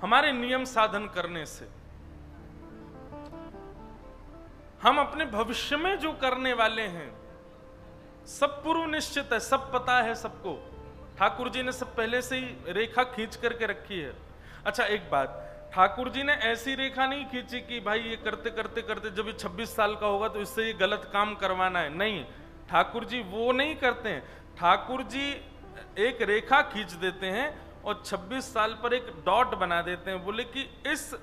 हमारे नियम साधन करने से हम अपने भविष्य में जो करने वाले हैं सब पूर्व निश्चित है, सब पता है सबको। ठाकुर जी ने सब पहले से ही रेखा खींच करके रखी है। अच्छा एक बात, ठाकुर जी ने ऐसी रेखा नहीं खींची कि भाई ये करते करते करते जब ये 26 साल का होगा तो इससे ये गलत काम करवाना है, नहीं, ठाकुर जी वो नहीं करते हैं। ठाकुर जी एक रेखा खींच देते हैं और 26 साल पर एक डॉट बना देते हैं, बोले कि इस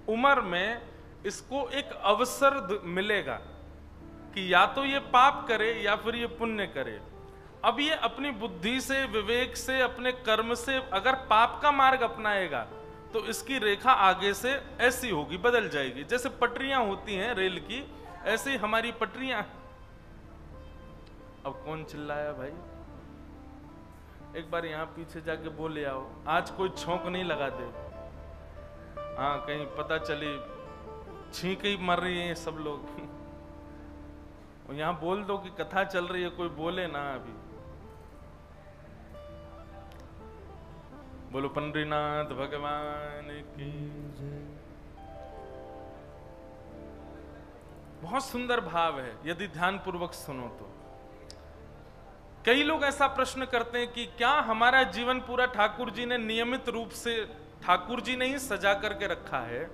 उम्र में इसको एक अवसर मिलेगा कि या तो ये पाप करे या फिर ये पुण्य करे। अब ये अपनी बुद्धि से, विवेक से, अपने कर्म से अगर पाप का मार्ग अपनाएगा तो इसकी रेखा आगे से ऐसी होगी, बदल जाएगी। जैसे पटरियां होती हैं रेल की, ऐसे ही हमारी पटरियां। अब कौन चिल्लाया भाई? एक बार यहां पीछे जाके बोले आओ, आज कोई छौंक नहीं लगा दे। हाँ, कहीं पता चली छींक ही मर रही है सब लोग। यहां बोल दो कि कथा चल रही है, कोई बोले ना अभी। बोलो पंडरीनाथ भगवान की जय। बहुत सुंदर भाव है यदि ध्यान पूर्वक सुनो तो। कई लोग ऐसा प्रश्न करते हैं कि क्या हमारा जीवन पूरा ठाकुर जी ने नियमित रूप से, ठाकुर जी ने ही सजा करके रखा है,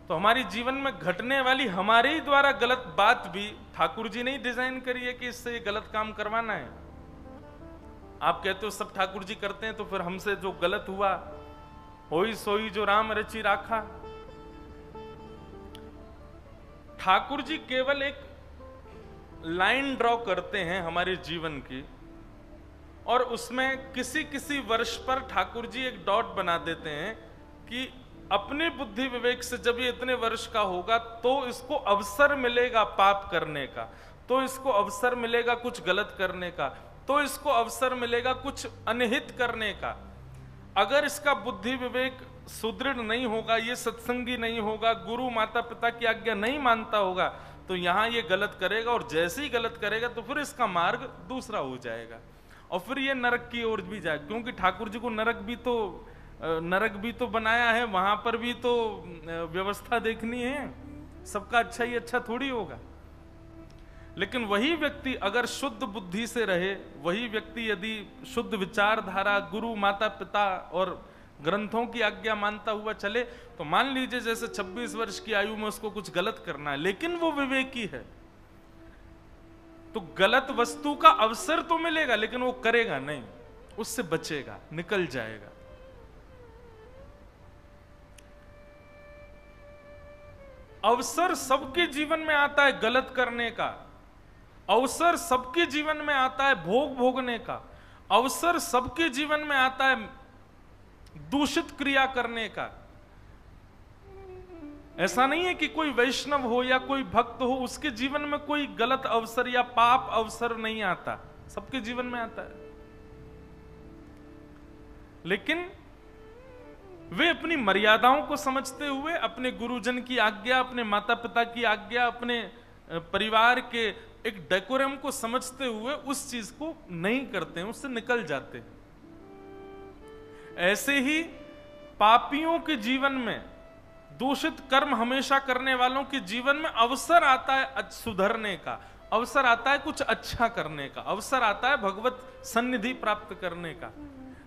तो हमारी जीवन में घटने वाली हमारे ही द्वारा गलत बात भी ठाकुर जी ने ही डिजाइन करी है कि इससे ये गलत काम करवाना है। आप कहते हो सब ठाकुर जी करते हैं, तो फिर हमसे जो गलत हुआ, होई सोई जो राम रची राखा। ठाकुर जी केवल एक लाइन ड्रॉ करते हैं हमारे जीवन की, और उसमें किसी किसी वर्ष पर ठाकुर जी एक डॉट बना देते हैं कि अपनी बुद्धि विवेक से जब ये इतने वर्ष का होगा तो इसको अवसर मिलेगा पाप करने का, तो इसको अवसर मिलेगा कुछ गलत करने का, तो इसको अवसर मिलेगा कुछ अनहित करने का। अगर इसका बुद्धि विवेक सुदृढ़ नहीं होगा, ये सत्संगी नहीं होगा, गुरु माता पिता की आज्ञा नहीं मानता होगा, तो यहां ये गलत करेगा, और जैसे ही गलत करेगा तो फिर इसका मार्ग दूसरा हो जाएगा और फिर ये नरक की ओर भी जाएगा। क्योंकि ठाकुर जी को नरक भी तो बनाया है, वहां पर भी तो व्यवस्था देखनी है, सबका अच्छा ही अच्छा थोड़ी होगा। लेकिन वही व्यक्ति अगर शुद्ध बुद्धि से रहे, वही व्यक्ति यदि शुद्ध विचारधारा, गुरु माता पिता और ग्रंथों की आज्ञा मानता हुआ चले, तो मान लीजिए जैसे 26 वर्ष की आयु में उसको कुछ गलत करना है, लेकिन वो विवेकी है, तो गलत वस्तु का अवसर तो मिलेगा लेकिन वो करेगा नहीं, उससे बचेगा, निकल जाएगा। अवसर सबके जीवन में आता है गलत करने का, अवसर सबके जीवन में आता है भोग भोगने का, अवसर सबके जीवन में आता है दूषित क्रिया करने का। ऐसा नहीं है कि कोई वैष्णव हो या कोई भक्त हो उसके जीवन में कोई गलत अवसर या पाप अवसर नहीं आता, सबके जीवन में आता है। लेकिन वे अपनी मर्यादाओं को समझते हुए, अपने गुरुजन की आज्ञा, अपने माता पिता की आज्ञा, अपने परिवार के एक डेकोरम को समझते हुए उस चीज को नहीं करते हैं, उससे निकल जाते हैं। ऐसे ही पापियों के जीवन में, दूषित कर्म हमेशा करने वालों के जीवन में अवसर आता है सुधरने का, अवसर आता है कुछ अच्छा करने का, अवसर आता है भगवत सन्निधि प्राप्त करने का,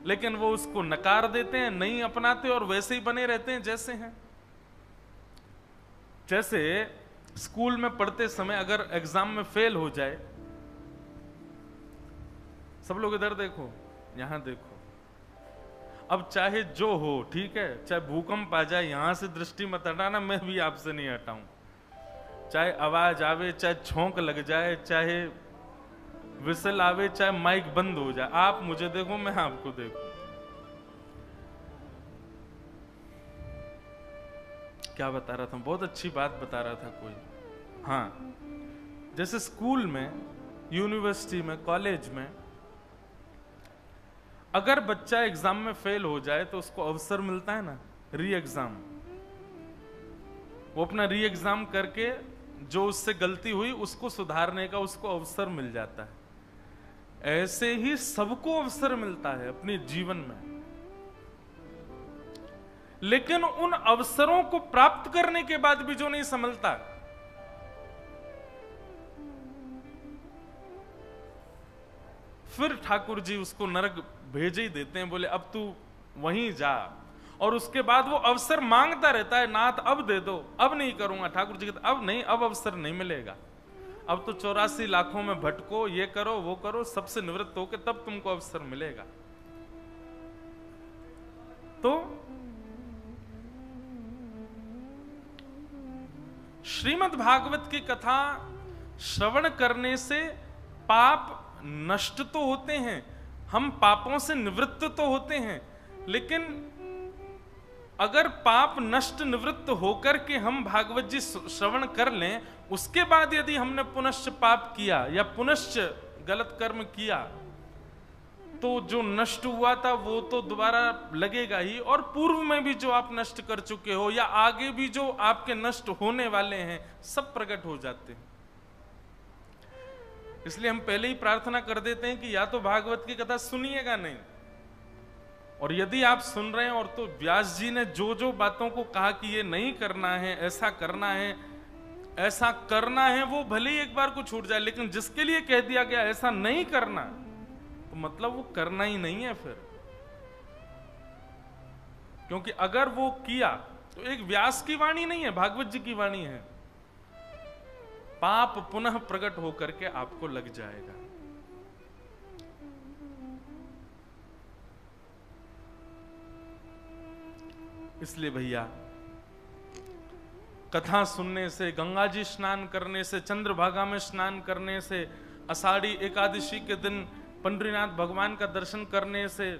लेकिन वो उसको नकार देते हैं, नहीं अपनाते और वैसे ही बने रहते हैं जैसे हैं। जैसे स्कूल में पढ़ते समय अगर एग्जाम में फेल हो जाए, सब लोग इधर देखो, यहां देखो, अब चाहे जो हो, ठीक है, चाहे भूकंप आ जाए, यहां से दृष्टि मत हटाना, मैं भी आपसे नहीं हटाऊं, चाहे आवाज आवे, चाहे छोंक लग जाए, चाहे विसल आवे, चाहे माइक बंद हो जाए, आप मुझे देखो, मैं आपको देखूं। क्या बता रहा था? बहुत अच्छी बात बता रहा था कोई। हाँ, जैसे स्कूल में, यूनिवर्सिटी में, कॉलेज में अगर बच्चा एग्जाम में फेल हो जाए तो उसको अवसर मिलता है ना, री एग्जाम। वो अपना री एग्जाम करके जो उससे गलती हुई उसको सुधारने का उसको अवसर मिल जाता है। ऐसे ही सबको अवसर मिलता है अपने जीवन में, लेकिन उन अवसरों को प्राप्त करने के बाद भी जो नहीं संभलता, फिर ठाकुर जी उसको नरक भेज ही देते हैं, बोले अब तू वहीं जा। और उसके बाद वो अवसर मांगता रहता है, नाथ अब दे दो, अब नहीं करूंगा। ठाकुर जी कहते अब नहीं, अब अवसर नहीं मिलेगा, अब तो 84 लाखों में भटको, ये करो वो करो, सबसे निवृत्त होके तब तुमको अवसर मिलेगा। तो श्रीमद् भागवत की कथा श्रवण करने से पाप नष्ट तो होते हैं, हम पापों से निवृत्त तो होते हैं, लेकिन अगर पाप नष्ट निवृत्त होकर के हम भागवत जी श्रवण कर लें, उसके बाद यदि हमने पुनश्च पाप किया या पुनश्च गलत कर्म किया, तो जो नष्ट हुआ था वो तो दोबारा लगेगा ही, और पूर्व में भी जो आप नष्ट कर चुके हो या आगे भी जो आपके नष्ट होने वाले हैं, सब प्रकट हो जाते हैं। इसलिए हम पहले ही प्रार्थना कर देते हैं कि या तो भागवत की कथा सुनिएगा नहीं, और यदि आप सुन रहे हैं और तो व्यास जी ने जो जो बातों को कहा कि ये नहीं करना है, ऐसा करना है, ऐसा करना है, वो भले ही एक बार को छूट जाए, लेकिन जिसके लिए कह दिया गया ऐसा नहीं करना, तो मतलब वो करना ही नहीं है फिर। क्योंकि अगर वो किया तो एक व्यास की वाणी नहीं है, भागवत जी की वाणी है, पाप पुनः प्रकट होकर के आपको लग जाएगा। इसलिए भैया कथा सुनने से, गंगा जी स्नान करने से, चंद्रभागा में स्नान करने से, आषाढ़ी एकादशी के दिन पंडरीनाथ भगवान का दर्शन करने से,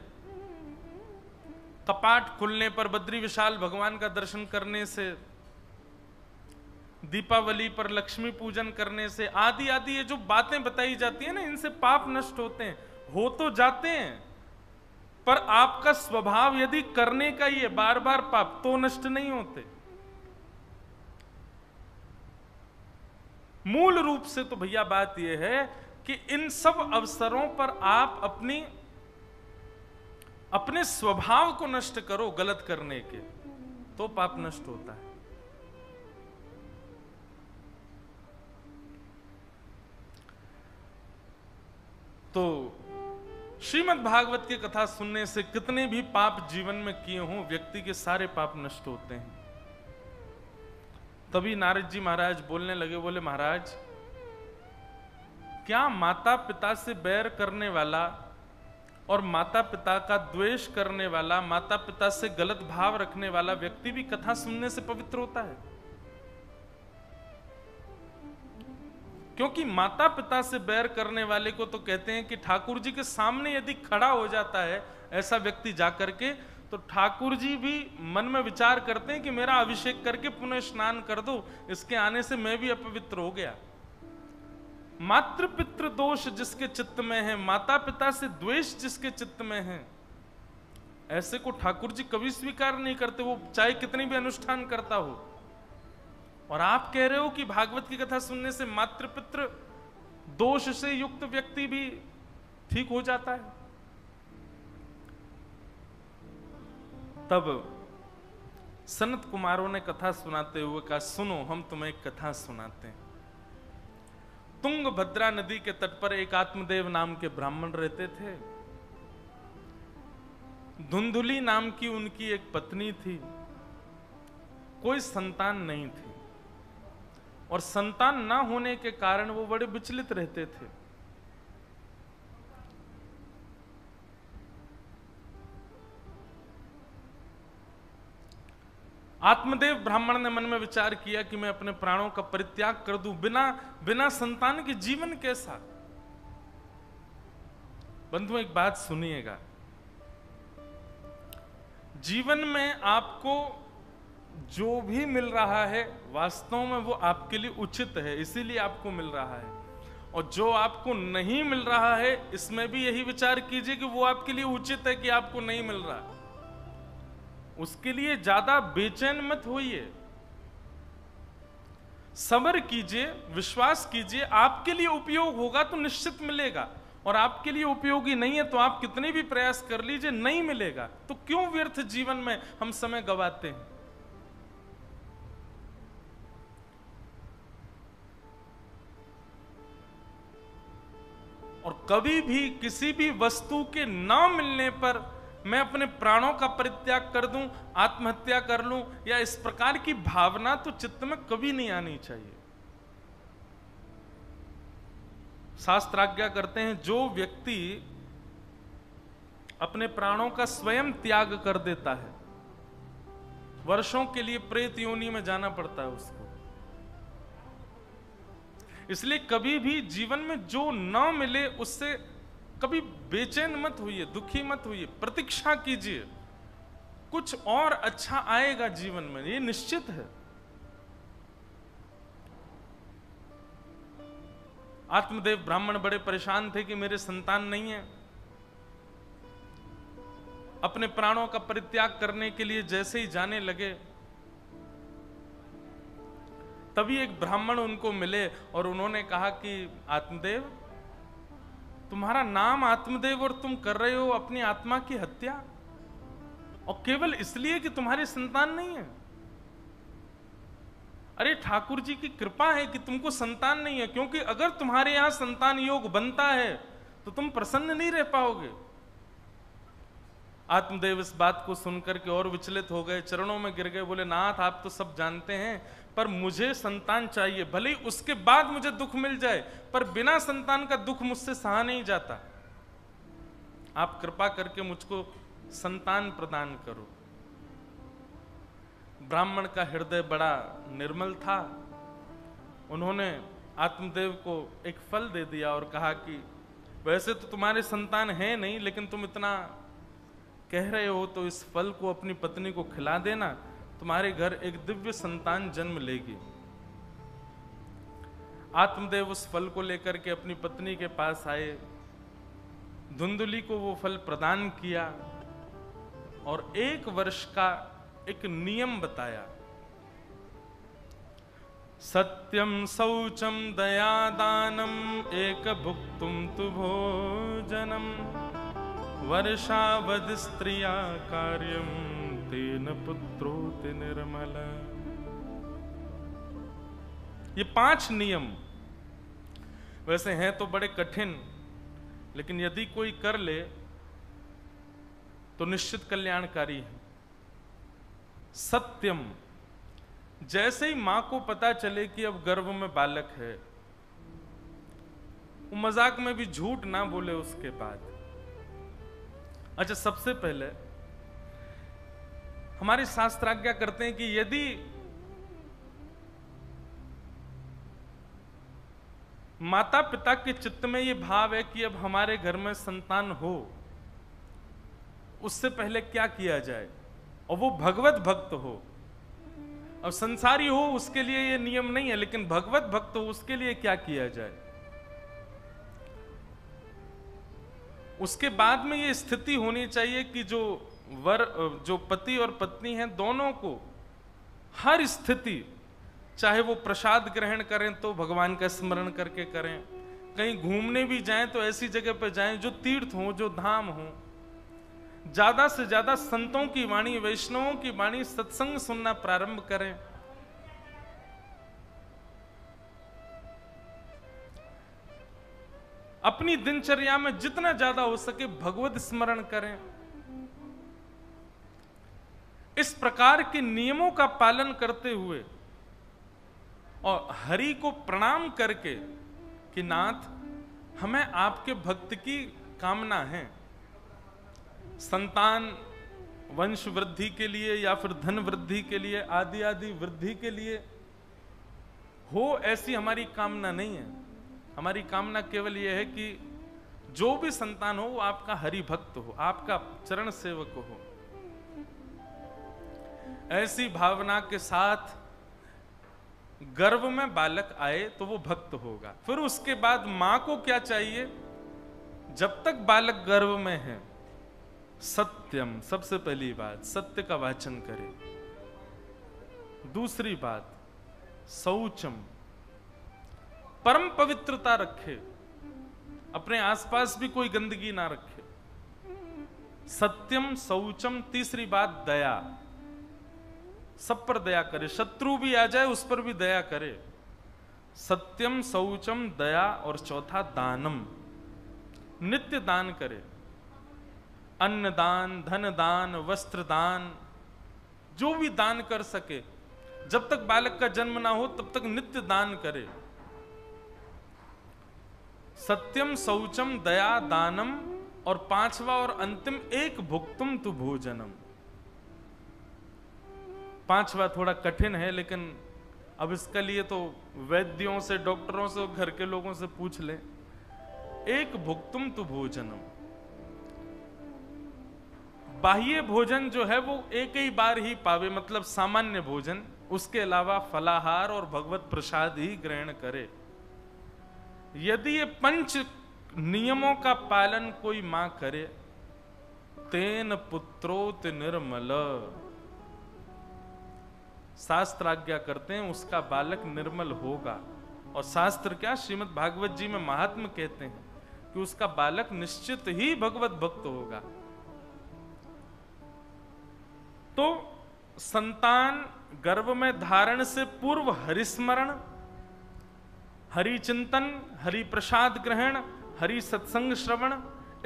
कपाट खुलने पर बद्री विशाल भगवान का दर्शन करने से, दीपावली पर लक्ष्मी पूजन करने से, आदि आदि ये जो बातें बताई जाती है ना, इनसे पाप नष्ट होते हैं, हो तो जाते हैं, पर आपका स्वभाव यदि करने का ही है बार बार पाप, तो नष्ट नहीं होते। मूल रूप से तो भैया बात यह है कि इन सब अवसरों पर आप अपने स्वभाव को नष्ट करो गलत करने के, तो पाप नष्ट होता है। तो श्रीमद् भागवत की कथा सुनने से कितने भी पाप जीवन में किए हों, व्यक्ति के सारे पाप नष्ट होते हैं। तभी नारद जी महाराज बोलने लगे, बोले महाराज क्या माता पिता से बैर करने वाला और माता पिता का द्वेष करने वाला, माता पिता से गलत भाव रखने वाला व्यक्ति भी कथा सुनने से पवित्र होता है? क्योंकि माता पिता से बैर करने वाले को तो कहते हैं कि ठाकुर जी के सामने यदि खड़ा हो जाता है ऐसा व्यक्ति जाकर के, तो ठाकुर जी भी मन में विचार करते हैं कि मेरा अभिषेक करके पुनः स्नान कर दो, इसके आने से मैं भी अपवित्र हो गया। मातृ पितृ दोष जिसके चित्त में है, माता पिता से द्वेष जिसके चित्त में है, ऐसे को ठाकुर जी कभी स्वीकार नहीं करते, वो चाहे कितनी भी अनुष्ठान करता हो। और आप कह रहे हो कि भागवत की कथा सुनने से मातृ पितृ दोष से युक्त व्यक्ति भी ठीक हो जाता है। तब सनत कुमारों ने कथा सुनाते हुए कहा, सुनो हम तुम्हें एक कथा सुनाते हैं। तुंगभद्रा नदी के तट पर एक आत्मदेव नाम के ब्राह्मण रहते थे। धुंधुली नाम की उनकी एक पत्नी थी, कोई संतान नहीं थी, और संतान ना होने के कारण वो बड़े विचलित रहते थे। आत्मदेव ब्राह्मण ने मन में विचार किया कि मैं अपने प्राणों का परित्याग कर दूं, बिना संतान के जीवन कैसा। बंधु एक बात सुनिएगा, जीवन में आपको जो भी मिल रहा है वास्तव में वो आपके लिए उचित है, इसीलिए आपको मिल रहा है। और जो आपको नहीं मिल रहा है, इसमें भी यही विचार कीजिए कि वो आपके लिए उचित है कि आपको नहीं मिल रहा। उसके लिए ज्यादा बेचैन मत होइए, सब्र कीजिए, विश्वास कीजिए, आपके लिए उपयोग होगा तो निश्चित मिलेगा। और आपके लिए उपयोगी नहीं है, तो आप कितने भी प्रयास कर लीजिए नहीं मिलेगा। तो क्यों व्यर्थ जीवन में हम समय गवाते हैं? और कभी भी किसी भी वस्तु के ना मिलने पर मैं अपने प्राणों का परित्याग कर दूं, आत्महत्या कर लूं, या इस प्रकार की भावना तो चित्त में कभी नहीं आनी चाहिए। शास्त्र आज्ञा करते हैं, जो व्यक्ति अपने प्राणों का स्वयं त्याग कर देता है, वर्षों के लिए प्रेत योनि में जाना पड़ता है उसको। इसलिए कभी भी जीवन में जो न मिले उससे कभी बेचैन मत होइए, दुखी मत होइए, प्रतीक्षा कीजिए, कुछ और अच्छा आएगा जीवन में, ये निश्चित है। आत्मदेव ब्राह्मण बड़े परेशान थे कि मेरे संतान नहीं है। अपने प्राणों का परित्याग करने के लिए जैसे ही जाने लगे, तभी एक ब्राह्मण उनको मिले और उन्होंने कहा कि आत्मदेव, तुम्हारा नाम आत्मदेव और तुम कर रहे हो अपनी आत्मा की हत्या, और केवल इसलिए कि तुम्हारी संतान नहीं है। अरे ठाकुर जी की कृपा है कि तुमको संतान नहीं है, क्योंकि अगर तुम्हारे यहां संतान योग बनता है तो तुम प्रसन्न नहीं रह पाओगे। आत्मदेव इस बात को सुनकर के और विचलित हो गए, चरणों में गिर गए, बोले नाथ आप तो सब जानते हैं, पर मुझे संतान चाहिए, भले ही उसके बाद मुझे दुख मिल जाए, पर बिना संतान का दुख मुझसे सहा नहीं जाता। आप कृपा करके मुझको संतान प्रदान करो। ब्राह्मण का हृदय बड़ा निर्मल था। उन्होंने आत्मदेव को एक फल दे दिया और कहा कि वैसे तो तुम्हारे संतान है नहीं, लेकिन तुम इतना कह रहे हो तो इस फल को अपनी पत्नी को खिला देना, तुम्हारे घर एक दिव्य संतान जन्म लेगी। आत्मदेव उस फल को लेकर के अपनी पत्नी के पास आए, धुंधुली को वो फल प्रदान किया और 1 वर्ष का एक नियम बताया। सत्यम शौचम दया दानम एक भुक्तुम तु भोजनम वर्षावधि स्त्रिया कार्यम तेन पुत्रोति निर्मल। ये 5 नियम वैसे हैं तो बड़े कठिन, लेकिन यदि कोई कर ले तो निश्चित कल्याणकारी है। सत्यम, जैसे ही मां को पता चले कि अब गर्भ में बालक है, वो मजाक में भी झूठ ना बोले उसके बाद। अच्छा, सबसे पहले हमारे शास्त्र आज्ञा करते हैं कि यदि माता पिता के चित्त में यह भाव है कि अब हमारे घर में संतान हो, उससे पहले क्या किया जाए, और वो भगवत भक्त हो। अब संसारी हो उसके लिए यह नियम नहीं है, लेकिन भगवत भक्त हो उसके लिए क्या किया जाए। उसके बाद में ये स्थिति होनी चाहिए कि जो पति और पत्नी हैं, दोनों को हर स्थिति, चाहे वो प्रसाद ग्रहण करें तो भगवान का स्मरण करके करें, कहीं घूमने भी जाएं तो ऐसी जगह पर जाएं जो तीर्थ हो, जो धाम हो, ज्यादा से ज्यादा संतों की वाणी, वैष्णवों की वाणी, सत्संग सुनना प्रारंभ करें। अपनी दिनचर्या में जितना ज्यादा हो सके भगवत स्मरण करें। इस प्रकार के नियमों का पालन करते हुए और हरि को प्रणाम करके कि नाथ, हमें आपके भक्त की कामना है, संतान वंश वृद्धि के लिए या फिर धन वृद्धि के लिए, आदि आदि वृद्धि के लिए हो, ऐसी हमारी कामना नहीं है। हमारी कामना केवल यह है कि जो भी संतान हो वो आपका हरि भक्त हो, आपका चरण सेवक हो। ऐसी भावना के साथ गर्भ में बालक आए तो वो भक्त होगा। फिर उसके बाद मां को क्या चाहिए, जब तक बालक गर्भ में है, सत्यम, सबसे पहली बात सत्य का वाचन करे। दूसरी बात शौचम, परम पवित्रता रखे। अपने आसपास भी कोई गंदगी ना रखे। सत्यम शौचम, तीसरी बात दया, सब पर दया करे, शत्रु भी आ जाए उस पर भी दया करे। सत्यम शौचम दया, और चौथा दानम, नित्य दान करे, अन्न दान, धन दान, वस्त्र दान, जो भी दान कर सके। जब तक बालक का जन्म ना हो तब तक नित्य दान करे। सत्यम शौचम दया दानम, और पांचवा और अंतिम, एक भुक्तुम तु भोजनम। पांचवा थोड़ा कठिन है, लेकिन अब इसके लिए तो वैद्यों से, डॉक्टरों से, घर के लोगों से पूछ ले। एक भुक्तुम तु भोजनम, बाह्य भोजन जो है वो एक ही बार ही पावे, मतलब सामान्य भोजन, उसके अलावा फलाहार और भगवत प्रसाद ही ग्रहण करे। यदि ये 5 नियमों का पालन कोई मां करे, तेन पुत्रोत निर्मल, शास्त्र आज्ञा करते हैं उसका बालक निर्मल होगा। और शास्त्र क्या, श्रीमद् भागवत जी में महात्मा कहते हैं कि उसका बालक निश्चित ही भगवत भक्त होगा। तो संतान गर्भ में धारण से पूर्व हरिस्मरण, हरि चिंतन, हरि प्रसाद ग्रहण, हरि सत्संग श्रवण,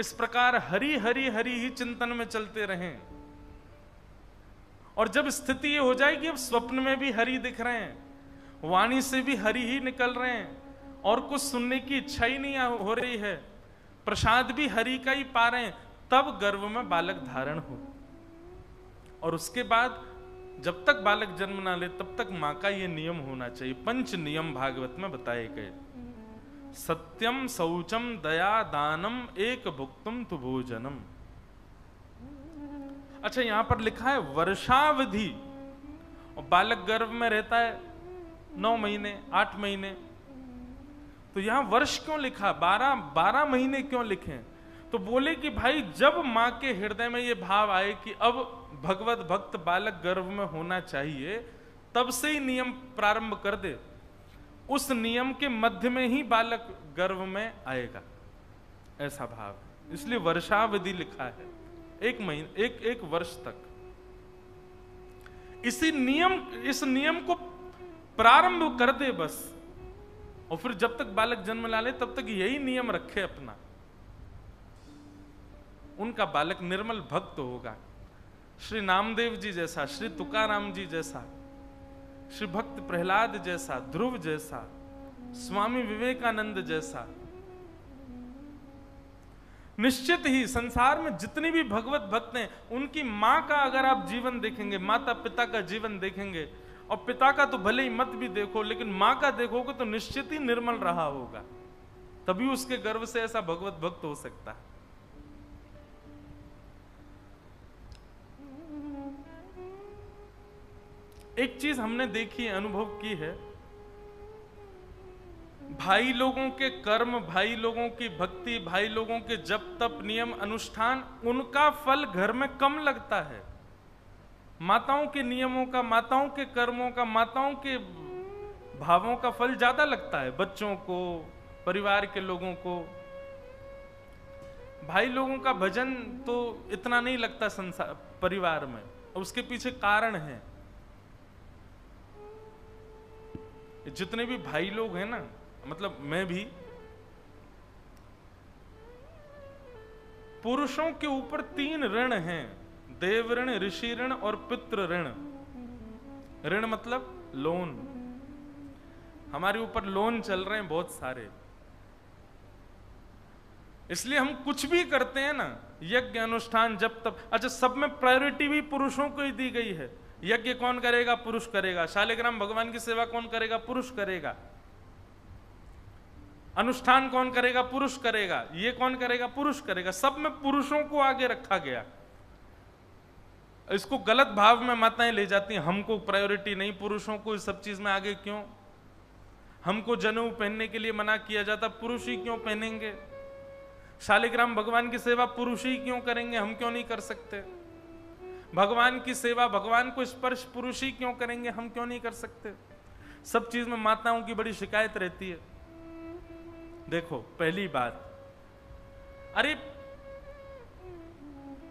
इस प्रकार हरि हरि हरि ही चिंतन में चलते रहें। और जब स्थिति ये हो जाए कि अब स्वप्न में भी हरि दिख रहे हैं, वाणी से भी हरि ही निकल रहे हैं, और कुछ सुनने की इच्छा ही नहीं हो रही है, प्रसाद भी हरि का ही पा रहे हैं, तब गर्भ में बालक धारण हो। और उसके बाद जब तक बालक जन्म ना ले तब तक मां का ये नियम होना चाहिए। 5 नियम भागवत में बताए गए। सत्यम शौचम दया दानम, एक भुक्तुम तु भोजनम। अच्छा, यहां पर लिखा है वर्षावधि, और बालक गर्भ में रहता है 9 महीने, 8 महीने, तो यहां वर्ष क्यों लिखा, 12 महीने क्यों लिखे? तो बोले कि भाई जब मां के हृदय में ये भाव आए कि अब भगवत भक्त बालक गर्भ में होना चाहिए, तब से ही नियम प्रारंभ कर दे। उस नियम के मध्य में ही बालक गर्भ में आएगा, ऐसा भाव है। इसलिए वर्षावधि लिखा है, 1 महीने, एक वर्ष तक। इस नियम को प्रारंभ कर दे बस, और फिर जब तक बालक जन्म ला ले तब तक यही नियम रखे अपना, उनका बालक निर्मल भक्त होगा। श्री नामदेव जी जैसा, श्री तुकाराम जी जैसा, श्री भक्त प्रहलाद जैसा, ध्रुव जैसा, स्वामी विवेकानंद जैसा। निश्चित ही संसार में जितनी भी भगवत भक्त हैं, उनकी मां का अगर आप जीवन देखेंगे, माता पिता का जीवन देखेंगे, और पिता का तो भले ही मत भी देखो, लेकिन मां का देखोगे तो निश्चित ही निर्मल रहा होगा, तभी उसके गर्भ से ऐसा भगवत भक्त हो सकता है। एक चीज हमने देखी, अनुभव की है, भाई लोगों के कर्म, भाई लोगों की भक्ति, भाई लोगों के जप तप नियम अनुष्ठान, उनका फल घर में कम लगता है। माताओं के नियमों का, माताओं के कर्मों का, माताओं के भावों का फल ज्यादा लगता है बच्चों को, परिवार के लोगों को। भाई लोगों का भजन तो इतना नहीं लगता संसार परिवार में, और उसके पीछे कारण है। जितने भी भाई लोग हैं ना, मतलब मैं भी, पुरुषों के ऊपर 3 ऋण हैं, देव ऋण, ऋषि ऋण और पितृ ऋण। ऋण मतलब लोन, हमारे ऊपर लोन चल रहे हैं बहुत सारे। इसलिए हम कुछ भी करते हैं ना, यज्ञ अनुष्ठान जब तब, अच्छा सब में प्रायोरिटी भी पुरुषों को ही दी गई है। यज्ञ कौन करेगा? पुरुष करेगा। शालिग्राम भगवान की सेवा कौन करेगा? पुरुष करेगा। अनुष्ठान कौन करेगा? पुरुष करेगा। ये कौन करेगा? पुरुष करेगा। सब में पुरुषों को आगे रखा गया। इसको गलत भाव में माताएं ले जाती हैं, हमको प्रायोरिटी नहीं, पुरुषों को इस सब चीज में आगे क्यों? हमको जनेऊ पहनने के लिए मना किया जाता, पुरुष ही क्यों पहनेंगे? शालिग्राम भगवान की सेवा पुरुष ही क्यों करेंगे, हम क्यों नहीं कर सकते? भगवान की सेवा, भगवान को स्पर्श पुरुष ही क्यों करेंगे, हम क्यों नहीं कर सकते? सब चीज में माताओं की बड़ी शिकायत रहती है। देखो, पहली बात, अरे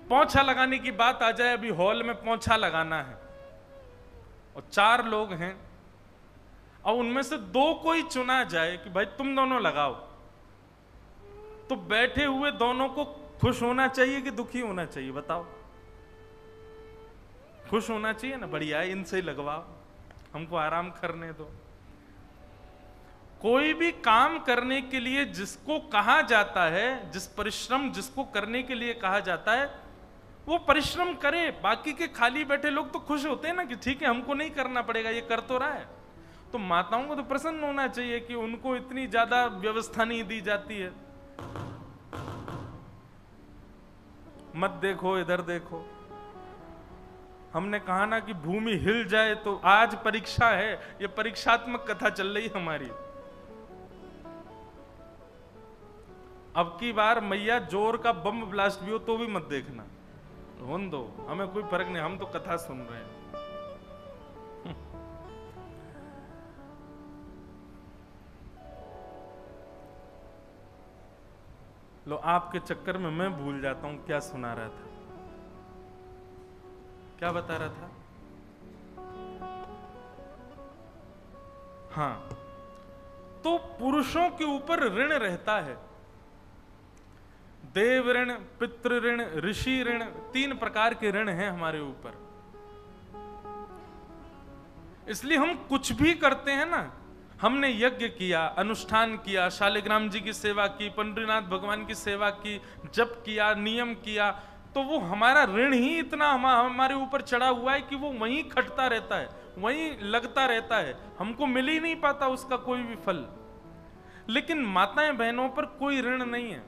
पोंछा लगाने की बात आ जाए, अभी हॉल में पोंछा लगाना है और 4 लोग हैं और उनमें से 2 कोई चुना जाए कि भाई तुम दोनों लगाओ, तो बैठे हुए दोनों को खुश होना चाहिए कि दुखी होना चाहिए? बताओ। खुश होना चाहिए ना, बढ़िया है, इनसे ही लगवाओ, हमको आराम करने दो। कोई भी काम करने के लिए जिसको कहा जाता है, जिस परिश्रम जिसको करने के लिए कहा जाता है, वो परिश्रम करे। बाकी के खाली बैठे लोग तो खुश होते हैं ना कि ठीक है हमको नहीं करना पड़ेगा, ये कर तो रहा है। तो माताओं को तो प्रसन्न होना चाहिए कि उनको इतनी ज्यादा व्यवस्था नहीं दी जाती है। मत देखो, इधर देखो। हमने कहा ना कि भूमि हिल जाए, तो आज परीक्षा है, ये परीक्षात्मक कथा चल रही है हमारी। अब की बार मैया जोर का बम ब्लास्ट भी हो तो भी मत देखना, होने दो, हमें कोई फर्क नहीं, हम तो कथा सुन रहे हैं। लो, आपके चक्कर में मैं भूल जाता हूं क्या सुना रहा था, क्या बता रहा था। हाँ, तो पुरुषों के ऊपर ऋण रहता है, देव ऋण, पितृ ऋण, ऋषि ऋण, 3 प्रकार के ऋण हैं हमारे ऊपर। इसलिए हम कुछ भी करते हैं ना, हमने यज्ञ किया, अनुष्ठान किया, शालिग्राम जी की सेवा की, पंडरीनाथ भगवान की सेवा की, जप किया, नियम किया, तो वो हमारा ऋण ही इतना हमारे ऊपर चढ़ा हुआ है कि वो वहीं खटता रहता है, वहीं लगता रहता है, हमको मिल ही नहीं पाता उसका कोई भी फल। लेकिन माताएं बहनों पर कोई ऋण नहीं है।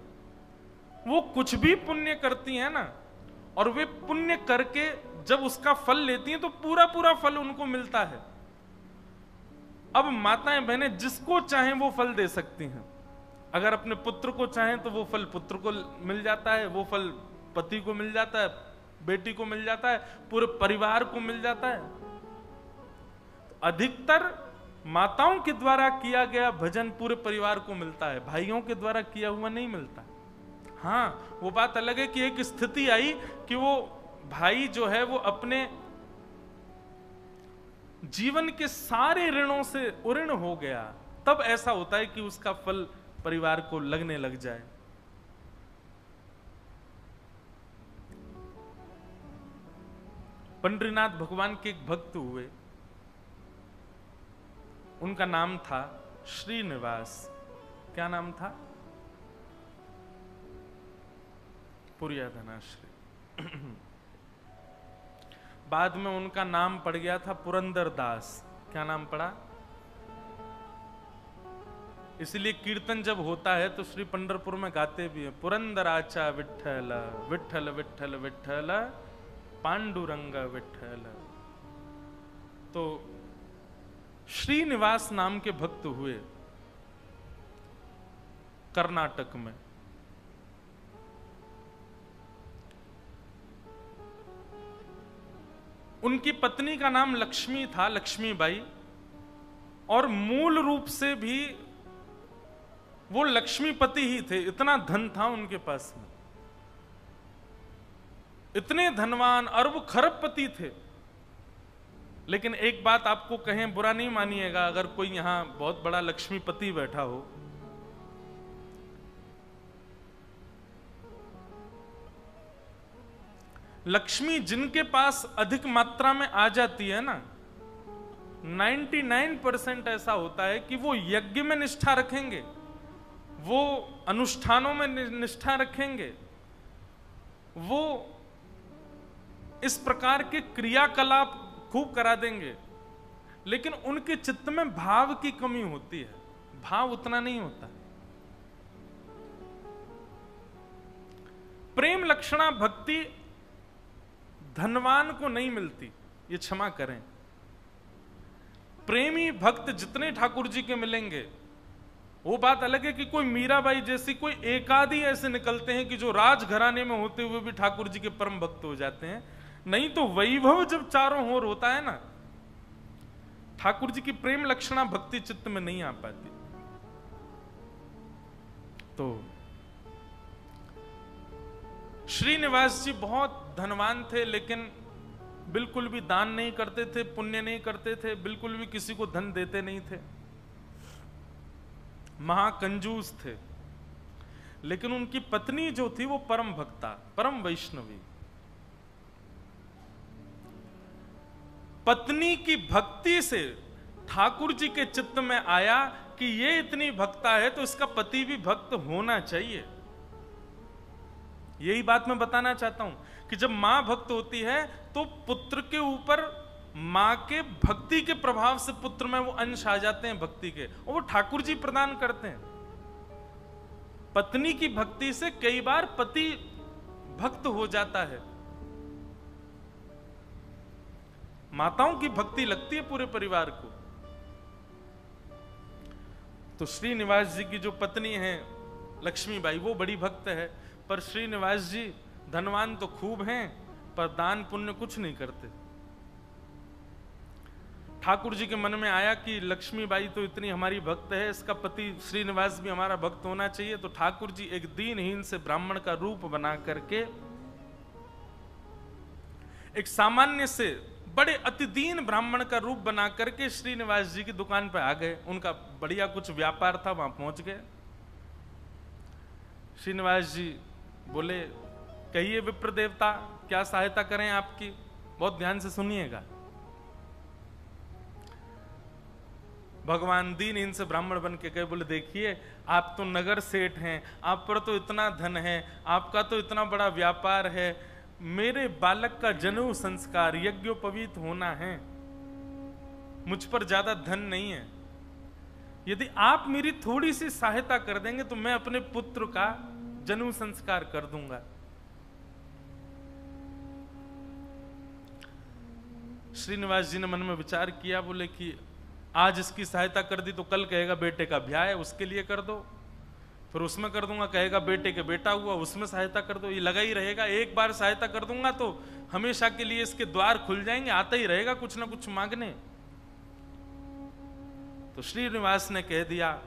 वो कुछ भी पुण्य करती हैं ना, और वे पुण्य करके जब उसका फल लेती हैं तो पूरा पूरा फल उनको मिलता है। अब माताएं बहनें जिसको चाहें वो फल दे सकती हैं। अगर अपने पुत्र को चाहें तो वो फल पुत्र को मिल जाता है, वो फल पति को मिल जाता है, बेटी को मिल जाता है, पूरे परिवार को मिल जाता है। तो अधिकतर माताओं के द्वारा किया गया भजन पूरे परिवार को मिलता है, भाइयों के द्वारा किया हुआ नहीं मिलता। हाँ, वो बात अलग है कि एक स्थिति आई कि वो भाई जो है वो अपने जीवन के सारे ऋणों से उऋण हो गया, तब ऐसा होता है कि उसका फल परिवार को लगने लग जाए। पंडरीनाथ भगवान के एक भक्त हुए, उनका नाम था श्रीनिवास। क्या नाम था? पुरिया धनाश्री। बाद में उनका नाम पड़ गया था पुरंदर दास। क्या नाम पड़ा? इसलिए कीर्तन जब होता है तो श्री पंढरपुर में गाते भी हैं, पुरंदराचा विठ्ठल विठ्ठल विठ्ठल विठ्ठल पांडुरंग विठ्ठल। तो श्रीनिवास नाम के भक्त हुए कर्नाटक में। उनकी पत्नी का नाम लक्ष्मी था, लक्ष्मीबाई, और मूल रूप से भी वो लक्ष्मीपति ही थे। इतना धन था उनके पास में, इतने धनवान अरब खरबपति थे। लेकिन एक बात आपको कहें, बुरा नहीं मानिएगा अगर कोई यहां बहुत बड़ा लक्ष्मीपति बैठा हो, लक्ष्मी जिनके पास अधिक मात्रा में आ जाती है ना, 99% ऐसा होता है कि वो यज्ञ में निष्ठा रखेंगे, वो अनुष्ठानों में निष्ठा रखेंगे, वो इस प्रकार के क्रियाकलाप खूब करा देंगे, लेकिन उनके चित्त में भाव की कमी होती है, भाव उतना नहीं होता। प्रेम लक्षणा भक्ति धनवान को नहीं मिलती, ये क्षमा करें। प्रेमी भक्त जितने ठाकुर जी के मिलेंगे, वो बात अलग है कि कोई मीराबाई जैसी कोई एकाधी ऐसे निकलते हैं कि जो राजघराने में होते हुए भी ठाकुर जी के परम भक्त हो जाते हैं। नहीं तो वैभव जब चारों ओर होता है ना, ठाकुर जी की प्रेम लक्षणा भक्ति चित्त में नहीं आ पाती। तो श्रीनिवास जी बहुत धनवान थे, लेकिन बिल्कुल भी दान नहीं करते थे, पुण्य नहीं करते थे, बिल्कुल भी किसी को धन देते नहीं थे, महाकंजूस थे। लेकिन उनकी पत्नी जो थी वो परम भक्ता, परम वैष्णवी। पत्नी की भक्ति से ठाकुर जी के चित्त में आया कि ये इतनी भक्ता है तो इसका पति भी भक्त होना चाहिए। यही बात मैं बताना चाहता हूं कि जब मां भक्त होती है तो पुत्र के ऊपर मां के भक्ति के प्रभाव से पुत्र में वो अंश आ जाते हैं भक्ति के, और वो ठाकुर जी प्रदान करते हैं। पत्नी की भक्ति से कई बार पति भक्त हो जाता है। माताओं की भक्ति लगती है पूरे परिवार को। तो श्रीनिवास जी की जो पत्नी है लक्ष्मीबाई, वो बड़ी भक्त है, पर श्रीनिवास जी धनवान तो खूब हैं पर दान पुण्य कुछ नहीं करते। ठाकुर जी के मन में आया कि लक्ष्मीबाई तो इतनी हमारी भक्त है, इसका पति श्रीनिवास भी हमारा भक्त होना चाहिए। तो ठाकुर जी एक दीनहीन से ब्राह्मण का रूप बना करके एक सामान्य से बड़े अति दीन ब्राह्मण का रूप बना करके श्रीनिवास जी की दुकान पर आ गए। उनका बढ़िया कुछ व्यापार था, वहां पहुंच गए। श्रीनिवास जी बोले, कहिए विप्र देवता, क्या सहायता करें आपकी? बहुत ध्यान से सुनिएगा। भगवान दीनहीन से ब्राह्मण बन के गए, बोले देखिए आप तो नगर सेठ हैं, आप पर तो इतना धन है, आपका तो इतना बड़ा व्यापार है, मेरे बालक का जनेऊ संस्कार यज्ञोपवीत होना है, मुझ पर ज्यादा धन नहीं है, यदि आप मेरी थोड़ी सी सहायता कर देंगे तो मैं अपने पुत्र का जनेऊ संस्कार कर दूंगा। श्रीनिवास जी ने मन में विचार किया, बोले कि आज इसकी सहायता कर दी तो कल कहेगा बेटे का ब्याह है, उसके लिए कर दो, फिर उसमें कर दूंगा, कहेगा बेटे के बेटा हुआ, उसमें सहायता कर दो। ये लगा ही रहेगा, एक बार सहायता कर दूंगा तो हमेशा के लिए इसके द्वार खुल जाएंगे, आता ही रहेगा कुछ ना कुछ मांगने। तो श्रीनिवास ने कह दिया,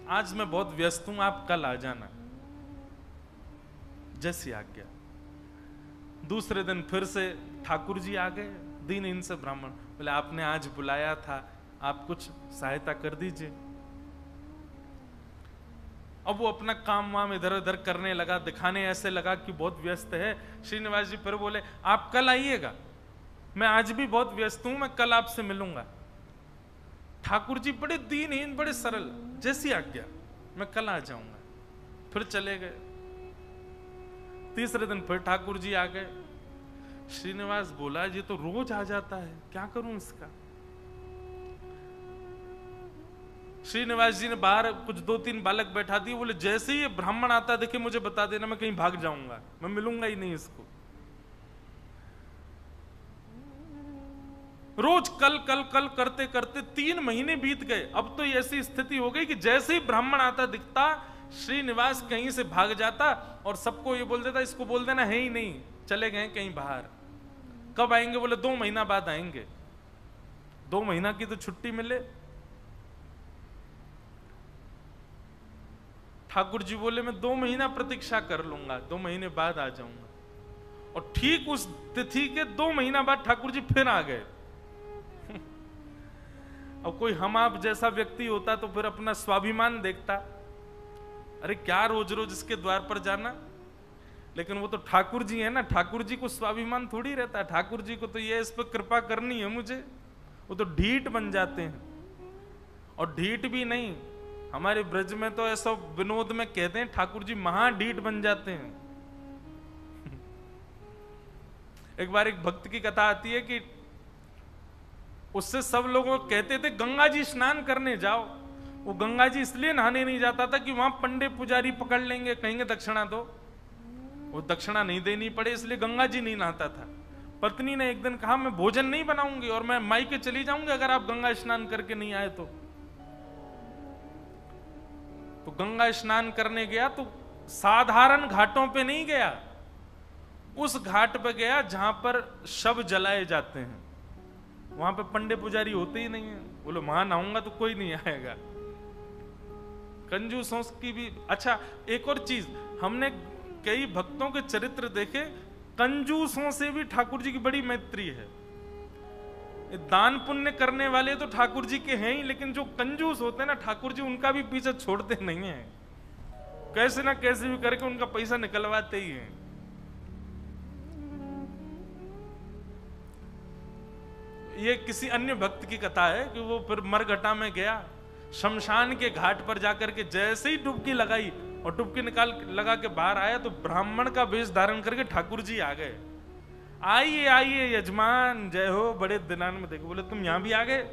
आज मैं बहुत व्यस्त हूं, आप कल आ जाना। जैसी आज्ञा। दूसरे दिन फिर से ठाकुर जी आ गए, दीनहीन से ब्राह्मण। बोले आपने आज बुलाया था, आप कुछ सहायता कर दीजिए। अब वो अपना काम वाम इधर उधर करने लगा, दिखाने ऐसे लगा कि बहुत व्यस्त है। श्रीनिवास जी फिर बोले आप कल आइएगा, मैं आज भी बहुत व्यस्त हूं, मैं कल आपसे मिलूंगा। ठाकुर जी बड़े दीनहीन, बड़े सरल, जैसी आज्ञा, मैं कल आ जाऊंगा। फिर चले गए। तीसरे दिन फिर ठाकुर जी आ गए। श्रीनिवास बोला ये तो रोज आ जाता है, क्या करूं इसका? श्रीनिवास जी ने बाहर कुछ 2-3 बालक बैठा दिए, बोले जैसे ही ये ब्राह्मण आता देखे मुझे बता देना, मैं कहीं भाग जाऊंगा, मैं मिलूंगा ही नहीं इसको। रोज कल कल कल करते करते 3 महीने बीत गए। अब तो ऐसी स्थिति हो गई कि जैसे ही ब्राह्मण आता दिखता, श्रीनिवास कहीं से भाग जाता और सबको ये बोल देता इसको बोल देना है ही नहीं, चले गए कहीं बाहर। कब आएंगे? बोले 2 महीना बाद आएंगे। 2 महीना की तो छुट्टी मिले। ठाकुर जी बोले मैं 2 महीना प्रतीक्षा कर लूंगा, 2 महीने बाद आ जाऊंगा। और ठीक उस तिथि के 2 महीना बाद ठाकुर जी फिर आ गए। अब कोई हम आप जैसा व्यक्ति होता तो फिर अपना स्वाभिमान देखता, अरे क्या रोज रोज इसके द्वार पर जाना। लेकिन वो तो ठाकुर जी है ना, ठाकुर जी को स्वाभिमान थोड़ी रहता है। ठाकुर जी को तो ये इस पर कृपा करनी है मुझे, वो तो ढीठ बन जाते हैं। और ढीठ भी नहीं, हमारे ब्रज में तो ऐसा विनोद में कहते हैं ठाकुर जी महाढीठ बन जाते हैं। एक बार एक भक्त की कथा आती है कि उससे सब लोग कहते थे गंगा जी स्नान करने जाओ। वो गंगा जी इसलिए नहाने नहीं जाता था कि वहां पंडे पुजारी पकड़ लेंगे, कहेंगे दक्षिणा दो, वो दक्षिणा नहीं देनी पड़े, इसलिए गंगा जी नहीं नहाता था। पत्नी ने एक दिन कहा मैं भोजन नहीं बनाऊंगी और मैं मायके चली जाऊंगी अगर आप गंगा स्नान करके नहीं आए तो गंगा स्नान करने गया तो साधारण घाटों पे नहीं गया, उस घाट पे गया जहां पर शव जलाए जाते हैं। वहां पे पंडे पुजारी होते ही नहीं है। बोलो वहां नहाऊंगा तो कोई नहीं आएगा। कंजूसों की भी। अच्छा एक और चीज, हमने कई भक्तों के चरित्र देखे, कंजूसों से भी ठाकुर जी की बड़ी मैत्री है। दान पुण्य करने वाले तो ठाकुर जी के हैं ही, लेकिन जो कंजूस होते हैं ना, ठाकुर जी उनका भी पीछे छोड़ते नहीं है, कैसे ना कैसे भी करके उनका पैसा निकलवाते ही हैं। ये किसी अन्य भक्त की कथा है कि वो फिर मरघटा में गया, शमशान के घाट पर जाकर के जैसे ही डुबकी लगाई और डुबकी लगा के बाहर आया तो ब्राह्मण का वेश धारण करके ठाकुर जी आ गए। आइए आइए यजमान, जय हो, बड़े दिनान में देखो। बोले तुम यहां भी आ गए?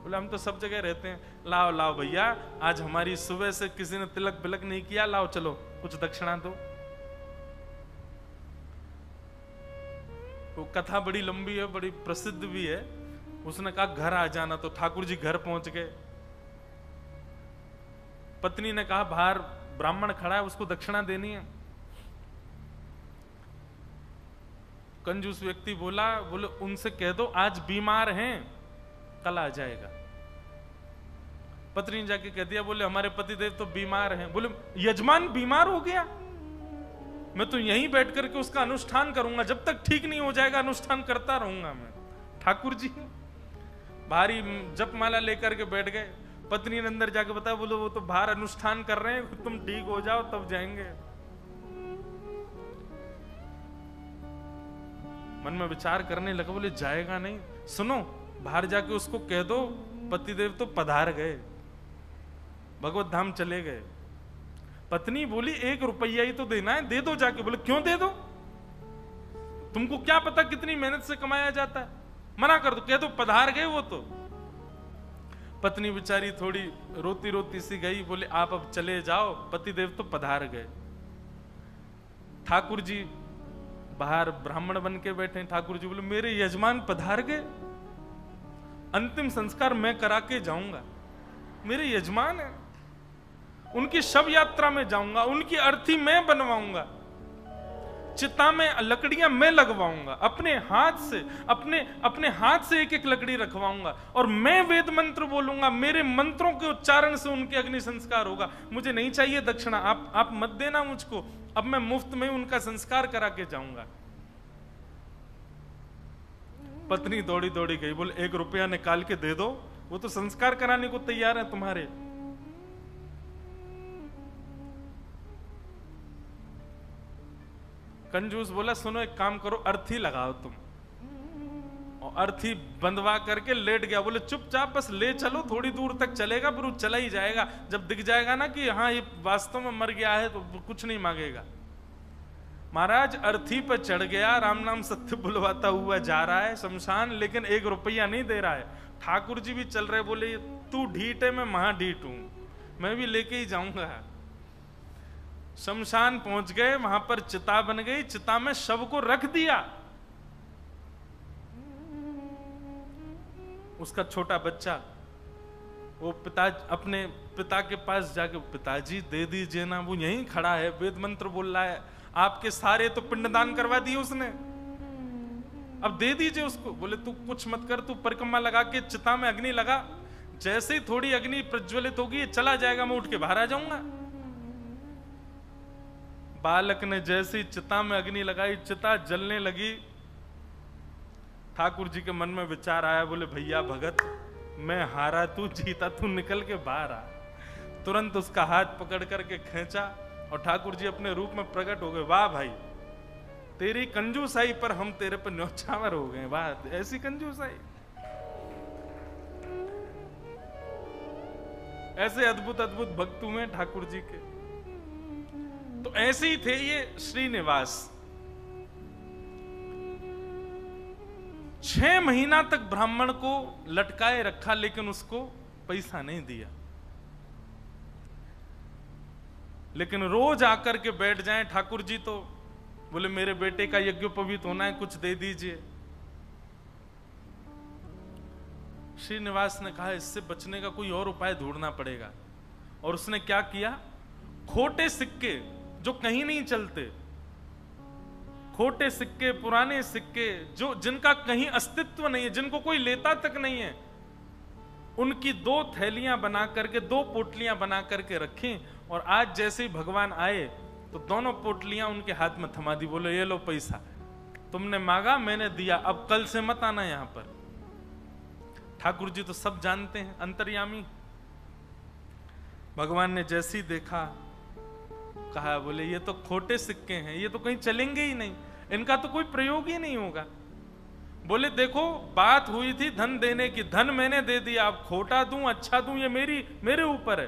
बोले हम तो सब जगह रहते हैं। लाओ लाओ भैया, आज हमारी सुबह से किसी ने तिलक बिलक नहीं किया, लाओ चलो कुछ दक्षिणा दो। वो कथा बड़ी लंबी है, बड़ी प्रसिद्ध भी है। उसने कहा घर आ जाना, तो ठाकुर जी घर पहुंच गए। पत्नी ने कहा बाहर ब्राह्मण खड़ा है, उसको दक्षिणा देनी है। कंजूस व्यक्ति बोले उनसे कह दो आज बीमार हैं, कल आ जाएगा। पत्नी ने जाके कह दिया, बोले हमारे पतिदेव तो बीमार हैं। बोले यजमान बीमार हो गया, मैं तो यहीं बैठ करके उसका अनुष्ठान करूंगा, जब तक ठीक नहीं हो जाएगा अनुष्ठान करता रहूंगा मैं। ठाकुर जी भारी जपमाला लेकर के बैठ गए। पत्नी ने अंदर जाके बताया, बोले वो तो बाहर अनुष्ठान कर रहे हैं, तुम ठीक हो जाओ तब जाएंगे। मन में विचार करने लगा, बोले जाएगा नहीं, सुनो बाहर जाके उसको कह दो पतिदेव तो पधार गए, भगवत धाम चले गए। पत्नी बोली 1 रुपया ही तो देना है, दे दो जाके। बोले क्यों दे दो, तुमको क्या पता कितनी मेहनत से कमाया जाता है, मना कर दो, कह दो पधार गए वो तो। पत्नी बेचारी थोड़ी रोती रोती सी गई, बोले आप अब चले जाओ, पतिदेव तो पधार गए। ठाकुर जी बाहर ब्राह्मण बन के बैठे। ठाकुर जी बोले मेरे यजमान पधार गए, अंतिम संस्कार मैं करा के जाऊंगा, मेरे यजमान है, उनकी शव यात्रा में जाऊंगा, उनकी अर्थी मैं बनवाऊंगा, चिता में लकड़ियां मैं लगवाऊंगा, अपने हाथ से अपने हाथ से एक एक लकड़ी रखवाऊंगा, और मैं वेद मंत्र बोलूंगा, मेरे मंत्रों के उच्चारण से उनके अग्नि संस्कार होगा। मुझे नहीं चाहिए दक्षिणा, आप मत देना मुझको, अब मैं मुफ्त में उनका संस्कार करा के जाऊंगा। पत्नी दौड़ी दौड़ी गई, बोले 1 रुपया निकाल के दे दो, वो तो संस्कार कराने को तैयार है तुम्हारे। कंजूस बोला सुनो एक काम करो, अर्थी लगाओ तुम, और अर्थी बंधवा करके लेट गया। बोले चुपचाप बस ले चलो, थोड़ी दूर तक चलेगा, फिर वो चला ही जाएगा, जब दिख जाएगा ना कि हाँ ये वास्तव में मर गया है तो कुछ नहीं मांगेगा। महाराज अर्थी पर चढ़ गया, राम नाम सत्य बुलवाता हुआ जा रहा है शमशान, लेकिन 1 रुपया नहीं दे रहा है। ठाकुर जी भी चल रहे, बोले तू ढीठ है, मैं महाढीठ हूं, मैं भी लेके ही जाऊंगा। शमशान पहुंच गए, वहां पर चिता बन गई, चिता में शव को रख दिया। उसका छोटा बच्चा वो अपने पिता के पास जाके, पिताजी दे दीजिए ना, वो यहीं खड़ा है, वेद मंत्र बोल रहा है, आपके सारे तो पिंडदान करवा दिए उसने, अब दे दीजिए उसको। बोले तू कुछ मत कर, तू परिक्रमा लगा के चिता में अग्नि लगा, जैसे ही थोड़ी अग्नि प्रज्वलित होगी चला जाएगा, मैं उठ के बाहर आ जाऊंगा। बालक ने जैसी चिता में अग्नि लगाई, चिता जलने लगी। ठाकुर जी के मन में विचार आया, बोले भैया भगत, मैं हारा तू जीता, तू निकल के बाहर आ। तुरंत उसका हाथ पकड़ करके खींचा और ठाकुर जी अपने रूप में प्रकट हो गए। वाह भाई, तेरी कंजूसाई पर हम तेरे पर न्यौछावर हो गए, वाह ऐसी कंजूसाई, ऐसे अद्भुत अद्भुत भक्त हुए ठाकुर जी के। तो ऐसे ही थे ये श्रीनिवास। 6 महीना तक ब्राह्मण को लटकाए रखा, लेकिन उसको पैसा नहीं दिया। लेकिन रोज आकर के बैठ जाएं ठाकुर जी, तो बोले मेरे बेटे का यज्ञोपवीत होना है, कुछ दे दीजिए। श्रीनिवास ने कहा इससे बचने का कोई और उपाय ढूंढना पड़ेगा। और उसने क्या किया, खोटे सिक्के जो कहीं नहीं चलते, खोटे सिक्के, पुराने सिक्के जो जिनका कहीं अस्तित्व नहीं है, जिनको कोई लेता तक नहीं है, उनकी 2 थैलियां बना करके, 2 पोटलियां बना करके रखें। और आज जैसे ही भगवान आए तो दोनों पोटलियां उनके हाथ में थमा दी, बोले ये लो पैसा, तुमने मांगा मैंने दिया, अब कल से मत आना यहां पर। ठाकुर जी तो सब जानते हैं, अंतर्यामी। भगवान ने जैसे ही देखा, कहा बोले ये तो खोटे सिक्के हैं, ये तो कहीं चलेंगे ही नहीं, इनका तो कोई प्रयोग ही नहीं होगा। बोले देखो बात हुई थी धन देने की, धन मैंने दे दिया, अब खोटा दूं अच्छा दूं ये मेरे ऊपर है।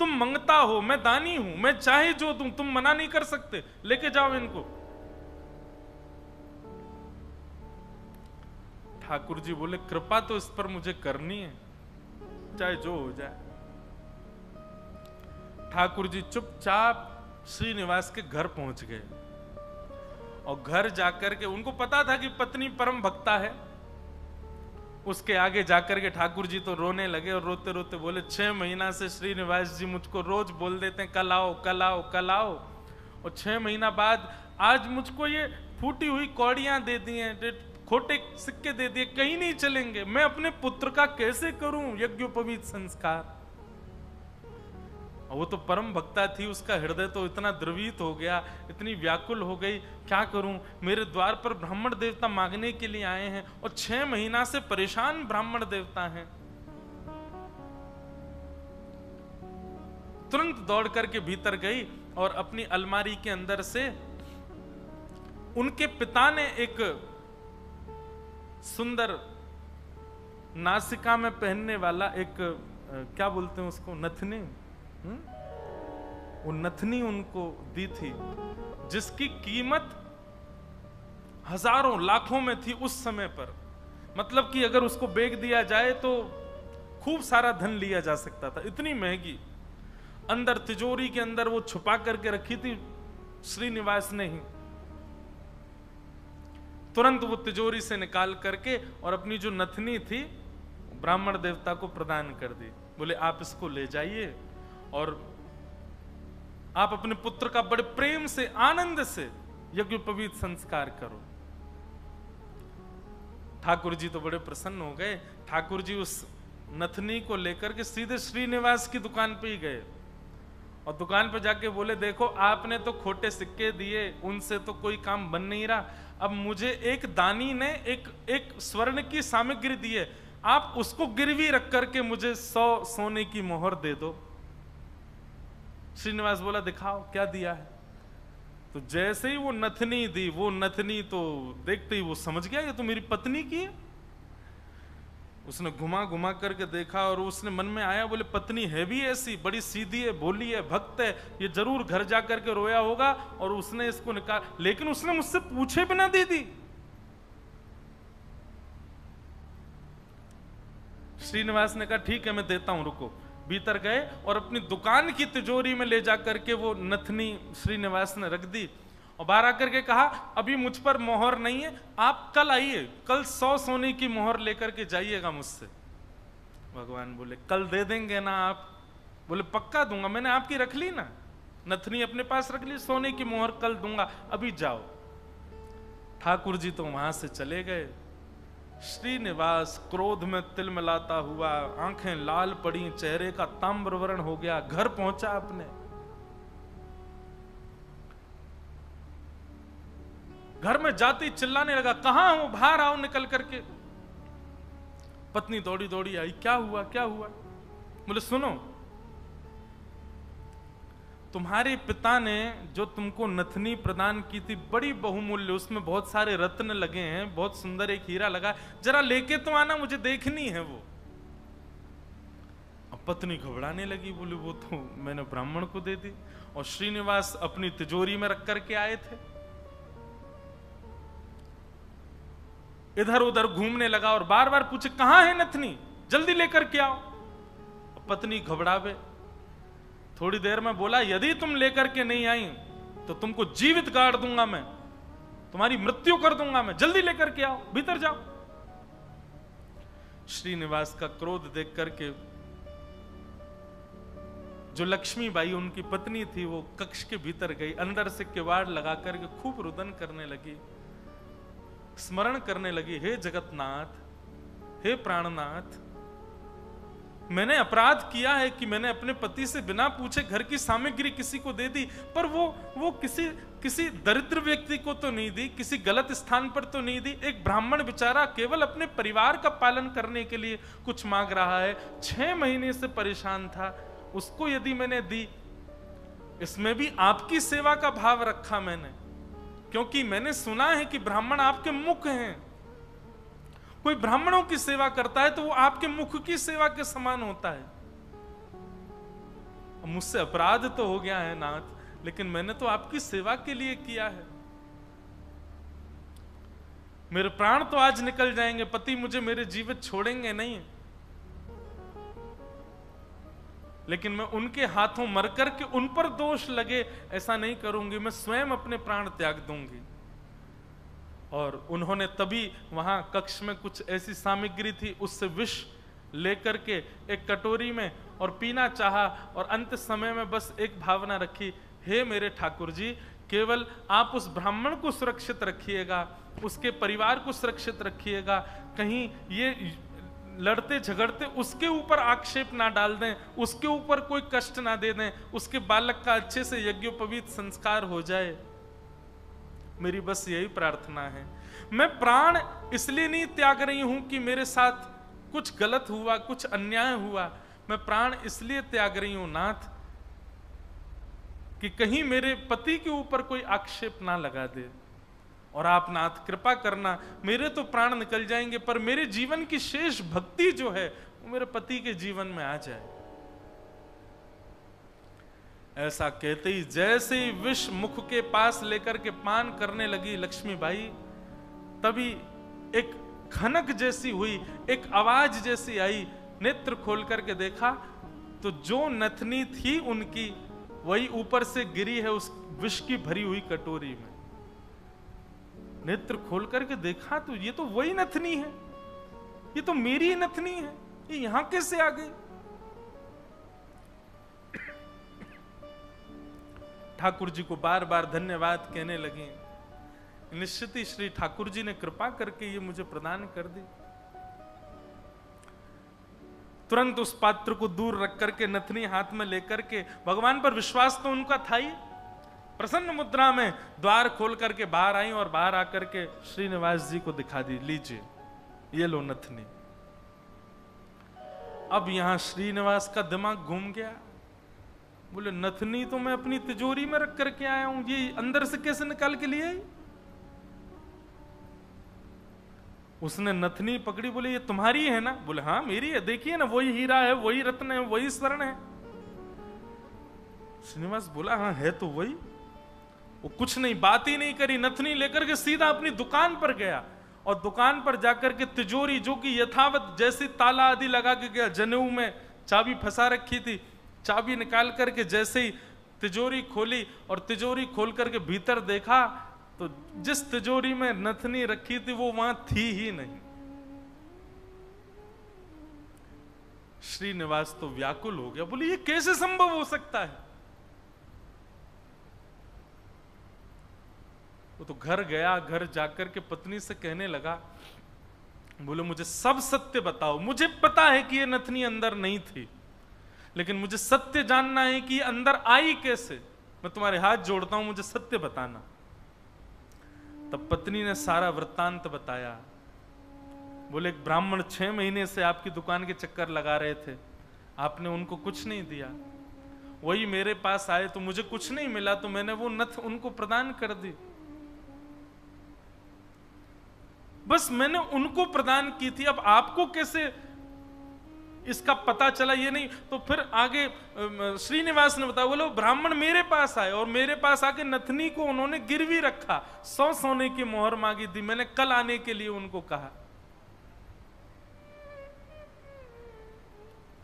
तुम मंगता हो, मैं दानी हूं, मैं चाहे जो दूं, तुम मना नहीं कर सकते, लेके जाओ इनको। ठाकुर जी बोले कृपा तो इस पर मुझे करनी है, चाहे जो हो जाए। ठाकुर जी चुपचाप श्रीनिवास के घर पहुंच गए और घर जाकर के, उनको पता था कि पत्नी परम भक्ता है, उसके आगे जाकर के ठाकुर जी तो रोने लगे और रोते रोते बोले 6 महीना से श्रीनिवास जी मुझको रोज बोल देते हैं कल आओ कल आओ कल आओ, और 6 महीना बाद आज मुझको ये फूटी हुई कौड़ियां दे दी हैं, खोटे सिक्के दे दिए, कहीं नहीं चलेंगे, मैं अपने पुत्र का कैसे करूं यज्ञोपवीत संस्कार। वो तो परम भक्ता थी, उसका हृदय तो इतना द्रवित हो गया, इतनी व्याकुल हो गई, क्या करूं, मेरे द्वार पर ब्राह्मण देवता मांगने के लिए आए हैं और 6 महीना से परेशान ब्राह्मण देवता हैं। तुरंत दौड़ करके भीतर गई और अपनी अलमारी के अंदर से उनके पिता ने एक सुंदर नासिका में पहनने वाला एक क्या बोलते हैं उसको, नथनी, वो नथनी उनको दी थी, जिसकी कीमत हजारों लाखों में थी उस समय पर। मतलब कि अगर उसको बेच दिया जाए तो खूब सारा धन लिया जा सकता था, इतनी महंगी। अंदर तिजोरी के अंदर वो छुपा करके रखी थी श्रीनिवास ने ही। तुरंत वो तिजोरी से निकाल करके और अपनी जो नथनी थी ब्राह्मण देवता को प्रदान कर दी। बोले आप इसको ले जाइए और आप अपने पुत्र का बड़े प्रेम से आनंद से यज्ञोपवीत संस्कार करो। ठाकुर जी तो बड़े प्रसन्न हो गए। ठाकुर जी उस नथनी को लेकर के सीधे श्रीनिवास की दुकान पे ही गए और दुकान पे जाके बोले देखो आपने तो खोटे सिक्के दिए, उनसे तो कोई काम बन नहीं रहा, अब मुझे एक दानी ने एक स्वर्ण की सामग्री दी है, आप उसको गिरवी रख करके मुझे 100 सोने की मोहर दे दो। श्रीनिवास बोला दिखाओ क्या दिया है। तो जैसे ही वो नथनी दी, वो नथनी तो देखते ही वो समझ गया ये तो मेरी पत्नी की है। उसने घुमा घुमा करके देखा और उसने मन में आया, बोले पत्नी है भी ऐसी, बड़ी सीधी है, भोली है, भक्त है, ये जरूर घर जा करके रोया होगा और उसने इसको निकाल, लेकिन उसने मुझसे पूछे बिना दे दी। श्रीनिवास ने कहा ठीक है मैं देता हूं, रुको। भीतर गए और अपनी दुकान की तिजोरी में ले जा करके वो नथनी श्रीनिवास ने रख दी और बाहर आकर के कहा अभी मुझ पर मोहर नहीं है, आप कल आइए, कल 100 सोने की मोहर लेकर के जाइएगा मुझसे। भगवान बोले कल दे देंगे ना आप? बोले पक्का दूंगा, मैंने आपकी रख ली ना, नथनी अपने पास रख ली, सोने की मोहर कल दूंगा, अभी जाओ। ठाकुर जी तो वहां से चले गए। श्रीनिवास क्रोध में तिलमिलाता हुआ, आंखें लाल पड़ी, चेहरे का ताम्रवर्ण हो गया, घर पहुंचा अपने। घर में जाते ही चिल्लाने लगा कहां हो, बाहर आओ निकल करके। पत्नी दौड़ी दौड़ी आई, क्या हुआ क्या हुआ? बोले सुनो, तुम्हारे पिता ने जो तुमको नथनी प्रदान की थी बड़ी बहुमूल्य, उसमें बहुत सारे रत्न लगे हैं, बहुत सुंदर एक हीरा लगा, जरा लेके तो आना, मुझे देखनी है वो। अब पत्नी घबराने लगी, बोली वो तो मैंने ब्राह्मण को दे दी और श्रीनिवास अपनी तिजोरी में रख करके आए थे। इधर उधर घूमने लगा और बार बार पूछे कहां है नथनी, जल्दी लेकर के आओ। पत्नी घबरावे, थोड़ी देर में बोला यदि तुम लेकर के नहीं आई तो तुमको जीवित गाड़ दूंगा मैं, तुम्हारी मृत्यु कर दूंगा मैं, जल्दी लेकर के आओ, भीतर जाओ। श्रीनिवास का क्रोध देख करके जो लक्ष्मीबाई उनकी पत्नी थी वो कक्ष के भीतर गई, अंदर से किवाड़ लगा करके खूब रुदन करने लगी, स्मरण करने लगी, हे जगतनाथ, हे प्राणनाथ, मैंने अपराध किया है कि मैंने अपने पति से बिना पूछे घर की सामग्री किसी को दे दी, पर वो किसी दरिद्र व्यक्ति को तो नहीं दी, किसी गलत स्थान पर तो नहीं दी। एक ब्राह्मण बेचारा केवल अपने परिवार का पालन करने के लिए कुछ मांग रहा है, 6 महीने से परेशान था, उसको यदि मैंने दी, इसमें भी आपकी सेवा का भाव रखा मैंने, क्योंकि मैंने सुना है कि ब्राह्मण आपके मुख हैं। कोई ब्राह्मणों की सेवा करता है तो वो आपके मुख की सेवा के समान होता है। मुझसे अपराध तो हो गया है नाथ, लेकिन मैंने तो आपकी सेवा के लिए किया है। मेरे प्राण तो आज निकल जाएंगे, पति मुझे मेरे जीवित छोड़ेंगे नहीं, लेकिन मैं उनके हाथों मर कर के उन पर दोष लगे ऐसा नहीं करूंगी, मैं स्वयं अपने प्राण त्याग दूंगी। और उन्होंने तभी वहां कक्ष में कुछ ऐसी सामग्री थी, उससे विष लेकर के एक कटोरी में और पीना चाहा, और अंत समय में बस एक भावना रखी, हे मेरे ठाकुर जी, केवल आप उस ब्राह्मण को सुरक्षित रखिएगा, उसके परिवार को सुरक्षित रखिएगा, कहीं ये लड़ते झगड़ते उसके ऊपर आक्षेप ना डाल दें, उसके ऊपर कोई कष्ट ना दे दें, उसके बालक का अच्छे से यज्ञोपवीत संस्कार हो जाए। मेरी बस यही प्रार्थना है। मैं प्राण इसलिए नहीं त्याग रही हूं कि मेरे साथ कुछ गलत हुआ, कुछ अन्याय हुआ, मैं प्राण इसलिए त्याग रही हूं नाथ कि कहीं मेरे पति के ऊपर कोई आक्षेप ना लगा दे। और आप नाथ कृपा करना, मेरे तो प्राण निकल जाएंगे पर मेरे जीवन की शेष भक्ति जो है वो मेरे पति के जीवन में आ जाए। ऐसा कहते ही जैसे ही विष मुख के पास लेकर के पान करने लगी लक्ष्मीबाई, तभी एक खनक जैसी हुई, एक आवाज जैसी आई। नेत्र खोल करके देखा तो जो नथनी थी उनकी वही ऊपर से गिरी है उस विष की भरी हुई कटोरी में। नेत्र खोल करके देखा तो ये तो वही नथनी है, ये तो मेरी नथनी है, ये यहां कैसे आ गई? ठाकुर जी को बार बार धन्यवाद कहने लगी। निश्चित ही श्री ठाकुर जी ने कृपा करके ये मुझे प्रदान कर दी। तुरंत उस पात्र को दूर रख करके नथनी हाथ में लेकर के, भगवान पर विश्वास तो उनका था ही, प्रसन्न मुद्रा में द्वार खोल करके बाहर आई और बाहर आकर के श्रीनिवास जी को दिखा दी, लीजिए ये लो नथनी। अब यहां श्रीनिवास का दिमाग घूम गया, बोले नथनी तो मैं अपनी तिजोरी में रख करके आया हूं, ये अंदर से कैसे निकाल के लिए आई? उसने नथनी पकड़ी, बोले ये तुम्हारी है ना? बोले हाँ मेरी है, देखिए ना वही हीरा है, वही रत्न है, वही स्वर्ण है। श्रीनिवास बोला हाँ है तो वही। वो कुछ नहीं, बात ही नहीं करी, नथनी लेकर के सीधा अपनी दुकान पर गया और दुकान पर जाकर के तिजोरी जो कि यथावत जैसी ताला आदि लगा के गया, जनेऊ में चाबी फंसा रखी थी, चाबी निकाल करके जैसे ही तिजोरी खोली और तिजोरी खोल करके भीतर देखा तो जिस तिजोरी में नथनी रखी थी वो वहां थी ही नहीं। श्रीनिवास तो व्याकुल हो गया, बोले ये कैसे संभव हो सकता है? वो तो घर गया, घर जाकर के पत्नी से कहने लगा, बोले मुझे सब सत्य बताओ, मुझे पता है कि ये नथनी अंदर नहीं थी, लेकिन मुझे सत्य जानना है कि ये अंदर आई कैसे। मैं तुम्हारे हाथ जोड़ता हूं, मुझे सत्य बताना। तब पत्नी ने सारा वृत्तांत बताया। बोले एक ब्राह्मण 6 महीने से आपकी दुकान के चक्कर लगा रहे थे, आपने उनको कुछ नहीं दिया, वही मेरे पास आए तो मुझे कुछ नहीं मिला तो मैंने वो नथ उनको प्रदान कर दी। बस मैंने उनको प्रदान की थी, अब आपको कैसे इसका पता चला ये नहीं। तो फिर आगे श्रीनिवास ने बताया, बोलो ब्राह्मण मेरे पास आए और मेरे पास आके नथनी को उन्होंने गिरवी रखा, 100 सोने की मोहर मांगी थी, मैंने कल आने के लिए उनको कहा,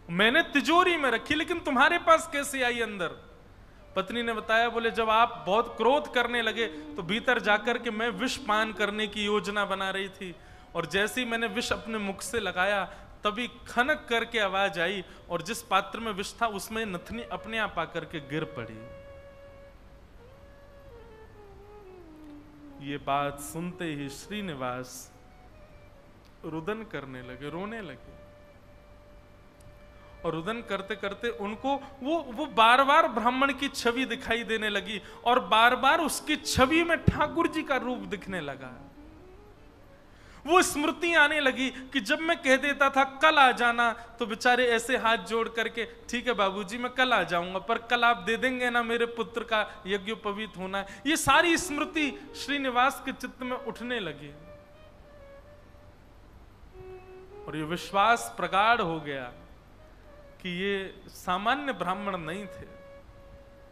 मैंने तिजोरी में रखी, लेकिन तुम्हारे पास कैसे आई अंदर? पत्नी ने बताया, बोले जब आप बहुत क्रोध करने लगे तो भीतर जाकर के मैं विष पान करने की योजना बना रही थी, और जैसे ही मैंने विष अपने मुख से लगाया तभी खनक करके आवाज आई और जिस पात्र में विष था उसमें नथनी अपने आप आकर के गिर पड़ी। ये बात सुनते ही श्रीनिवास रुदन करने लगे, रोने लगे और रुदन करते करते उनको वो बार बार ब्राह्मण की छवि दिखाई देने लगी और बार बार उसकी छवि में ठाकुर जी का रूप दिखने लगा। वो स्मृति आने लगी कि जब मैं कह देता था कल आ जाना, तो बेचारे ऐसे हाथ जोड़ करके, ठीक है बाबूजी मैं कल आ जाऊंगा, पर कल आप दे देंगे ना मेरे पुत्र का यज्ञोपवीत होना है। ये सारी स्मृति श्रीनिवास के चित्त में उठने लगी और ये विश्वास प्रगाढ़ हो गया कि ये सामान्य ब्राह्मण नहीं थे,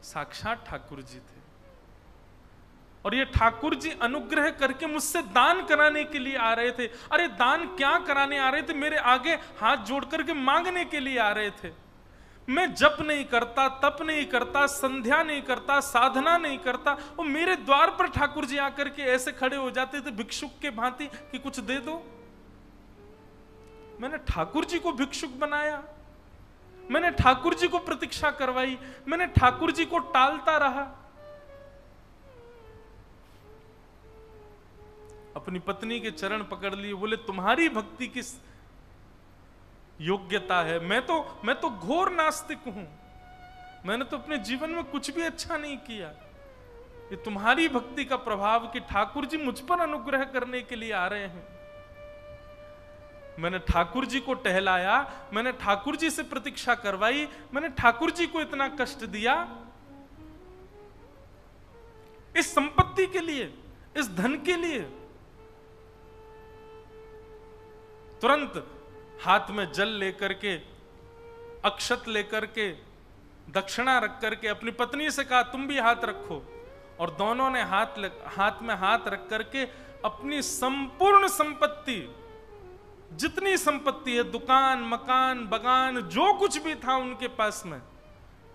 साक्षात ठाकुर जी थे। और ये ठाकुर जी अनुग्रह करके मुझसे दान कराने के लिए आ रहे थे। अरे दान क्या कराने आ रहे थे, मेरे आगे हाथ जोड़ करके मांगने के लिए आ रहे थे। मैं जप नहीं करता, तप नहीं करता, संध्या नहीं करता, साधना नहीं करता, और मेरे द्वार पर ठाकुर जी आकर के ऐसे खड़े हो जाते थे भिक्षुक के भांति कि कुछ दे दो। मैंने ठाकुर जी को भिक्षुक बनाया, मैंने ठाकुर जी को प्रतीक्षा करवाई, मैंने ठाकुर जी को टालता रहा। अपनी पत्नी के चरण पकड़ लिए, बोले तुम्हारी भक्ति किस योग्यता है, मैं तो घोर नास्तिक हूं, मैंने तो अपने जीवन में कुछ भी अच्छा नहीं किया। ये तुम्हारी भक्ति का प्रभाव कि ठाकुर जी मुझ पर अनुग्रह करने के लिए आ रहे हैं। मैंने ठाकुर जी को टहलाया, मैंने ठाकुर जी से प्रतीक्षा करवाई, मैंने ठाकुर जी को इतना कष्ट दिया इस संपत्ति के लिए, इस धन के लिए। तुरंत हाथ में जल लेकर के, अक्षत लेकर के, दक्षिणा रख करके अपनी पत्नी से कहा तुम भी हाथ रखो, और दोनों ने हाथ में हाथ रख करके अपनी संपूर्ण संपत्ति, जितनी संपत्ति है, दुकान, मकान, बगान, जो कुछ भी था उनके पास में,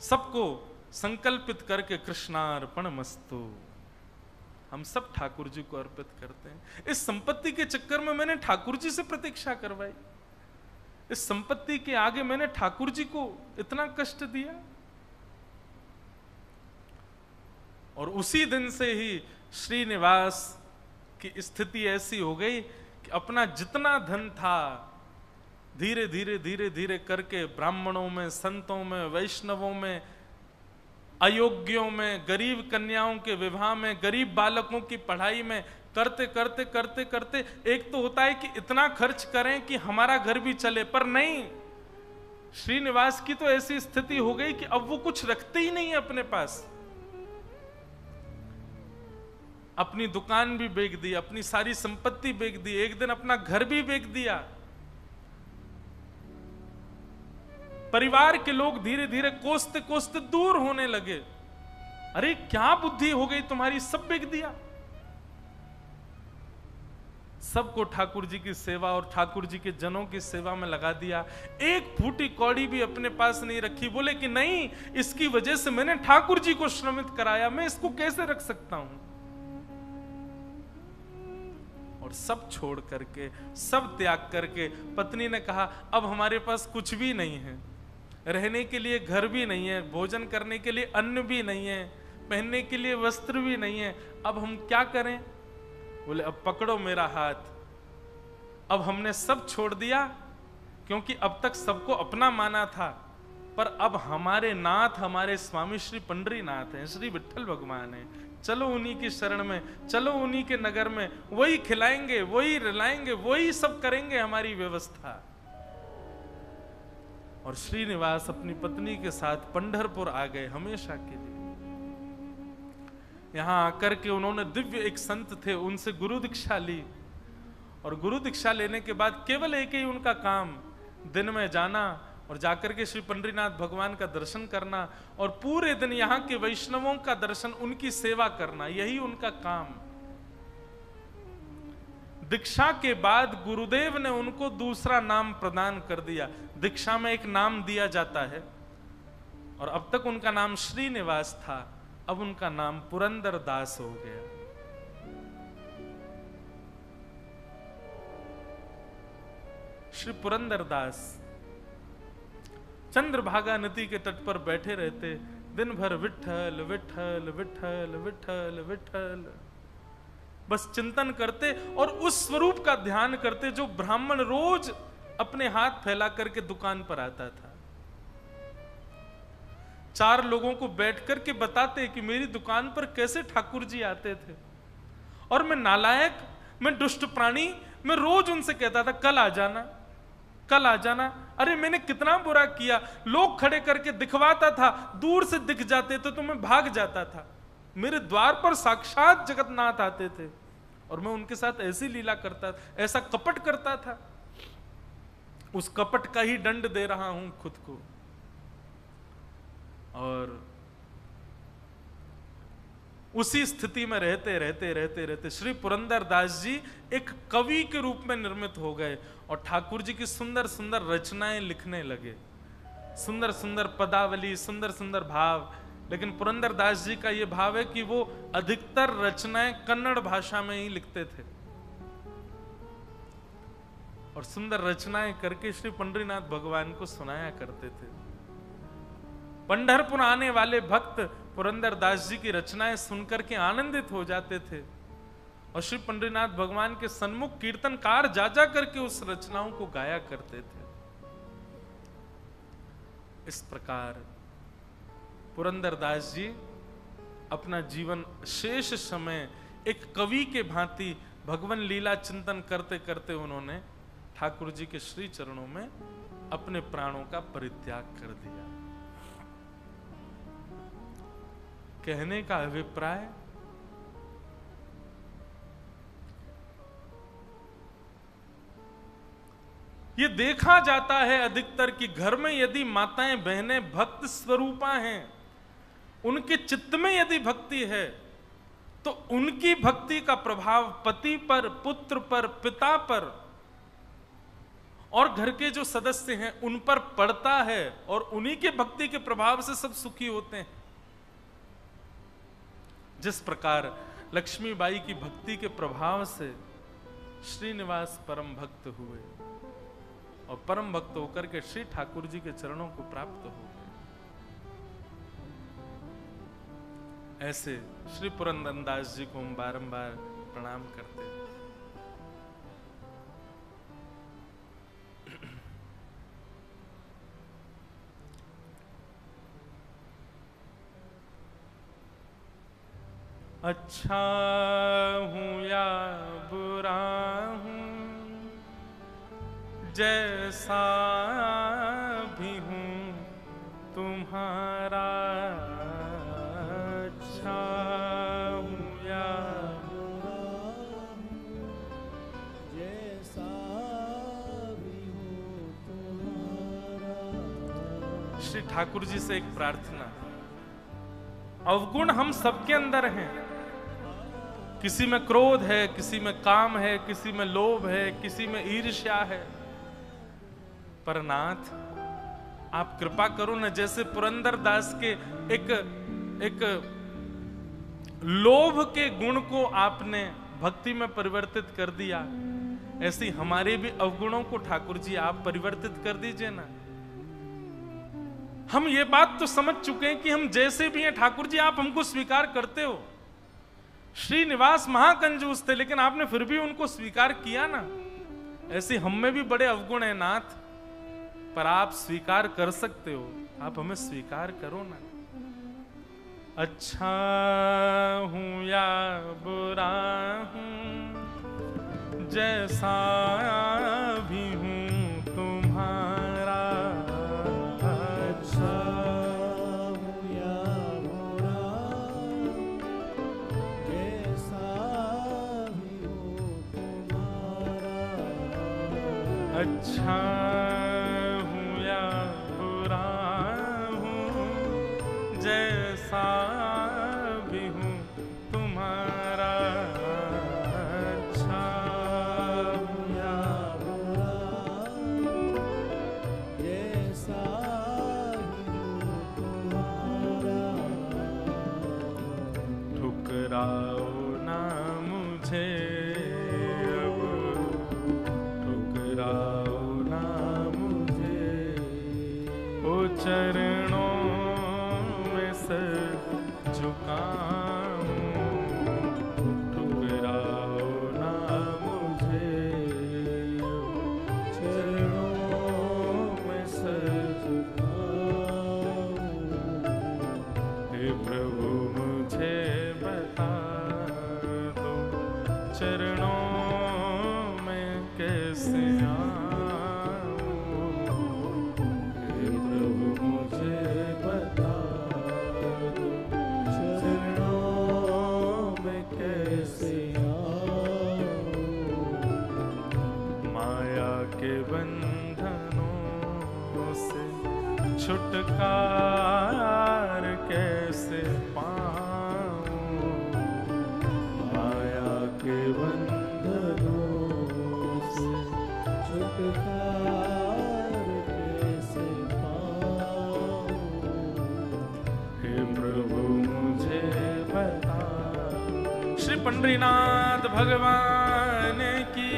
सबको संकल्पित करके कृष्णार्पणमस्तु, हम सब ठाकुर जी को अर्पित करते हैं। इस संपत्ति के चक्कर में मैंने ठाकुर जी से प्रतीक्षा करवाई, इस संपत्ति के आगे मैंने ठाकुर जी को इतना कष्ट दिया। और उसी दिन से ही श्रीनिवास की स्थिति ऐसी हो गई कि अपना जितना धन था धीरे धीरे धीरे धीरे करके ब्राह्मणों में, संतों में, वैष्णवों में, अयोग्यों में, गरीब कन्याओं के विवाह में, गरीब बालकों की पढ़ाई में करते करते करते करते, एक तो होता है कि इतना खर्च करें कि हमारा घर भी चले, पर नहीं, श्रीनिवास की तो ऐसी स्थिति हो गई कि अब वो कुछ रखते ही नहीं है अपने पास। अपनी दुकान भी बेच दी, अपनी सारी संपत्ति बेच दी, एक दिन अपना घर भी बेच दिया। परिवार के लोग धीरे धीरे कोसते कोसते दूर होने लगे। अरे क्या बुद्धि हो गई तुम्हारी, सब बेच दिया। सबको ठाकुर जी की सेवा और ठाकुर जी के जनों की सेवा में लगा दिया। एक फूटी कौड़ी भी अपने पास नहीं रखी। बोले कि नहीं, इसकी वजह से मैंने ठाकुर जी को श्रमित कराया, मैं इसको कैसे रख सकता हूं। और सब छोड़ करके, सब त्याग करके पत्नी ने कहा अब हमारे पास कुछ भी नहीं है, रहने के लिए घर भी नहीं है, भोजन करने के लिए अन्न भी नहीं है, पहनने के लिए वस्त्र भी नहीं है, अब हम क्या करें। बोले अब पकड़ो मेरा हाथ। अब हमने सब छोड़ दिया, क्योंकि अब तक सबको अपना माना था, पर अब हमारे नाथ, हमारे स्वामी श्री पंडरीनाथ हैं, श्री विठ्ठल भगवान हैं, चलो उन्हीं की शरण में, चलो उन्हीं के नगर में, वही खिलाएंगे, वही रिलाएंगे, वही सब करेंगे हमारी व्यवस्था। और श्रीनिवास अपनी पत्नी के साथ पंढरपुर आ गए हमेशा के लिए। यहां आकर के उन्होंने दिव्य एक संत थे, उनसे गुरु दीक्षा ली, और गुरु दीक्षा लेने के बाद केवल एक ही उनका काम, दिन में जाना और जाकर के श्री पंडरीनाथ भगवान का दर्शन करना, और पूरे दिन यहाँ के वैष्णवों का दर्शन, उनकी सेवा करना, यही उनका काम। दीक्षा के बाद गुरुदेव ने उनको दूसरा नाम प्रदान कर दिया। दीक्षा में एक नाम दिया जाता है, और अब तक उनका नाम श्रीनिवास था, अब उनका नाम पुरंदर दास हो गया। श्री पुरंदर दास चंद्रभागा नदी के तट पर बैठे रहते, दिन भर विठ्ठल विठ्ठल विठ्ठल विठ्ठल विठ्ठल बस चिंतन करते, और उस स्वरूप का ध्यान करते जो ब्राह्मण रोज अपने हाथ फैला करके दुकान पर आता था। 4 लोगों को बैठ कर के बताते कि मेरी दुकान पर कैसे ठाकुर जी आते थे, और मैं नालायक, मैं दुष्ट प्राणी, मैं रोज उनसे कहता था कल आ जाना, कल आ जाना। अरे मैंने कितना बुरा किया, लोग खड़े करके दिखवाता था, दूर से दिख जाते तो मैं भाग जाता था। मेरे द्वार पर साक्षात जगन्नाथ आते थे और मैं उनके साथ ऐसी लीला करता, ऐसा कपट करता था। उस कपट का ही दंड दे रहा हूं खुद को। और उसी स्थिति में रहते रहते रहते रहते श्री पुरंदरदास जी एक कवि के रूप में निर्मित हो गए और ठाकुर जी की सुंदर सुंदर रचनाएं लिखने लगे, सुंदर सुंदर पदावली, सुंदर सुंदर भाव। लेकिन पुरंदरदास जी का यह भाव है कि वो अधिकतर रचनाएं कन्नड़ भाषा में ही लिखते थे और सुंदर रचनाएं करके श्री पंडरीनाथ भगवान को सुनाया करते थे। पंढरपुर आने वाले भक्त पुरंदरदास जी की रचनाएं सुनकर के आनंदित हो जाते थे और श्री पंडरीनाथ भगवान के सन्मुख कीर्तनकार जा जा करके उस रचनाओं को गाया करते थे। इस प्रकार पुरंदरदास जी अपना जीवन शेष समय एक कवि के भांति भगवान लीला चिंतन करते करते उन्होंने ठाकुर जी के श्री चरणों में अपने प्राणों का परित्याग कर दिया। कहने का अभिप्राय, ये देखा जाता है अधिकतर कि घर में यदि माताएं बहनें भक्त स्वरूपा हैं, उनके चित्त में यदि भक्ति है तो उनकी भक्ति का प्रभाव पति पर, पुत्र पर, पिता पर और घर के जो सदस्य हैं उन पर पड़ता है और उन्हीं के भक्ति के प्रभाव से सब सुखी होते हैं। जिस प्रकार लक्ष्मीबाई की भक्ति के प्रभाव से श्रीनिवास परम भक्त हुए और परम भक्त होकर के श्री ठाकुर जी के चरणों को प्राप्त हो गए, ऐसे श्री पुरंदरदास जी को हम बारंबार प्रणाम करते हैं। अच्छा हूं या बुरा हूं, जैसा भी हूं तुम्हारा, अच्छा हूं या बुरा हूं, जैसा भी हूं तुम्हारा। श्री ठाकुर जी से एक प्रार्थना, अवगुण हम सबके अंदर हैं, किसी में क्रोध है, किसी में काम है, किसी में लोभ है, किसी में ईर्ष्या है, पर नाथ आप कृपा करो न, जैसे पुरंदरदास के एक लोभ के गुण को आपने भक्ति में परिवर्तित कर दिया, ऐसी हमारे भी अवगुणों को ठाकुर जी आप परिवर्तित कर दीजिए ना। हम ये बात तो समझ चुके हैं कि हम जैसे भी हैं ठाकुर जी आप हमको स्वीकार करते हो। श्रीनिवास महाकंजूस थे लेकिन आपने फिर भी उनको स्वीकार किया ना। ऐसे हम में भी बड़े अवगुण हैं नाथ, पर आप स्वीकार कर सकते हो, आप हमें स्वीकार करो ना। अच्छा हूं या बुरा हूं, जैसा भी हूं तुम्हारा, अच्छा हूं या बुरा, जैसा भी हूं तुम्हारा, अच्छा हूं या बुरा हूं, जैसा भी हूं तुम्हारा, अच्छा हूं या बुरा, जैसा भी हूं तुम्हारा, ठुकराओ ना मुझे अब, ठुकराओ ना मुझे, ओ चरणों में सर झुकाऊं, ठुकराओ ना मुझे, चरणों में सर झुकाऊं, बंधनों से छुटकार कैसे पाऊं, माया के बंधनों से छुटकार कैसे पाऊं, हे प्रभु मुझे बता। श्री पंडरीनाथ भगवान की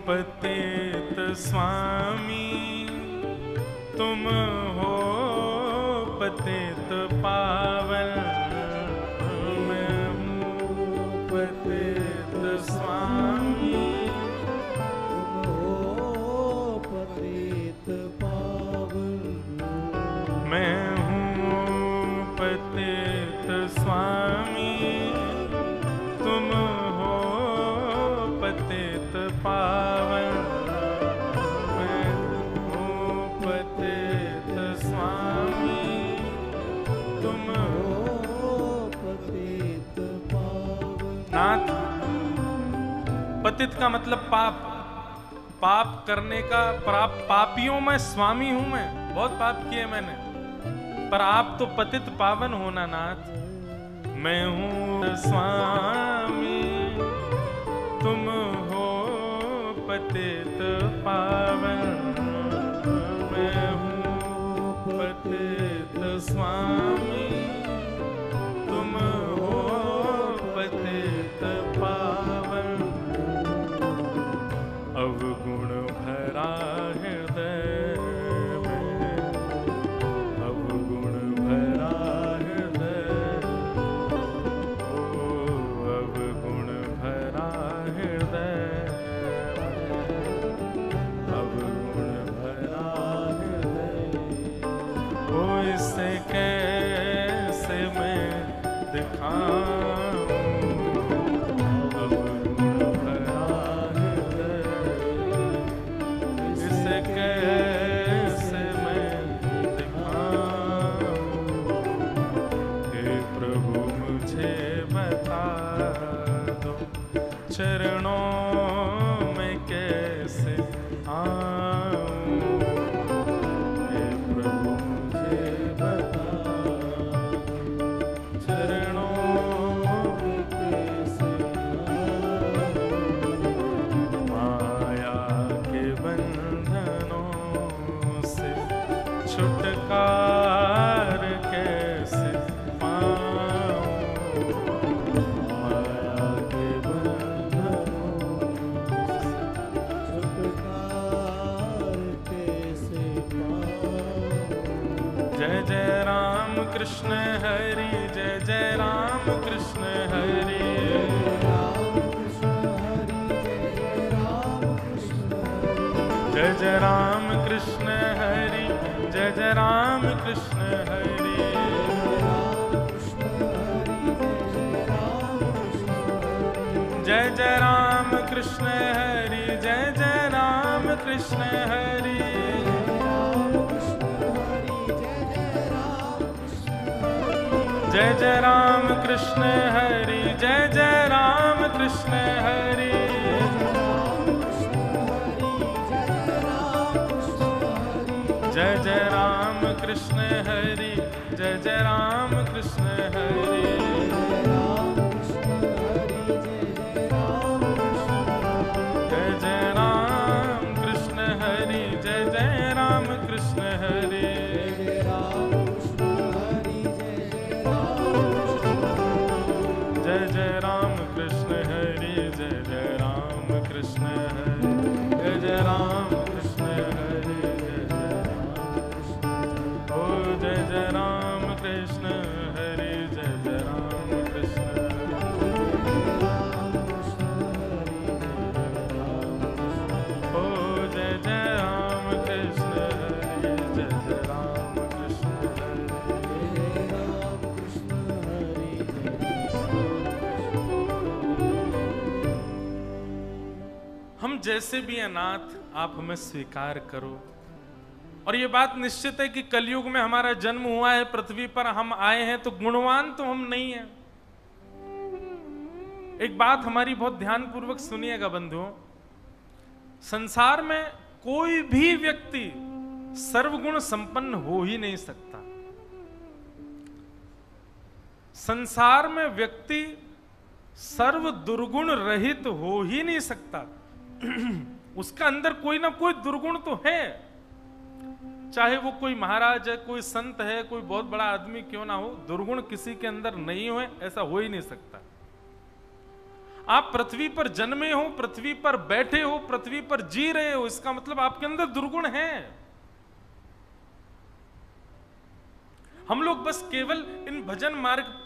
पतित स्वामी, तुम हो पतित पावन। मैं हूँ पतित स्वामी, तुम हो पतित पावन। मैं हूँ पतित स्वामी, तुम हो पतित पावन। मैं हूँ पतित स्वामी, तुम हो पतित पावन। नाथ, पतित का मतलब पाप, पाप करने का। पापियों में स्वामी हूं मैं, बहुत पाप किए मैंने, पर आप तो पतित पावन होना नाथ। मैं हूँ स्वामी, तुम हो पतित पावन। मैं हूँ पतित स्वामी, तुम हो पतित पावन। अवगुण भरा हृदय में, अवगुण भरा हृदय, ओ अवगुण भरा हृदय, अवगुण भरा हृदय, ओ इसे कैसे मैं दिखाऊं। अवगुण भरा हृदय, इसे कैसे मैं दिखाऊं। हे प्रभु मुझे बता दो, चरणों में कैसे आऊं। हे प्रभु मुझे बता दो, चरणों में कैसे आऊं। माया के बंधनों से छुटकार कैसे पाऊं। माया के बंधनों से छुटकार कैसे पाऊं। जय जय राम कृष्ण हरि, जय जय राम कृष्ण हरि। जय जय राम कृष्ण हरि, जय जय राम कृष्ण हरि। जय जय राम कृष्ण हरि, जय जय राम कृष्ण हरि। जय जय राम कृष्ण हरि, जय जय राम कृष्ण हरि। जय जय राम कृष्ण हरि, जय जय राम कृष्ण हरि। जय जय राम कृष्ण हरि, जय जय राम कृष्ण हरि। जय जय राम कृष्ण हरि, जय जय राम कृष्ण हरि। जय जय राम हम जैसे भी हैं नाथ, आप हमें स्वीकार करो। और ये बात निश्चित है कि कलयुग में हमारा जन्म हुआ है, पृथ्वी पर हम आए हैं, तो गुणवान तो हम नहीं हैं। एक बात हमारी बहुत ध्यानपूर्वक सुनिएगा बंधुओं, संसार में कोई भी व्यक्ति सर्वगुण संपन्न हो ही नहीं सकता। संसार में व्यक्ति सर्व दुर्गुण रहित हो ही नहीं सकता। उसका अंदर कोई ना कोई दुर्गुण तो है, चाहे वो कोई महाराज है, कोई संत है, कोई बहुत बड़ा आदमी क्यों ना हो, दुर्गुण किसी के अंदर नहीं हो, ऐसा हो ही नहीं सकता। आप पृथ्वी पर जन्मे हो, पृथ्वी पर बैठे हो, पृथ्वी पर जी रहे हो, इसका मतलब आपके अंदर दुर्गुण है। हम लोग बस केवल इन भजन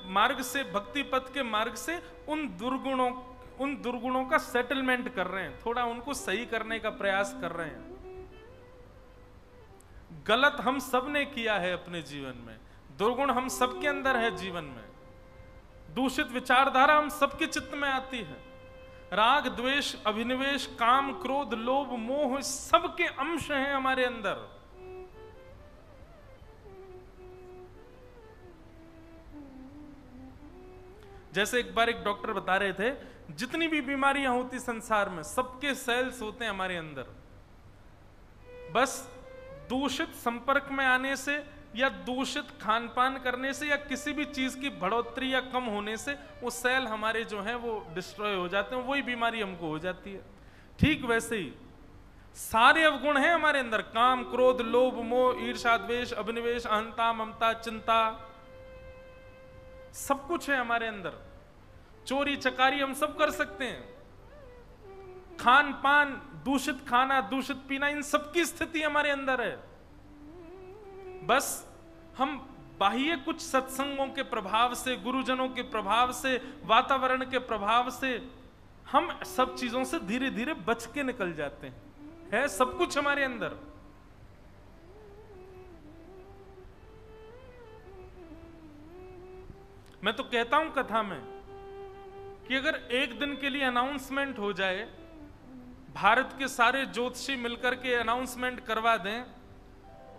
मार्ग से, भक्ति पथ के मार्ग से उन दुर्गुणों का सेटलमेंट कर रहे हैं, थोड़ा उनको सही करने का प्रयास कर रहे हैं। गलत हम सब ने किया है अपने जीवन में, दुर्गुण हम सबके अंदर है जीवन में, दूषित विचारधारा हम सबके चित्त में आती है, राग द्वेष अभिनिवेश काम क्रोध लोभ मोह सबके अंश हैं हमारे अंदर। जैसे एक बार एक डॉक्टर बता रहे थे, जितनी भी बीमारियां होती संसार में, सबके सेल्स होते हैं हमारे अंदर, बस दूषित संपर्क में आने से या दूषित खान पान करने से या किसी भी चीज की बढ़ोतरी या कम होने से वो सेल हमारे जो हैं वो डिस्ट्रॉय हो जाते हैं, वही बीमारी हमको हो जाती है। ठीक वैसे ही सारे अवगुण हैं हमारे अंदर, काम क्रोध लोभ मोह ईर्ष्या द्वेष अभिनिवेश अहंता ममता चिंता, सब कुछ है हमारे अंदर। चोरी चकारी हम सब कर सकते हैं, खान पान दूषित खाना दूषित पीना, इन सबकी स्थिति हमारे अंदर है। बस हम बाह्य कुछ सत्संगों के प्रभाव से, गुरुजनों के प्रभाव से, वातावरण के प्रभाव से हम सब चीजों से धीरे धीरे बच के निकल जाते हैं। है सब कुछ हमारे अंदर। मैं तो कहता हूं कथा में कि अगर एक दिन के लिए अनाउंसमेंट हो जाए, भारत के सारे ज्योतिषी मिलकर के अनाउंसमेंट करवा दें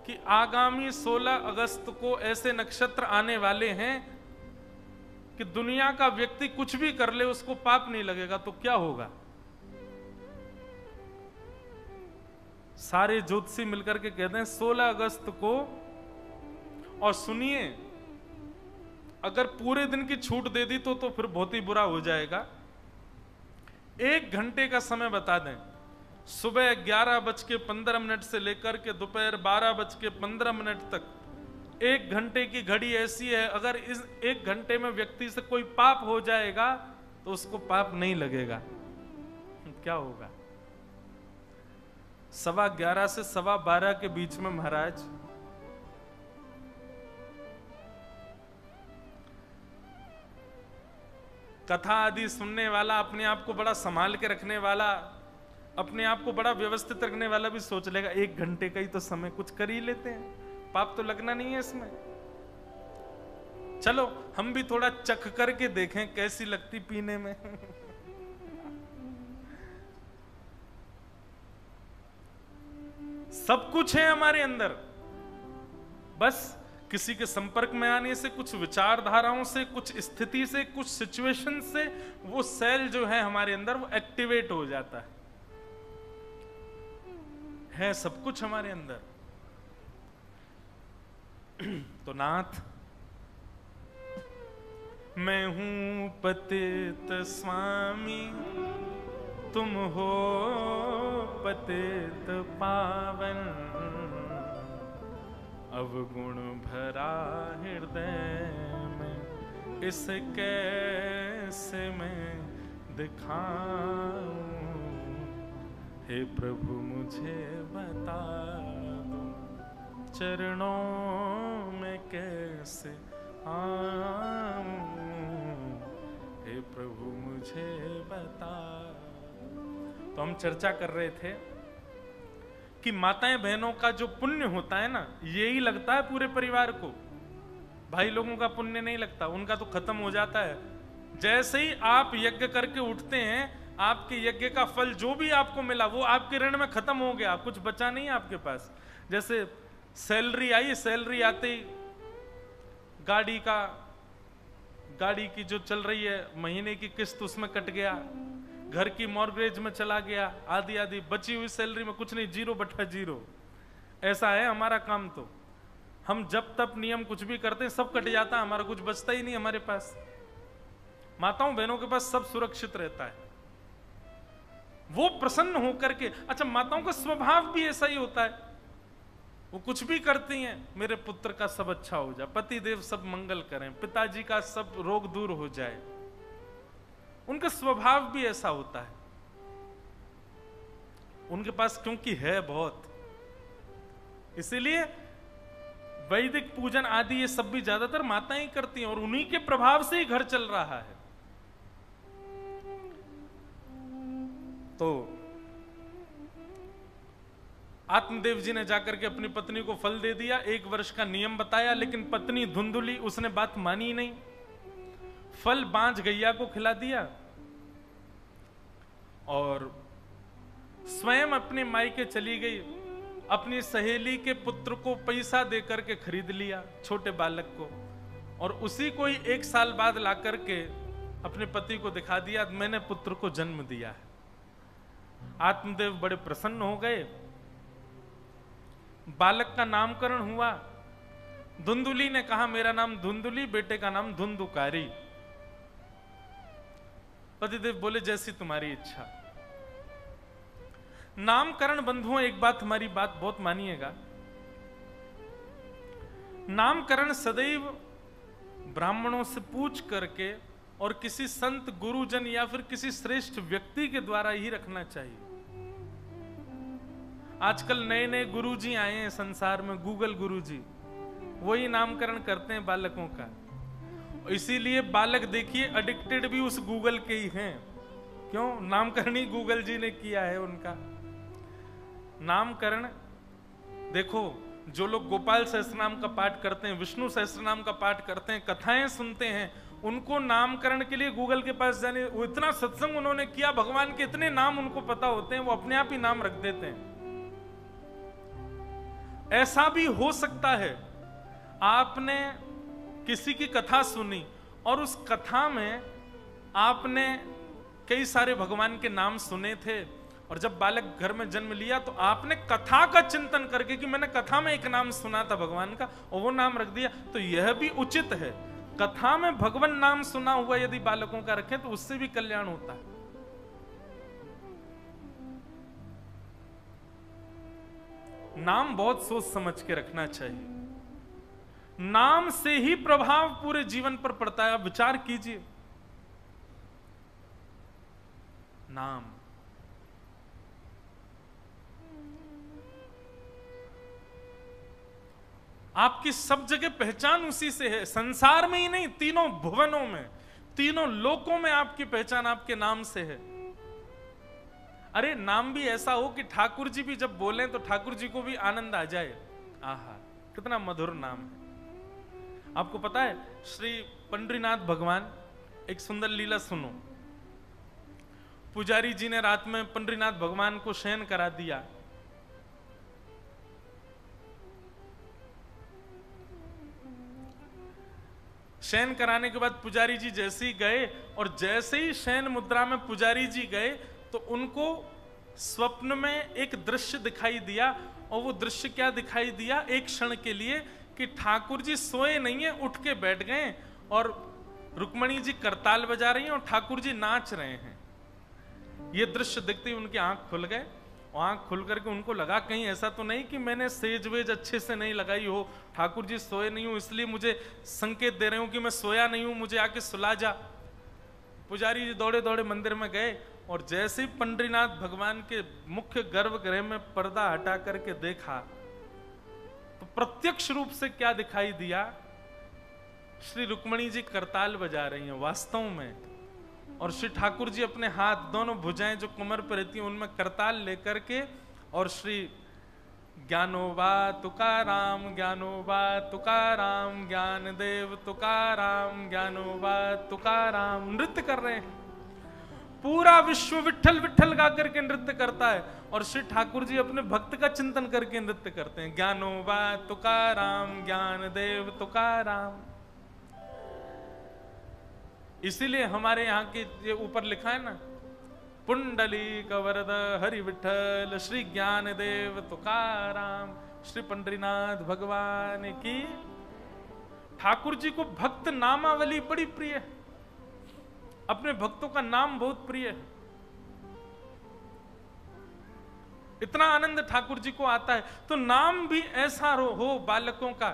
कि आगामी 16 अगस्त को ऐसे नक्षत्र आने वाले हैं कि दुनिया का व्यक्ति कुछ भी कर ले उसको पाप नहीं लगेगा, तो क्या होगा? सारे ज्योतिषी मिलकर के कहते हैं 16 अगस्त को, और सुनिए अगर पूरे दिन की छूट दे दी तो फिर बहुत ही बुरा हो जाएगा। 1 घंटे का समय बता दें, सुबह 11:15 से लेकर के दोपहर 12:15 तक 1 घंटे की घड़ी ऐसी है, अगर इस 1 घंटे में व्यक्ति से कोई पाप हो जाएगा तो उसको पाप नहीं लगेगा। क्या होगा? 11:15 से 12:15 के बीच में महाराज कथा आदि सुनने वाला, अपने आप को बड़ा संभाल के रखने वाला, अपने आप को बड़ा व्यवस्थित रखने वाला भी सोच लेगा 1 घंटे का ही तो समय, कुछ कर ही लेते हैं, पाप तो लगना नहीं है इसमें। चलो हम भी थोड़ा चख करके देखें कैसी लगती पीने में। सब कुछ है हमारे अंदर, बस किसी के संपर्क में आने से, कुछ विचारधाराओं से, कुछ स्थिति से, कुछ सिचुएशन से वो सेल जो है हमारे अंदर वो एक्टिवेट हो जाता है सब कुछ हमारे अंदर। तो नाथ, मैं हूं पतित स्वामी, तुम हो पतित पावन, अवगुण भरा हृदय में इस कैसे मैं दिखाऊं, हे प्रभु मुझे बता दो, चरणों में कैसे आऊं, हे प्रभु मुझे बता। तो हम चर्चा कर रहे थे कि माताएं बहनों का जो पुण्य होता है ना, यही लगता है पूरे परिवार को। भाई लोगों का पुण्य नहीं लगता, उनका तो खत्म हो जाता है। जैसे ही आप यज्ञ करके उठते हैं, आपके यज्ञ का फल जो भी आपको मिला वो आपके ऋण में खत्म हो गया, कुछ बचा नहीं आपके पास। जैसे सैलरी आई, सैलरी आते ही गाड़ी की जो चल रही है महीने की किस्त उसमें कट गया, घर की मॉर्गेज में चला गया, आधी बची हुई सैलरी में कुछ नहीं, 0/0। ऐसा है हमारा काम। तो हम जब तब नियम कुछ भी करते हैं सब कट जाता है, हमारा कुछ बचता ही नहीं हमारे पास। माताओं बहनों के पास सब सुरक्षित रहता है, वो प्रसन्न होकर के। अच्छा, माताओं का स्वभाव भी ऐसा ही होता है, वो कुछ भी करती हैं, मेरे पुत्र का सब अच्छा हो जाए, पति देव सब मंगल करें, पिताजी का सब रोग दूर हो जाए। उनका स्वभाव भी ऐसा होता है। उनके पास क्योंकि है बहुत, इसीलिए वैदिक पूजन आदि ये सब भी ज्यादातर माताएं ही करती हैं, और उन्हीं के प्रभाव से ही घर चल रहा है। तो आत्मदेव जी ने जाकर के अपनी पत्नी को फल दे दिया, 1 वर्ष का नियम बताया, लेकिन पत्नी धुंधुली, उसने बात मानी नहीं। फल बांझ गैया को खिला दिया और स्वयं अपने मायके चली गई। अपनी सहेली के पुत्र को पैसा देकर के खरीद लिया, छोटे बालक को, और उसी को ही 1 साल बाद ला करके अपने पति को दिखा दिया, मैंने पुत्र को जन्म दिया है। आत्मदेव बड़े प्रसन्न हो गए। बालक का नामकरण हुआ। धुंधुली ने कहा मेरा नाम धुंधुली, बेटे का नाम धुंधुकारी। पतिदेव बोले जैसी तुम्हारी इच्छा। नामकरण बंधुओं, एक बात हमारी बात बहुत मानिएगा, नामकरण सदैव ब्राह्मणों से पूछ करके और किसी संत गुरुजन या फिर किसी श्रेष्ठ व्यक्ति के द्वारा ही रखना चाहिए। आजकल नए नए गुरुजी आए हैं संसार में, गूगल गुरुजी, वही नामकरण करते हैं बालकों का। इसीलिए बालक देखिए एडिक्टेड भी उस गूगल के ही हैं। क्यों? नामकरण ही गूगल जी ने किया है उनका। नामकरण देखो, जो लोग गोपाल सहस्त्रनाम का पाठ करते हैं, विष्णु सहस्त्रनाम का पाठ करते हैं, कथाएं सुनते हैं, उनको नामकरण के लिए गूगल के पास जाने, वो इतना सत्संग उन्होंने किया, भगवान के इतने नाम उनको पता होते हैं, वो अपने आप ही नाम रख देते हैं। ऐसा भी हो सकता है आपने किसी की कथा सुनी और उस कथा में आपने कई सारे भगवान के नाम सुने थे, और जब बालक घर में जन्म लिया तो आपने कथा का चिंतन करके कि मैंने कथा में एक नाम सुना था भगवान का और वो नाम रख दिया, तो यह भी उचित है। कथा में भगवान नाम सुना हुआ यदि बालकों का रखें तो उससे भी कल्याण होता है। नाम बहुत सोच समझ के रखना चाहिए। नाम से ही प्रभाव पूरे जीवन पर पड़ता है। आप विचार कीजिए, नाम आपकी सब जगह पहचान उसी से है, संसार में ही नहीं, तीनों भुवनों में, तीनों लोकों में आपकी पहचान आपके नाम से है। अरे नाम भी ऐसा हो कि ठाकुर जी भी जब बोलें तो ठाकुर जी को भी आनंद आ जाए। आहा, कितना मधुर नाम है। आपको पता है श्री पंडरीनाथ भगवान, एक सुंदर लीला सुनो। पुजारी जी ने रात में पंडरीनाथ भगवान को शयन करा दिया। शयन कराने के बाद पुजारी जी जैसे ही गए, और जैसे ही शयन मुद्रा में पुजारी जी गए तो उनको स्वप्न में एक दृश्य दिखाई दिया। और वो दृश्य क्या दिखाई दिया? एक क्षण के लिए कि ठाकुर जी सोए नहीं है, उठ के बैठ गए और रुक्मणी जी करताल बजा रही हैं और ठाकुर जी नाच रहे हैं। ये दृश्य देखते ही उनकी आंख खुल गए, और आंख खुल करके उनको लगा कहीं ऐसा तो नहीं कि मैंने सेज वेज अच्छे से नहीं लगाई हो, ठाकुर जी सोए नहीं हो इसलिए मुझे संकेत दे रहे हो कि मैं सोया नहीं हूं, मुझे आके सुला जा। पुजारी जी दौड़े दौड़े मंदिर में गए, और जैसे ही पंडरीनाथ भगवान के मुख्य गर्भगृह में पर्दा हटा करके देखा तो प्रत्यक्ष रूप से क्या दिखाई दिया? श्री रुक्मणी जी करताल बजा रही हैं वास्तव में, और श्री ठाकुर जी अपने हाथ, दोनों भुजाएं जो कमर पर रहती हैं उनमें करताल लेकर के, और श्री ज्ञानोबा तुकाराम, ज्ञानोबा तुकाराम, ज्ञानदेव तुकाराम, ज्ञानोबा तुकाराम नृत्य कर रहे हैं। पूरा विश्व विठल विठल गा करके नृत्य करता है, और श्री ठाकुर जी अपने भक्त का चिंतन करके नृत्य करते हैं। ज्ञानोबा तुकाराम, ज्ञान देव तुकाराम। इसीलिए हमारे यहाँ के ये ऊपर लिखा है ना, पुंडलीक वरद हरि विठल श्री ज्ञान देव तुकाराम, श्री पंडरीनाथ भगवान की। ठाकुर जी को भक्त नामावली बड़ी प्रिय है, अपने भक्तों का नाम बहुत प्रिय है। इतना आनंद ठाकुर जी को आता है, तो नाम भी ऐसा हो बालकों का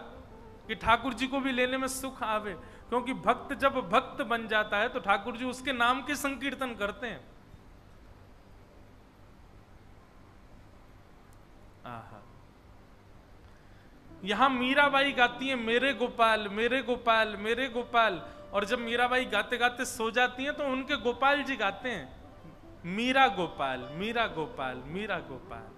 कि ठाकुर जी को भी लेने में सुख आवे। क्योंकि भक्त जब भक्त बन जाता है तो ठाकुर जी उसके नाम के संकीर्तन करते हैं। आहा, यहां मीराबाई गाती है मेरे गोपाल मेरे गोपाल मेरे गोपाल, और जब मीराबाई गाते गाते सो जाती हैं तो उनके गोपाल जी गाते हैं मीरा गोपाल मीरा गोपाल मीरा गोपाल।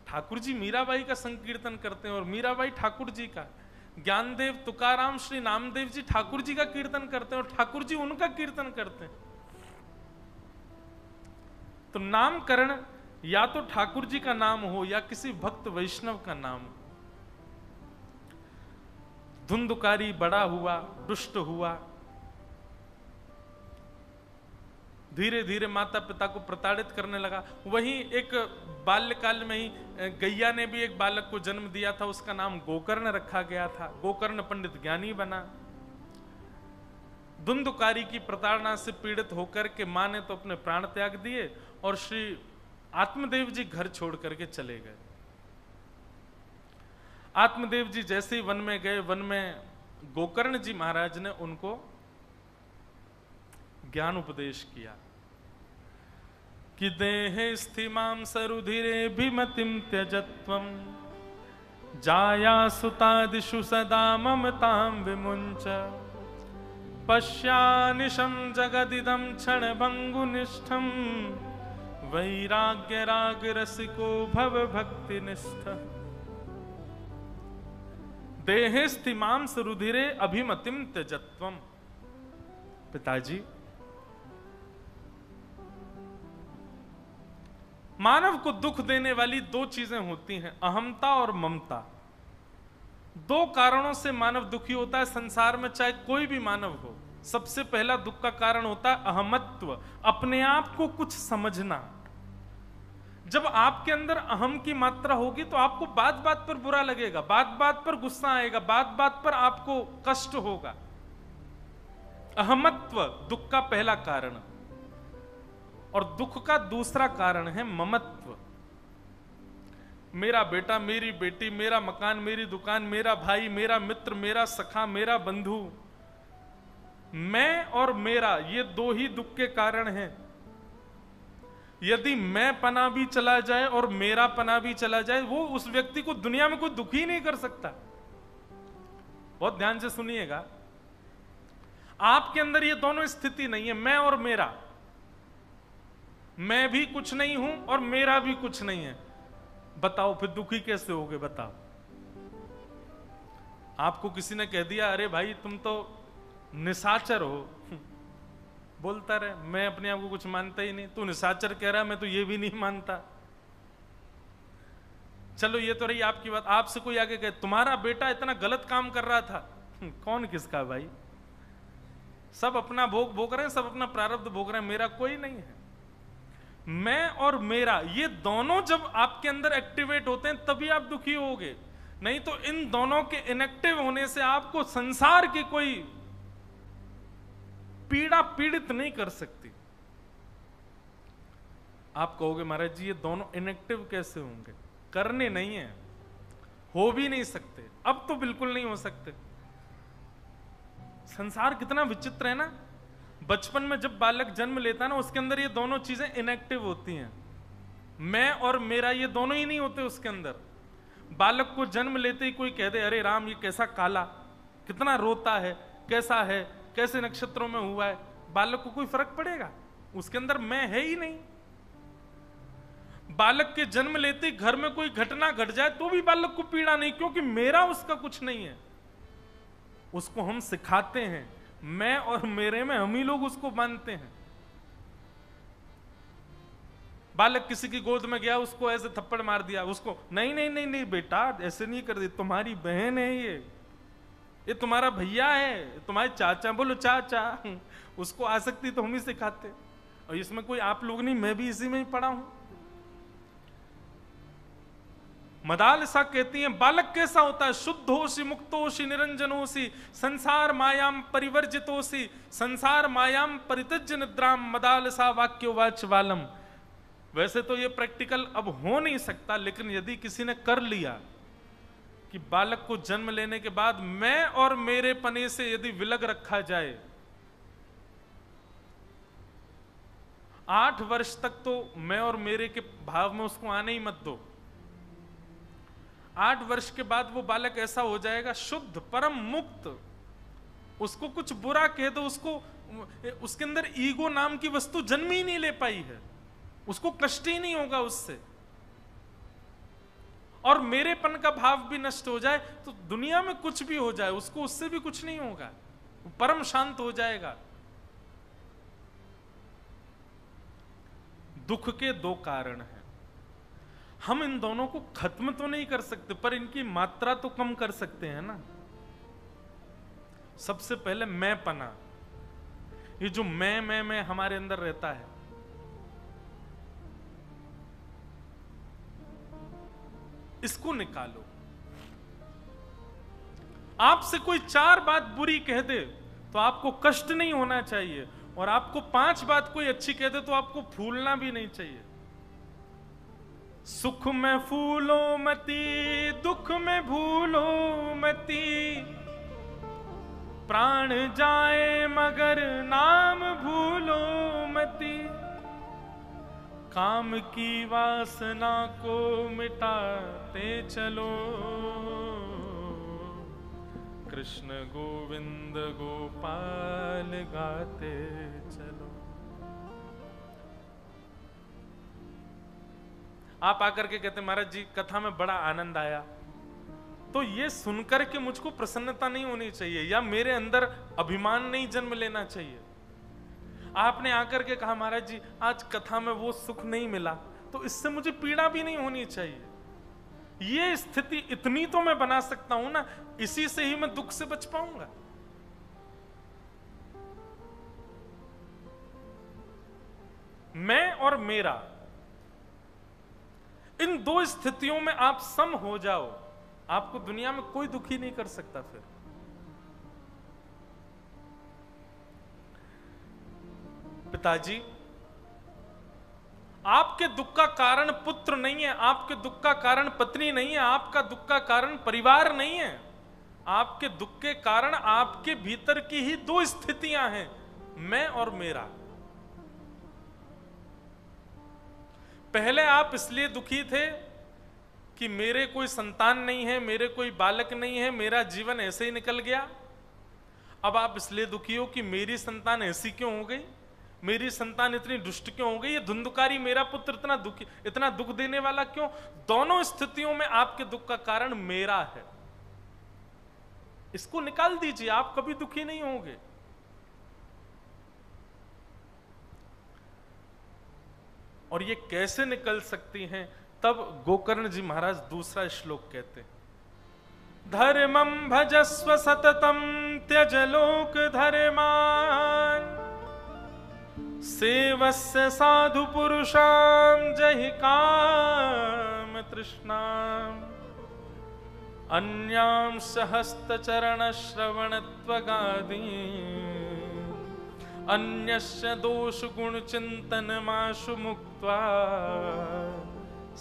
ठाकुर जी मीराबाई का संकीर्तन करते हैं और मीराबाई ठाकुर जी का। ज्ञानदेव तुकाराम श्री नामदेव जी ठाकुर जी का कीर्तन करते हैं और ठाकुर जी उनका कीर्तन करते हैं। तो नामकरण या तो ठाकुर जी का नाम हो या किसी भक्त वैष्णव का नाम हो। धुंधुकारी बड़ा हुआ, दुष्ट हुआ, धीरे धीरे माता पिता को प्रताड़ित करने लगा। वहीं एक बाल्यकाल में ही गैया ने भी एक बालक को जन्म दिया था, उसका नाम गोकर्ण रखा गया था। गोकर्ण पंडित ज्ञानी बना। धुंधुकारी की प्रताड़ना से पीड़ित होकर के मां ने तो अपने प्राण त्याग दिए और श्री आत्मदेव जी घर छोड़ करके चले गए। आत्मदेव जी जैसे ही वन में गए, वन में गोकर्ण जी महाराज ने उनको ज्ञान उपदेश किया कि देह स्थिमां सरुधिरे भिमतिं त्यजत्वं जाया सुतादिषु सदा ममतां विमुञ्च पश्यानिशं जगदिदं क्षणभङ्गुनिष्ठं वैराग्य राग रसिको भव भक्तिनिष्ठ। देहे स्थिमां सरुधिरे अभिमतिं त्यजत्वम्। पिताजी, मानव को दुख देने वाली दो चीजें होती हैं, अहमता और ममता। दो कारणों से मानव दुखी होता है संसार में, चाहे कोई भी मानव हो। सबसे पहला दुख का कारण होता है अहमत्व, अपने आप को कुछ समझना। जब आपके अंदर अहम की मात्रा होगी तो आपको बात बात पर बुरा लगेगा, बात बात पर गुस्सा आएगा, बात बात पर आपको कष्ट होगा। अहमत्व दुख का पहला कारण। और दुख का दूसरा कारण है ममत्व। मेरा बेटा, मेरी बेटी, मेरा मकान, मेरी दुकान, मेरा भाई, मेरा मित्र, मेरा सखा, मेरा बंधु, मैं और मेरा, ये दो ही दुख के कारण हैं। यदि मैं पना भी चला जाए और मेरा पना भी चला जाए, वो उस व्यक्ति को दुनिया में कोई दुखी ही नहीं कर सकता। बहुत ध्यान से सुनिएगा, आपके अंदर ये दोनों स्थिति नहीं है, मैं और मेरा। मैं भी कुछ नहीं हूं और मेरा भी कुछ नहीं है। बताओ फिर दुखी कैसे होगे? बताओ। आपको किसी ने कह दिया अरे भाई तुम तो निशाचर हो, बोलता रहे मैं अपने आप को कुछ मानता ही नहीं, तू निशाचर कह रहा, मैं तो ये भी नहीं मानता। चलो ये तो रही आपकी बात। आपसे कोई आगे कहे तुम्हारा बेटा इतना गलत काम कर रहा था, कौन किसका भाई? सब अपना भोग भोग रहे हैं, सब अपना प्रारब्ध भोग रहे हैं, मेरा कोई नहीं है। मैं और मेरा, ये दोनों जब आपके अंदर एक्टिवेट होते हैं तभी आप दुखी होगे, नहीं तो इन दोनों के इनएक्टिव होने से आपको संसार की कोई पीड़ा पीड़ित नहीं कर सकती। आप कहोगे महाराज जी ये दोनों इनएक्टिव कैसे होंगे? करने नहीं है, हो भी नहीं सकते, अब तो बिल्कुल नहीं हो सकते। संसार कितना विचित्र है ना। बचपन में जब बालक जन्म लेता है ना, उसके अंदर ये दोनों चीजें इनएक्टिव होती हैं। मैं और मेरा ये दोनों ही नहीं होते उसके अंदर। बालक को जन्म लेते ही कोई कह दे अरे राम ये कैसा काला, कितना रोता है, कैसा है, कैसे नक्षत्रों में हुआ है, बालक को कोई फर्क पड़ेगा? उसके अंदर मैं है ही नहीं। बालक के जन्म लेते ही घर में कोई घटना घट जाए तो भी बालक को पीड़ा नहीं, क्योंकि मेरा उसका कुछ नहीं है। उसको हम सिखाते हैं, मैं और मेरे में हम ही लोग उसको मानते हैं। बालक किसी की गोद में गया, उसको ऐसे थप्पड़ मार दिया, उसको नहीं नहीं नहीं नहीं बेटा ऐसे नहीं कर दी, तुम्हारी बहन है ये तुम्हारा भैया है, तुम्हारे चाचा, बोलो चाचा। उसको आसक्ति तो हम ही सिखाते, और इसमें कोई आप लोग नहीं, मैं भी इसी में ही पढ़ा हूं। मदालसा कहती हैं बालक कैसा होता है, शुद्धोषि मुक्तोषि निरंजनोषि संसार मायाम परिवर्जितोषि संसार मायाम परित्यज्य निद्राम मदालसा वाक्योवाच वालम। वैसे तो ये प्रैक्टिकल अब हो नहीं सकता, लेकिन यदि किसी ने कर लिया कि बालक को जन्म लेने के बाद मैं और मेरे पने से यदि विलग रखा जाए, 8 वर्ष तक तो मैं और मेरे के भाव में उसको आने ही मत दो। 8 वर्ष के बाद वो बालक ऐसा हो जाएगा शुद्ध परम मुक्त, उसको कुछ बुरा कह दो, उसके अंदर ईगो नाम की वस्तु जन्म ही नहीं ले पाई है, उसको कष्ट ही नहीं होगा उससे, और मेरेपन का भाव भी नष्ट हो जाए तो दुनिया में कुछ भी हो जाए उसको उससे भी कुछ नहीं होगा, वो परम शांत हो जाएगा। दुख के 2 कारण हैं, हम इन दोनों को खत्म तो नहीं कर सकते पर इनकी मात्रा तो कम कर सकते हैं ना। सबसे पहले मैं पना, ये जो मैं हमारे अंदर रहता है, इसको निकालो। आपसे कोई 4 बात बुरी कह दे तो आपको कष्ट नहीं होना चाहिए, और आपको 5 बात कोई अच्छी कह दे तो आपको फूलना भी नहीं चाहिए। सुख में फूलो मती, दुख में भूलो मती, प्राण जाए मगर नाम भूलो मती, काम की वासना को मिटाते चलो, कृष्ण गोविंद गोपाल गाते चलो। आप आकर के कहते महाराज जी कथा में बड़ा आनंद आया, तो ये सुनकर के मुझको प्रसन्नता नहीं होनी चाहिए या मेरे अंदर अभिमान नहीं जन्म लेना चाहिए। आपने आकर के कहा महाराज जी आज कथा में वो सुख नहीं मिला, तो इससे मुझे पीड़ा भी नहीं होनी चाहिए। ये स्थिति इतनी तो मैं बना सकता हूं ना, इसी से ही मैं दुख से बच पाऊंगा। मैं और मेरा, इन 2 स्थितियों में आप सम हो जाओ, आपको दुनिया में कोई दुखी नहीं कर सकता। फिर पिताजी आपके दुख का कारण पुत्र नहीं है, आपके दुख का कारण पत्नी नहीं है, आपका दुख का कारण परिवार नहीं है, आपके दुख के कारण आपके भीतर की ही 2 स्थितियां हैं, मैं और मेरा। पहले आप इसलिए दुखी थे कि मेरे कोई संतान नहीं है, मेरे कोई बालक नहीं है, मेरा जीवन ऐसे ही निकल गया। अब आप इसलिए दुखी हो कि मेरी संतान ऐसी क्यों हो गई, मेरी संतान इतनी दुष्ट क्यों हो गई, ये धुंधकारी मेरा पुत्र इतना दुख देने वाला क्यों। दोनों स्थितियों में आपके दुख का कारण मेरा है, इसको निकाल दीजिए, आप कभी दुखी नहीं होंगे। और ये कैसे निकल सकती हैं, तब गोकर्ण जी महाराज दूसरा श्लोक कहते हैं, धर्मं भजस्व सततम त्यज लोक धर्मान, सेवस्य साधु पुरुषाम जहि काम तृष्णाम, अन्यां सहस्त चरण श्रवणत्वगादि, अन्यस्य दोष गुण चिंतन माशु मुक्त्वा,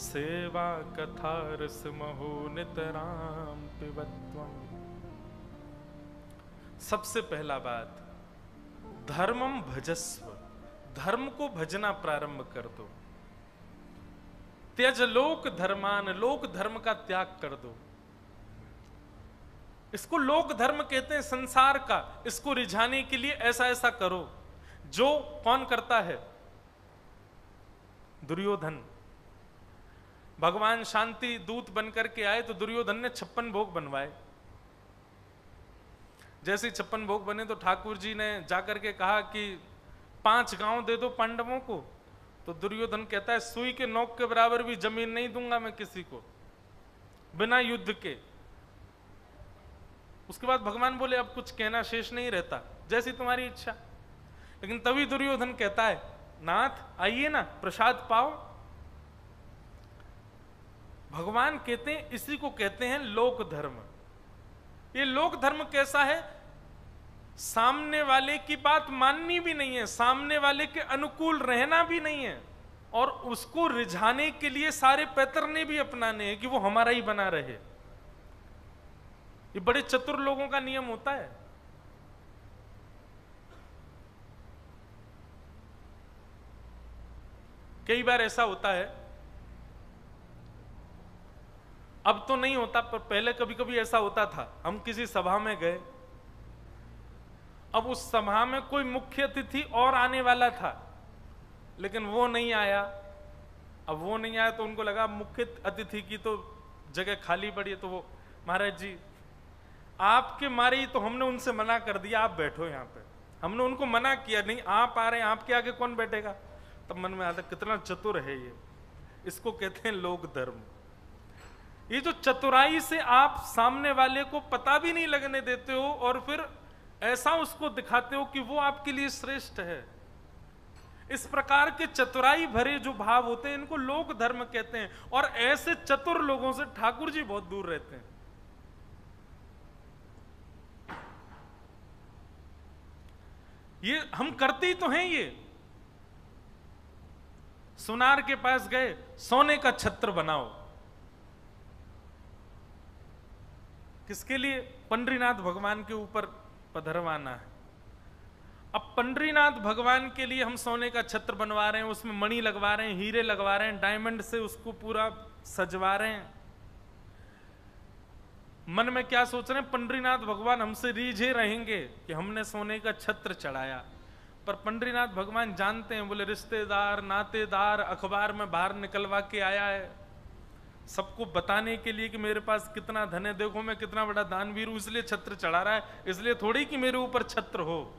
सेवा कथा रस महो नितराम पिबत्वम्। सबसे पहला बात, धर्मम भजस्व, धर्म को भजना प्रारंभ कर दो। त्यज लोक धर्मान, लोक धर्म का त्याग कर दो। इसको लोक धर्म कहते हैं संसार का, इसको रिझाने के लिए ऐसा ऐसा करो। जो कौन करता है? दुर्योधन। भगवान शांति दूत बनकर के आए तो दुर्योधन ने 56 भोग बनवाए। जैसे ही 56 भोग बने तो ठाकुर जी ने जाकर के कहा कि 5 गांव दे दो पांडवों को। तो दुर्योधन कहता है सुई के नोक के बराबर भी जमीन नहीं दूंगा मैं किसी को बिना युद्ध के। उसके बाद भगवान बोले अब कुछ कहना शेष नहीं रहता, जैसी तुम्हारी इच्छा। लेकिन तभी दुर्योधन कहता है नाथ आइए ना, प्रसाद पाओ। भगवान कहते हैं, इसी को कहते हैं लोक धर्म। ये लोक धर्म कैसा है? सामने वाले की बात माननी भी नहीं है, सामने वाले के अनुकूल रहना भी नहीं है, और उसको रिझाने के लिए सारे पैतरने भी अपनाने हैं कि वो हमारा ही बना रहे। ये बड़े चतुर लोगों का नियम होता है। कई बार ऐसा होता है, अब तो नहीं होता पर पहले कभी कभी ऐसा होता था। हम किसी सभा में गए, अब उस सभा में कोई मुख्य अतिथि और आने वाला था लेकिन वो नहीं आया। अब वो नहीं आया तो उनको लगा मुख्य अतिथि की तो जगह खाली पड़ी है, तो वो महाराज जी आपके मारे ही तो हमने उनसे मना कर दिया, आप बैठो यहाँ पे। हमने उनको मना किया नहीं, आप आ रहे हैं, आपके आगे कौन बैठेगा। तब मन में आता कितना चतुर है ये। इसको कहते हैं लोक धर्म। ये जो चतुराई से आप सामने वाले को पता भी नहीं लगने देते हो और फिर ऐसा उसको दिखाते हो कि वो आपके लिए श्रेष्ठ है। इस प्रकार के चतुराई भरे जो भाव होते हैं इनको लोक धर्म कहते हैं। और ऐसे चतुर लोगों से ठाकुर जी बहुत दूर रहते हैं। ये हम करते ही तो हैं। ये सुनार के पास गए, सोने का छत्र बनाओ, किसके लिए? पंडरीनाथ भगवान के ऊपर पधरवाना है। अब पंडरीनाथ भगवान के लिए हम सोने का छत्र बनवा रहे हैं, उसमें मणि लगवा रहे हैं, हीरे लगवा रहे हैं, डायमंड से उसको पूरा सजवा रहे हैं। मन में क्या सोच रहे हैं? पंडरीनाथ भगवान हमसे रीझे रहेंगे कि हमने सोने का छत्र चढ़ाया। पर पंडरीनाथ भगवान जानते हैं, बोले रिश्तेदार नातेदार अखबार में बाहर निकलवा के आया है सबको बताने के लिए कि मेरे पास कितना धन है, देखो मैं कितना बड़ा दानवीर हूं, इसलिए छत्र चढ़ा रहा है, इसलिए थोड़ी कि मेरे ऊपर छत्र हो।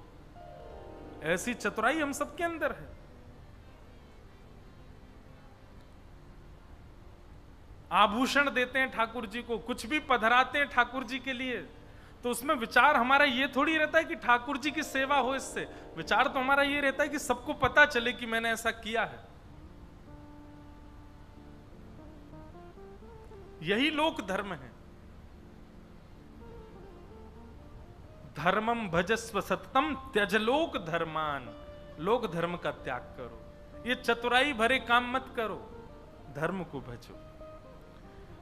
ऐसी चतुराई हम सबके अंदर है। आभूषण देते हैं ठाकुर जी को, कुछ भी पधराते हैं ठाकुर जी के लिए, तो उसमें विचार हमारा ये थोड़ी रहता है कि ठाकुर जी की सेवा हो। इससे विचार तो हमारा ये रहता है कि सबको पता चले कि मैंने ऐसा किया है। यही लोक धर्म है। धर्मम भजस्व सततम त्यज लोक धर्मान। लोक धर्म का त्याग करो, ये चतुराई भरे काम मत करो, धर्म को भजो।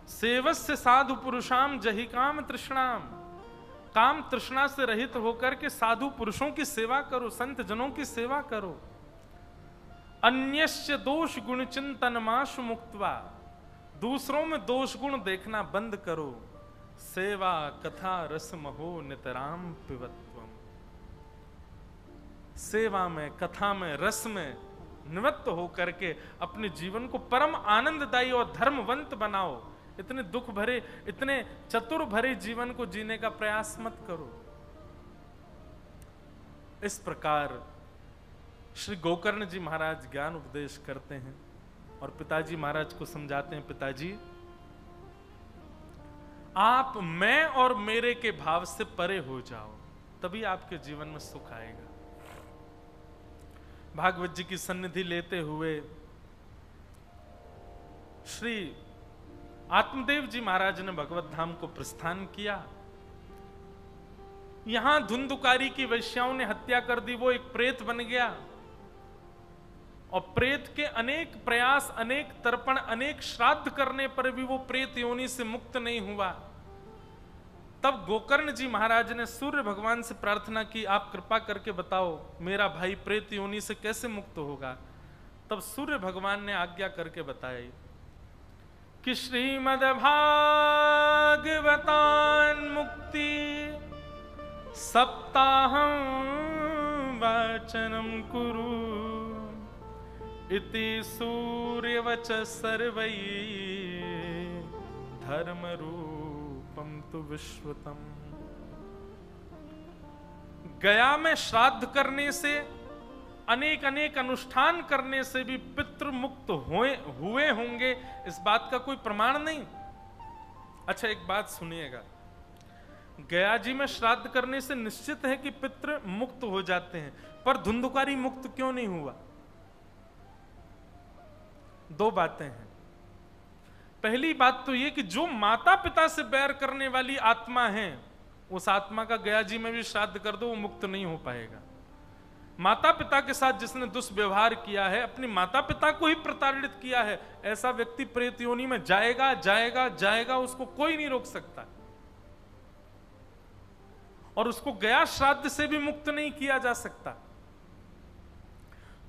सेवस्य साधु पुरुषाम जहि काम तृष्णाम। काम तृष्णा से रहित होकर के साधु पुरुषों की सेवा करो, संत जनों की सेवा करो। अन्यस्य दोष गुण चिंतन माशु मुक्त्वा। दूसरों में दोष गुण देखना बंद करो। सेवा कथा रस महो नितराम पिबत्वम। सेवा में, कथा में, रस में निवृत्त होकर के अपने जीवन को परम आनंददायी और धर्मवंत बनाओ। इतने दुख भरे, इतने चतुर भरे जीवन को जीने का प्रयास मत करो। इस प्रकार श्री गोकर्ण जी महाराज ज्ञान उपदेश करते हैं और पिताजी महाराज को समझाते हैं, पिताजी आप मैं और मेरे के भाव से परे हो जाओ, तभी आपके जीवन में सुख आएगा। भागवत जी की सन्निधि लेते हुए श्री आत्मदेव जी महाराज ने भगवत धाम को प्रस्थान किया। यहां धुंधुकारी की वैश्याओं ने हत्या कर दी, वो एक प्रेत बन गया और प्रेत के अनेक प्रयास, अनेक तर्पण, अनेक श्राद्ध करने पर भी वो प्रेत योनि से मुक्त नहीं हुआ। तब गोकर्ण जी महाराज ने सूर्य भगवान से प्रार्थना की, आप कृपा करके बताओ मेरा भाई प्रेत योनि से कैसे मुक्त होगा। तब सूर्य भगवान ने आज्ञा करके बताया कि श्रीमद् भागवतान मुक्ति सप्ताहं वाचनम कुरु इति सूर्यवच सर्वै धर्म रूपम तु विश्वतम। गया में श्राद्ध करने से, अनेक अनेक अनुष्ठान करने से भी पितृ मुक्त हुए होंगे, इस बात का कोई प्रमाण नहीं। अच्छा एक बात सुनिएगा, गया जी में श्राद्ध करने से निश्चित है कि पितृ मुक्त हो जाते हैं, पर धुंधुकारी मुक्त क्यों नहीं हुआ? दो बातें हैं। पहली बात तो यह कि जो माता पिता से बैर करने वाली आत्मा है, उस आत्मा का गया जी में भी श्राद्ध कर दो, वो मुक्त नहीं हो पाएगा। माता पिता के साथ जिसने दुष्व्यवहार किया है, अपनी माता पिता को ही प्रताड़ित किया है, ऐसा व्यक्ति प्रेत योनि में जाएगा जाएगा जाएगा, उसको कोई नहीं रोक सकता। और उसको गया श्राद्ध से भी मुक्त नहीं किया जा सकता।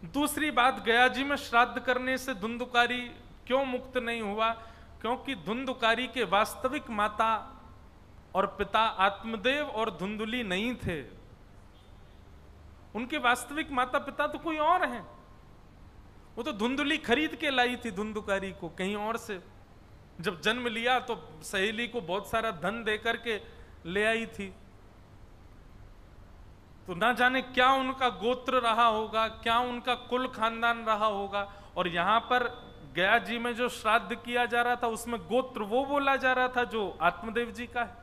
दूसरी बात, गया जी में श्राद्ध करने से धुंधुकारी क्यों मुक्त नहीं हुआ? क्योंकि धुंधुकारी के वास्तविक माता और पिता आत्मदेव और धुंधुली नहीं थे। उनके वास्तविक माता पिता तो कोई और हैं। वो तो धुंधुली खरीद के लाई थी धुंधुकारी को कहीं और से। जब जन्म लिया तो सहेली को बहुत सारा धन दे करके ले आई थी। तो ना जाने क्या उनका गोत्र रहा होगा, क्या उनका कुल खानदान रहा होगा। और यहां पर गया जी में जो श्राद्ध किया जा रहा था, उसमें गोत्र वो बोला जा रहा था जो आत्मदेव जी का है।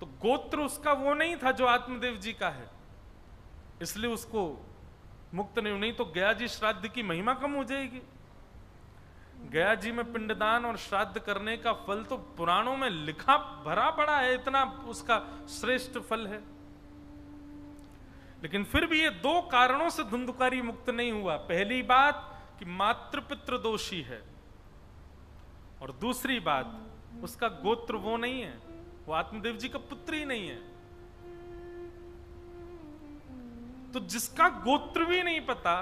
तो गोत्र उसका वो नहीं था जो आत्मदेव जी का है, इसलिए उसको मुक्त नहीं तो गया जी श्राद्ध की महिमा कम हो जाएगी। गया जी में पिंडदान और श्राद्ध करने का फल तो पुराणों में लिखा भरा पड़ा है, इतना उसका श्रेष्ठ फल है। लेकिन फिर भी ये दो कारणों से धुंधुकारी मुक्त नहीं हुआ। पहली बात कि मातृपितृ दोषी है, और दूसरी बात उसका गोत्र वो नहीं है, वो आत्मदेव जी का पुत्र ही नहीं है। तो जिसका गोत्र भी नहीं पता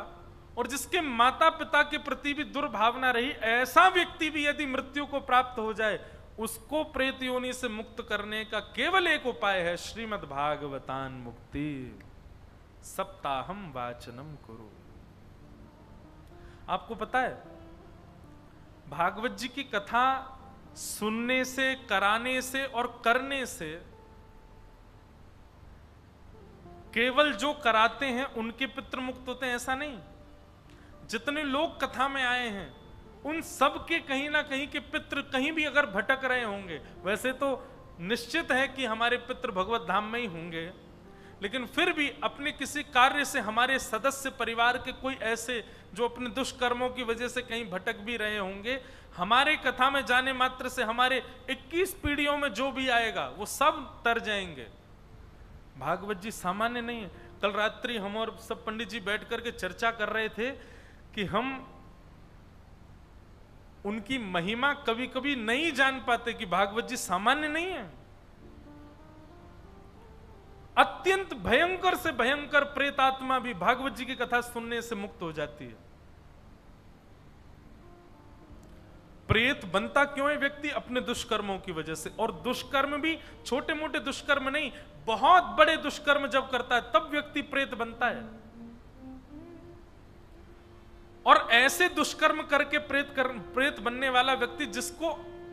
और जिसके माता पिता के प्रति भी दुर्भावना रही, ऐसा व्यक्ति भी यदि मृत्यु को प्राप्त हो जाए, उसको प्रेत योनि से मुक्त करने का केवल एक उपाय है, श्रीमद् भागवतान मुक्ति सप्ताहम वाचनम कुरु। आपको पता है, भागवत जी की कथा सुनने से, कराने से और करने से केवल जो कराते हैं उनके पितृ मुक्त होते हैं, ऐसा नहीं। जितने लोग कथा में आए हैं उन सब के कहीं ना कहीं के पितृ कहीं भी अगर भटक रहे होंगे, वैसे तो निश्चित है कि हमारे पितृ भगवत धाम में ही होंगे, लेकिन फिर भी अपने किसी कार्य से हमारे सदस्य परिवार के कोई ऐसे जो अपने दुष्कर्मों की वजह से कहीं भटक भी रहे होंगे, हमारे कथा में जाने मात्र से हमारे 21 पीढ़ियों में जो भी आएगा वो सब तर जाएंगे। भागवत जी सामान्य नहीं है। कल रात्रि हम और सब पंडित जी बैठ करके चर्चा कर रहे थे कि हम उनकी महिमा कभी कभी नहीं जान पाते कि भागवत जी सामान्य नहीं है। अत्यंत भयंकर से भयंकर प्रेतात्मा भी भागवत जी की कथा सुनने से मुक्त हो जाती है। प्रेत बनता क्यों है व्यक्ति? अपने दुष्कर्मों की वजह से। और दुष्कर्म भी छोटे मोटे दुष्कर्म नहीं, बहुत बड़े दुष्कर्म जब करता है तब व्यक्ति प्रेत बनता है। और ऐसे दुष्कर्म करके प्रेत बनने वाला व्यक्ति जिसको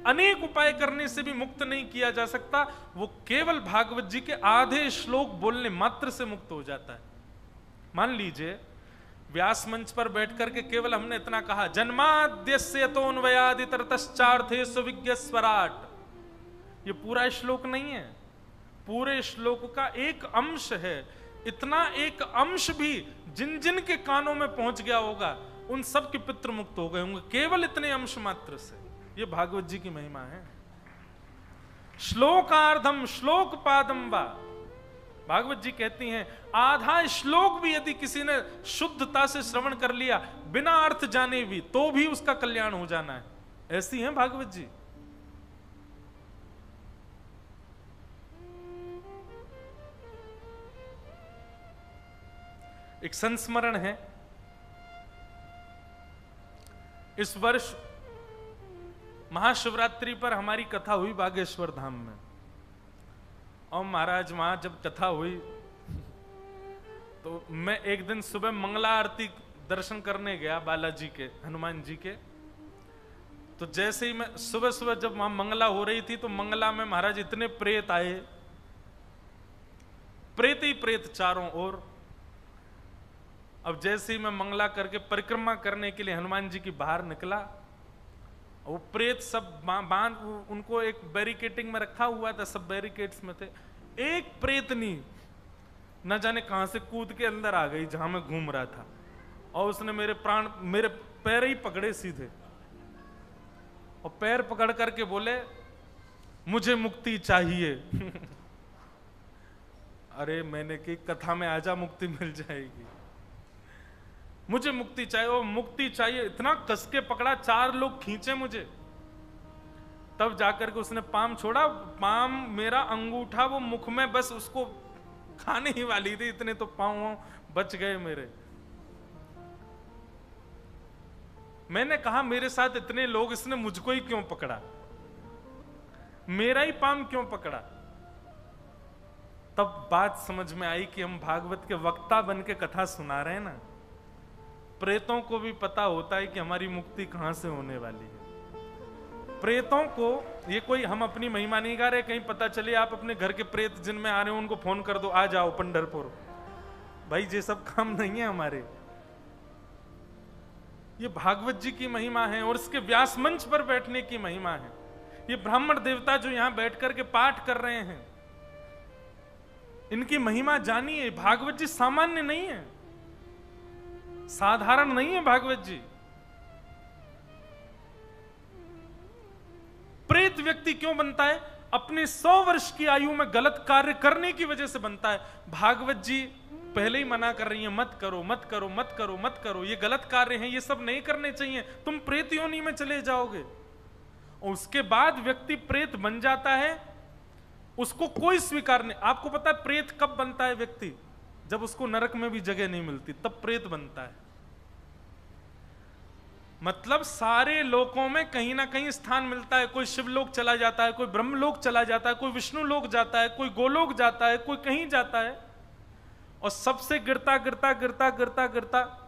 अनेक उपाय करने से भी मुक्त नहीं किया जा सकता, वो केवल भागवत जी के आधे श्लोक बोलने मात्र से मुक्त हो जाता है। मान लीजिए व्यास मंच पर बैठ करके केवल हमने इतना कहा, जन्माद्यस्य तोन्वयादितरतश्चार्थेषु विज्ञस्वराट, ये पूरा श्लोक नहीं है, पूरे श्लोक का एक अंश है। इतना एक अंश भी जिन जिन के कानों में पहुंच गया होगा उन सब के पितृ मुक्त हो गए होंगे, केवल इतने अंश मात्र से। ये भागवत जी की महिमा है। श्लोकार्धम श्लोक पादम वा, भागवत जी कहती हैं आधा श्लोक भी यदि किसी ने शुद्धता से श्रवण कर लिया बिना अर्थ जाने भी, तो भी उसका कल्याण हो जाना है। ऐसी हैं भागवत जी। एक संस्मरण है, इस वर्ष महाशिवरात्रि पर हमारी कथा हुई बागेश्वर धाम में, और महाराज वहां जब कथा हुई तो मैं एक दिन सुबह मंगला आरती दर्शन करने गया बालाजी के, हनुमान जी के। तो जैसे ही मैं सुबह सुबह जब वहां मंगला हो रही थी तो मंगला में महाराज इतने प्रेत आए प्रेत ही प्रेत चारों ओर। अब जैसे ही मैं मंगला करके परिक्रमा करने के लिए हनुमान जी की बाहर निकला, वो प्रेत सब बांध, उनको एक बैरिकेटिंग में रखा हुआ था, सब बैरिकेड्स में थे। एक प्रेतनी न जाने कहां से कूद के अंदर आ गई जहां मैं घूम रहा था, और उसने मेरे पैर ही पकड़े सीधे, और पैर पकड़ करके बोले मुझे मुक्ति चाहिए। अरे मैंने की कथा में आजा मुक्ति मिल जाएगी, मुझे मुक्ति चाहिए, वो मुक्ति चाहिए। इतना कस के पकड़ा, 4 लोग खींचे मुझे, तब जाकर के उसने पाम छोड़ा। पाम मेरा अंगूठा वो मुख में बस उसको खाने ही वाली थी, इतने तो पांव बच गए मेरे। मैंने कहा मेरे साथ इतने लोग, इसने मुझको ही क्यों पकड़ा, मेरा ही पाम क्यों पकड़ा। तब बात समझ में आई कि हम भागवत के वक्ता बन के कथा सुना रहे हैं ना। प्रेतों को भी पता होता है कि हमारी मुक्ति कहां से होने वाली है। प्रेतों को ये कोई हम अपनी महिमा नहीं गा रहे, कहीं पता चले आप अपने घर के प्रेत जिनमें आ रहे हो उनको फोन कर दो, आ जाओ पंढरपुर। भाई ये सब काम नहीं है हमारे। ये भागवत जी की महिमा है और इसके व्यास मंच पर बैठने की महिमा है। ये ब्राह्मण देवता जो यहां बैठ करके पाठ कर रहे हैं, इनकी महिमा जानिए। भागवत जी सामान्य नहीं है, साधारण नहीं है भागवत जी। प्रेत व्यक्ति क्यों बनता है? अपने 100 वर्ष की आयु में गलत कार्य करने की वजह से बनता है। भागवत जी पहले ही मना कर रही है, मत करो मत करो मत करो मत करो, ये गलत कार्य हैं, ये सब नहीं करने चाहिए, तुम प्रेत योनि में चले जाओगे। और उसके बाद व्यक्ति प्रेत बन जाता है, उसको कोई स्वीकार नहीं। आपको पता है प्रेत कब बनता है व्यक्ति? जब उसको नरक में भी जगह नहीं मिलती, तब प्रेत बनता है। मतलब सारे लोकों में कहीं ना कहीं स्थान मिलता है। कोई शिवलोक चला जाता है, कोई ब्रह्मलोक चला जाता है, कोई विष्णु लोक जाता है, कोई गोलोक जाता है, कोई कहीं जाता है। और सबसे गिरता गिरता गिरता गिरता गिरता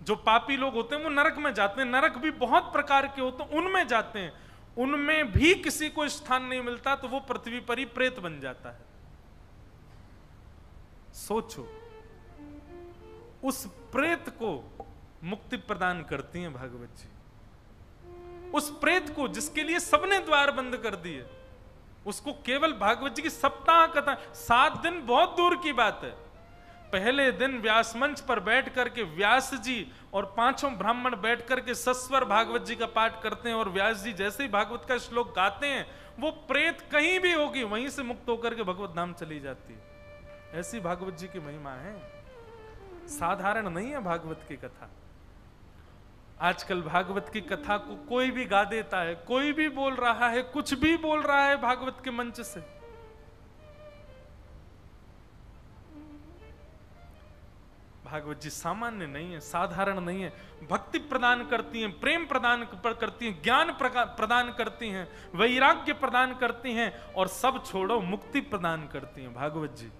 जो पापी लोग होते हैं वो नरक में जाते हैं। नरक भी बहुत प्रकार के होते हैं, उनमें जाते हैं। उनमें भी किसी को स्थान नहीं मिलता तो वो पृथ्वी पर ही प्रेत बन जाता है। सोचो, उस प्रेत को मुक्ति प्रदान करती हैं भागवत जी। उस प्रेत को जिसके लिए सबने द्वार बंद कर दिए, उसको केवल भागवत जी की सप्ताह कथा, 7 दिन बहुत दूर की बात है। पहले दिन व्यास मंच पर बैठ करके व्यास जी और 5 ब्राह्मण बैठ करके सस्वर भागवत जी का पाठ करते हैं, और व्यास जी जैसे ही भागवत का श्लोक गाते हैं, वो प्रेत कहीं भी होगी वहीं से मुक्त होकर के भगवत धाम चली जाती है। ऐसी भागवत जी की महिमा है, साधारण नहीं है भागवत की कथा। आजकल भागवत की कथा को कोई भी गा देता है, कोई भी बोल रहा है, कुछ भी बोल रहा है भागवत के मंच से। भागवत जी सामान्य नहीं है, साधारण नहीं है। भक्ति प्रदान करती हैं, प्रेम प्रदान करती हैं, ज्ञान प्रदान करती हैं, वैराग्य प्रदान करती हैं, और सब छोड़ो मुक्ति प्रदान करती हैं भागवत जी।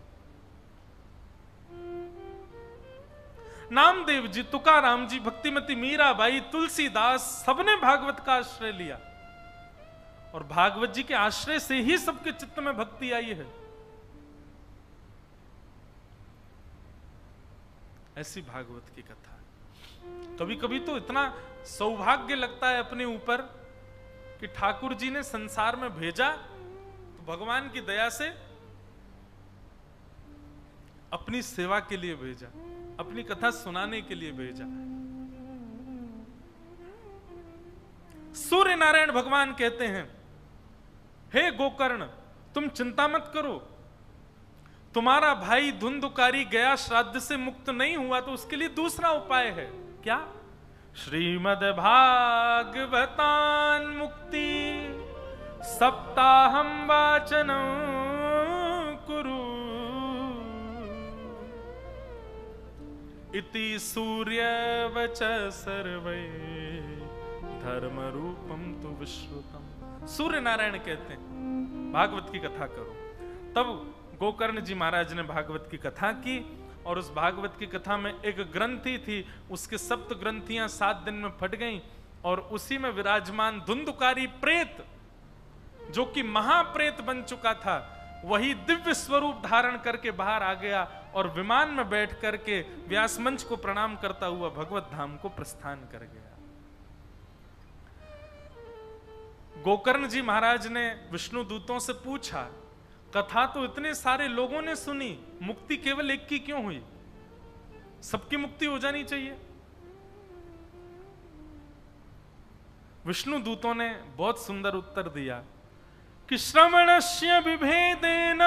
नामदेव जी, तुकाराम जी, भक्तिमती मीराबाई, तुलसीदास, सबने भागवत का आश्रय लिया, और भागवत जी के आश्रय से ही सबके चित्त में भक्ति आई है। ऐसी भागवत की कथा। कभी कभी तो इतना सौभाग्य लगता है अपने ऊपर कि ठाकुर जी ने संसार में भेजा तो भगवान की दया से अपनी सेवा के लिए भेजा, अपनी कथा सुनाने के लिए भेजा। सूर्य नारायण भगवान कहते हैं, हे गोकर्ण, तुम चिंता मत करो, तुम्हारा भाई धुंधुकारी गया श्राद्ध से मुक्त नहीं हुआ तो उसके लिए दूसरा उपाय है। क्या? श्रीमद् भागवतान मुक्ति सप्ताहम वाचनं कुरु इति सूर्यवच सर्वै धर्म रूपम तु विश्रुतम। सूर्य नारायण कहते हैं भागवत की कथा करो। तब गोकर्ण जी महाराज ने भागवत की कथा की, और उस भागवत की कथा में एक ग्रंथि थी, उसके 7 ग्रंथियां 7 दिन में फट गईं, और उसी में विराजमान धुंधुकारी प्रेत जो कि महाप्रेत बन चुका था, वही दिव्य स्वरूप धारण करके बाहर आ गया और विमान में बैठ करके व्यास मंच को प्रणाम करता हुआ भगवत धाम को प्रस्थान कर गया। गोकर्ण जी महाराज ने विष्णु दूतों से पूछा, कथा तो इतने सारे लोगों ने सुनी, मुक्ति केवल एक की क्यों हुई? सबकी मुक्ति हो जानी चाहिए। विष्णु दूतों ने बहुत सुंदर उत्तर दिया कि श्रवणस्य विभेदेन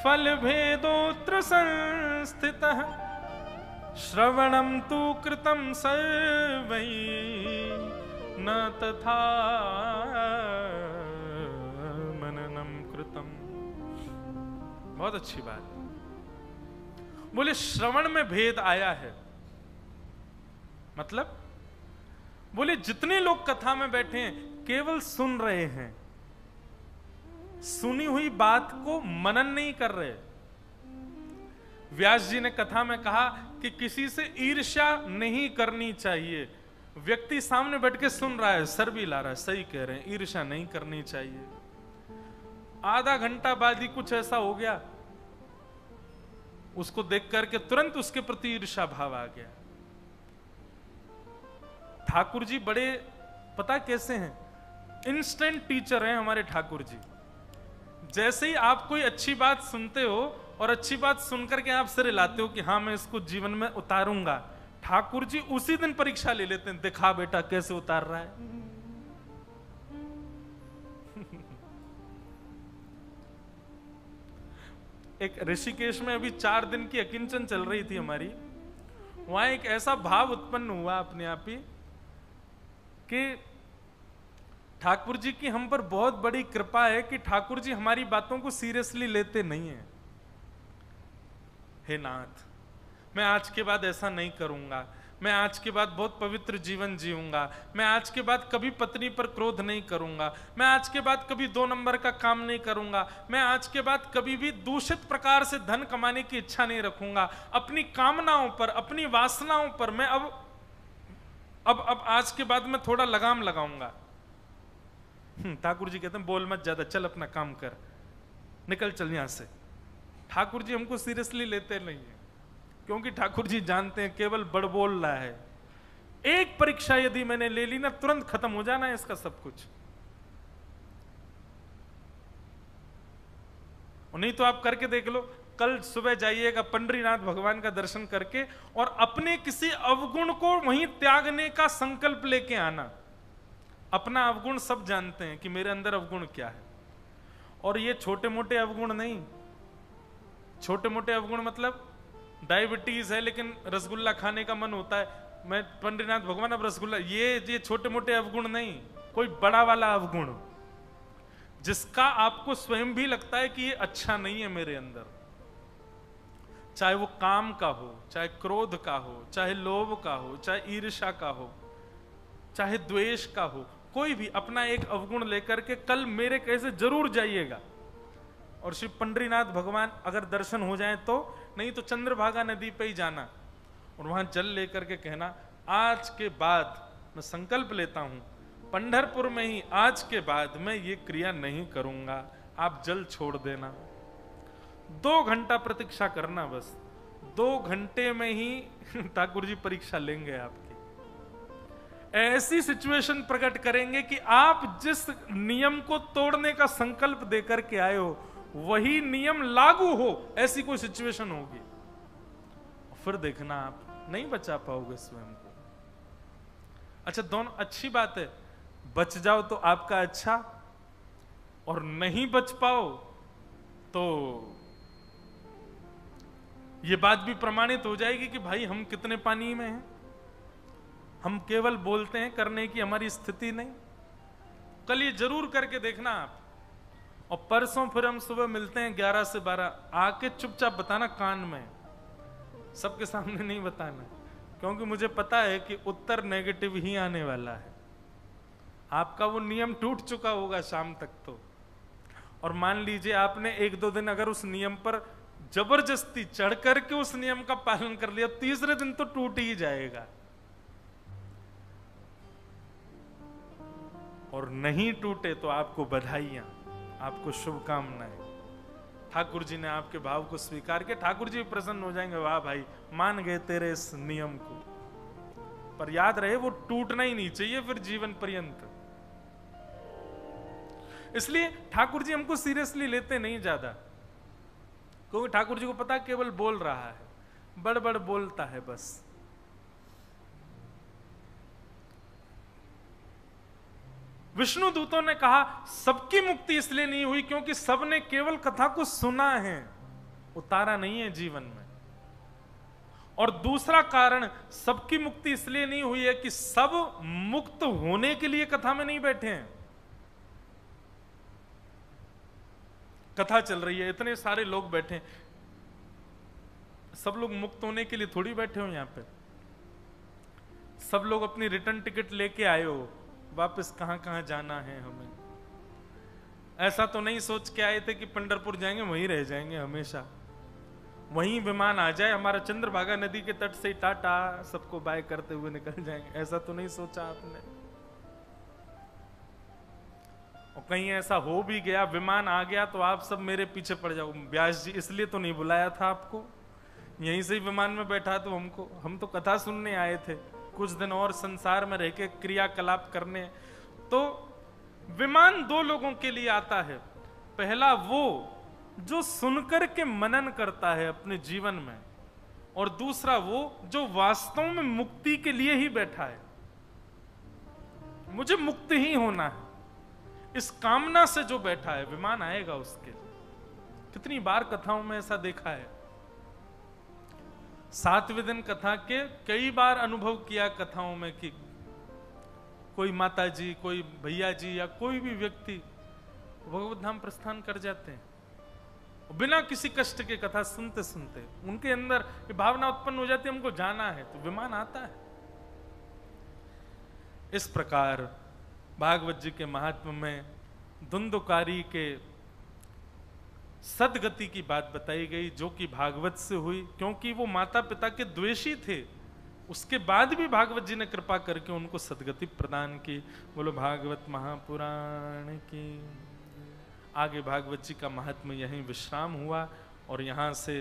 फल भेदोत्र संस्थितः श्रवणम तु कृतं सर्वैः न तथा मननम कृतम। बहुत अच्छी बात। बोले श्रवण में भेद आया है, मतलब बोले जितने लोग कथा में बैठे हैं केवल सुन रहे हैं, सुनी हुई बात को मनन नहीं कर रहे। व्यास जी ने कथा में कहा कि किसी से ईर्ष्या नहीं करनी चाहिए। व्यक्ति सामने बैठ के सुन रहा है, सर भी ला रहा है, सही कह रहे हैं, ईर्ष्या नहीं करनी चाहिए। आधा घंटा बाद ही कुछ ऐसा हो गया, उसको देख करके तुरंत उसके प्रति ईर्ष्या भाव आ गया। ठाकुर जी बड़े पता कैसे हैं, इंस्टेंट टीचर हैं हमारे ठाकुर जी। जैसे ही आप कोई अच्छी बात सुनते हो और अच्छी बात सुनकर के आप सिर हिलाते हो कि हाँ मैं इसको जीवन में उतारूंगा, ठाकुर जी उसी दिन परीक्षा ले लेते हैं, दिखा बेटा कैसे उतार रहा है। एक ऋषिकेश में अभी 4 दिन की अकिंचन चल रही थी हमारी, वहां एक ऐसा भाव उत्पन्न हुआ अपने आप ही कि ठाकुर जी की हम पर बहुत बड़ी कृपा है कि ठाकुर जी हमारी बातों को सीरियसली लेते नहीं है। हे नाथ, मैं आज के बाद ऐसा नहीं करूंगा, मैं आज के बाद बहुत पवित्र जीवन जीऊंगा, मैं आज के बाद कभी पत्नी पर क्रोध नहीं करूंगा, मैं आज के बाद कभी 2 नंबर का काम नहीं करूंगा, मैं आज के बाद कभी भी दूषित प्रकार से धन कमाने की इच्छा नहीं रखूंगा, अपनी कामनाओं पर, अपनी वासनाओं पर मैं अब आज के बाद मैं थोड़ा लगाम लगाऊंगा। ठाकुर जी कहते हैं बोल मत ज्यादा, चल अपना काम कर, निकल चल यहां से। ठाकुर जी हमको सीरियसली लेते नहीं है, क्योंकि ठाकुर जी जानते हैं केवल बड़ बोल रहा है। एक परीक्षा यदि मैंने ले ली ना, तुरंत खत्म हो जाना है इसका सब कुछ। और नहीं तो आप करके देख लो, कल सुबह जाइएगा पंडरीनाथ भगवान का दर्शन करके और अपने किसी अवगुण को वहीं त्यागने का संकल्प लेके आना। अपना अवगुण सब जानते हैं कि मेरे अंदर अवगुण क्या है, और ये छोटे मोटे अवगुण नहीं। छोटे मोटे अवगुण मतलब डायबिटीज है लेकिन रसगुल्ला खाने का मन होता है, मैं पंडरीनाथ भगवान अब रसगुल्ला, ये छोटे मोटे अवगुण नहीं। कोई बड़ा वाला अवगुण जिसका आपको स्वयं भी लगता है कि ये अच्छा नहीं है मेरे अंदर, चाहे वो काम का हो, चाहे क्रोध का हो, चाहे लोभ का हो, चाहे ईर्ष्या का हो, चाहे द्वेष का हो, कोई भी अपना एक अवगुण लेकर के कल मेरे कैसे जरूर जाइएगा। और श्री पंडरीनाथ भगवान अगर दर्शन हो जाए तो, नहीं तो चंद्रभागा नदी पे ही जाना और वहां जल लेकर के कहना, आज के बाद मैं संकल्प लेता हूं पंढरपुर में ही आज के बाद मैं ये क्रिया नहीं करूंगा, आप जल छोड़ देना। 2 घंटा प्रतीक्षा करना, बस 2 घंटे में ही ठाकुर जी परीक्षा लेंगे आपकी। ऐसी सिचुएशन प्रकट करेंगे कि आप जिस नियम को तोड़ने का संकल्प देकर के आए हो वही नियम लागू हो, ऐसी कोई सिचुएशन होगी। फिर देखना आप नहीं बचा पाओगे स्वयं को। अच्छा, दोनों अच्छी बात है, बच जाओ तो आपका अच्छा, और नहीं बच पाओ तो यह बात भी प्रमाणित हो जाएगी कि भाई हम कितने पानी में हैं। हम केवल बोलते हैं, करने की हमारी स्थिति नहीं। कल ये जरूर करके देखना आप। और परसों फिर हम सुबह मिलते हैं 11 से 12, आके चुपचाप बताना कान में, सबके सामने नहीं बताना, क्योंकि मुझे पता है कि उत्तर नेगेटिव ही आने वाला है। आपका वो नियम टूट चुका होगा शाम तक तो, और मान लीजिए आपने 1-2 दिन अगर उस नियम पर जबरदस्ती चढ़ करके उस नियम का पालन कर लिया, तीसरे दिन तो टूट ही जाएगा। और नहीं टूटे तो आपको बधाइयां, आपको शुभकामनाएं। ठाकुर जी ने आपके भाव को स्वीकार किया, ठाकुर जी प्रसन्न हो जाएंगे, वाह भाई मान गए तेरे इस नियम को। पर याद रहे वो टूटना ही नहीं चाहिए फिर जीवन पर्यंत। इसलिए ठाकुर जी हमको सीरियसली लेते नहीं ज्यादा, क्योंकि ठाकुर जी को पता केवल बोल रहा है, बड़ बड़ बोलता है बस। विष्णु दूतों ने कहा सबकी मुक्ति इसलिए नहीं हुई क्योंकि सबने केवल कथा को सुना है, उतारा नहीं है जीवन में। और दूसरा कारण सबकी मुक्ति इसलिए नहीं हुई है कि सब मुक्त होने के लिए कथा में नहीं बैठे हैं। कथा चल रही है, इतने सारे लोग बैठे, सब लोग मुक्त होने के लिए थोड़ी बैठे हो यहां पे। सब लोग अपनी रिटर्न टिकट लेके आए हो, वापस कहां कहां जाना है हमें। ऐसा तो नहीं सोच के आए थे कि पंढरपुर जाएंगे वहीं रह जाएंगे हमेशा, वहीं विमान आ जाए हमारा, चंद्रभागा नदी के तट से टाटा सबको बाय करते हुए निकल जाएंगे। ऐसा तो नहीं सोचा आपने। और कहीं ऐसा हो भी गया, विमान आ गया, तो आप सब मेरे पीछे पड़ जाओ। व्यास जी इसलिए तो नहीं बुलाया था आपको, यहीं से ही विमान में बैठा तो हमको, हम तो कथा सुनने आए थे, कुछ दिन और संसार में रह के क्रियाकलाप करने। तो विमान दो लोगों के लिए आता है, पहला वो जो सुनकर के मनन करता है अपने जीवन में, और दूसरा वो जो वास्तव में मुक्ति के लिए ही बैठा है। मुझे मुक्त ही होना है, इस कामना से जो बैठा है, विमान आएगा उसके लिए। कितनी बार कथाओं में ऐसा देखा है। 7वें दिन कथा के कई बार अनुभव किया कथाओं में कि कोई माता जी, कोई भैया जी या कोई भी व्यक्ति भगवत धाम प्रस्थान कर जाते हैं बिना किसी कष्ट के। कथा सुनते सुनते उनके अंदर ये भावना उत्पन्न हो जाती है हमको जाना है, तो विमान आता है। इस प्रकार भागवत जी के महात्म्य में धुंधुकारी के सदगति की बात बताई गई, जो कि भागवत से हुई, क्योंकि वो माता पिता के द्वेषी थे। उसके बाद भी भागवत जी ने कृपा करके उनको सदगति प्रदान की। बोलो भागवत महापुराण की। आगे भागवत जी का महात्म्य यहीं विश्राम हुआ और यहां से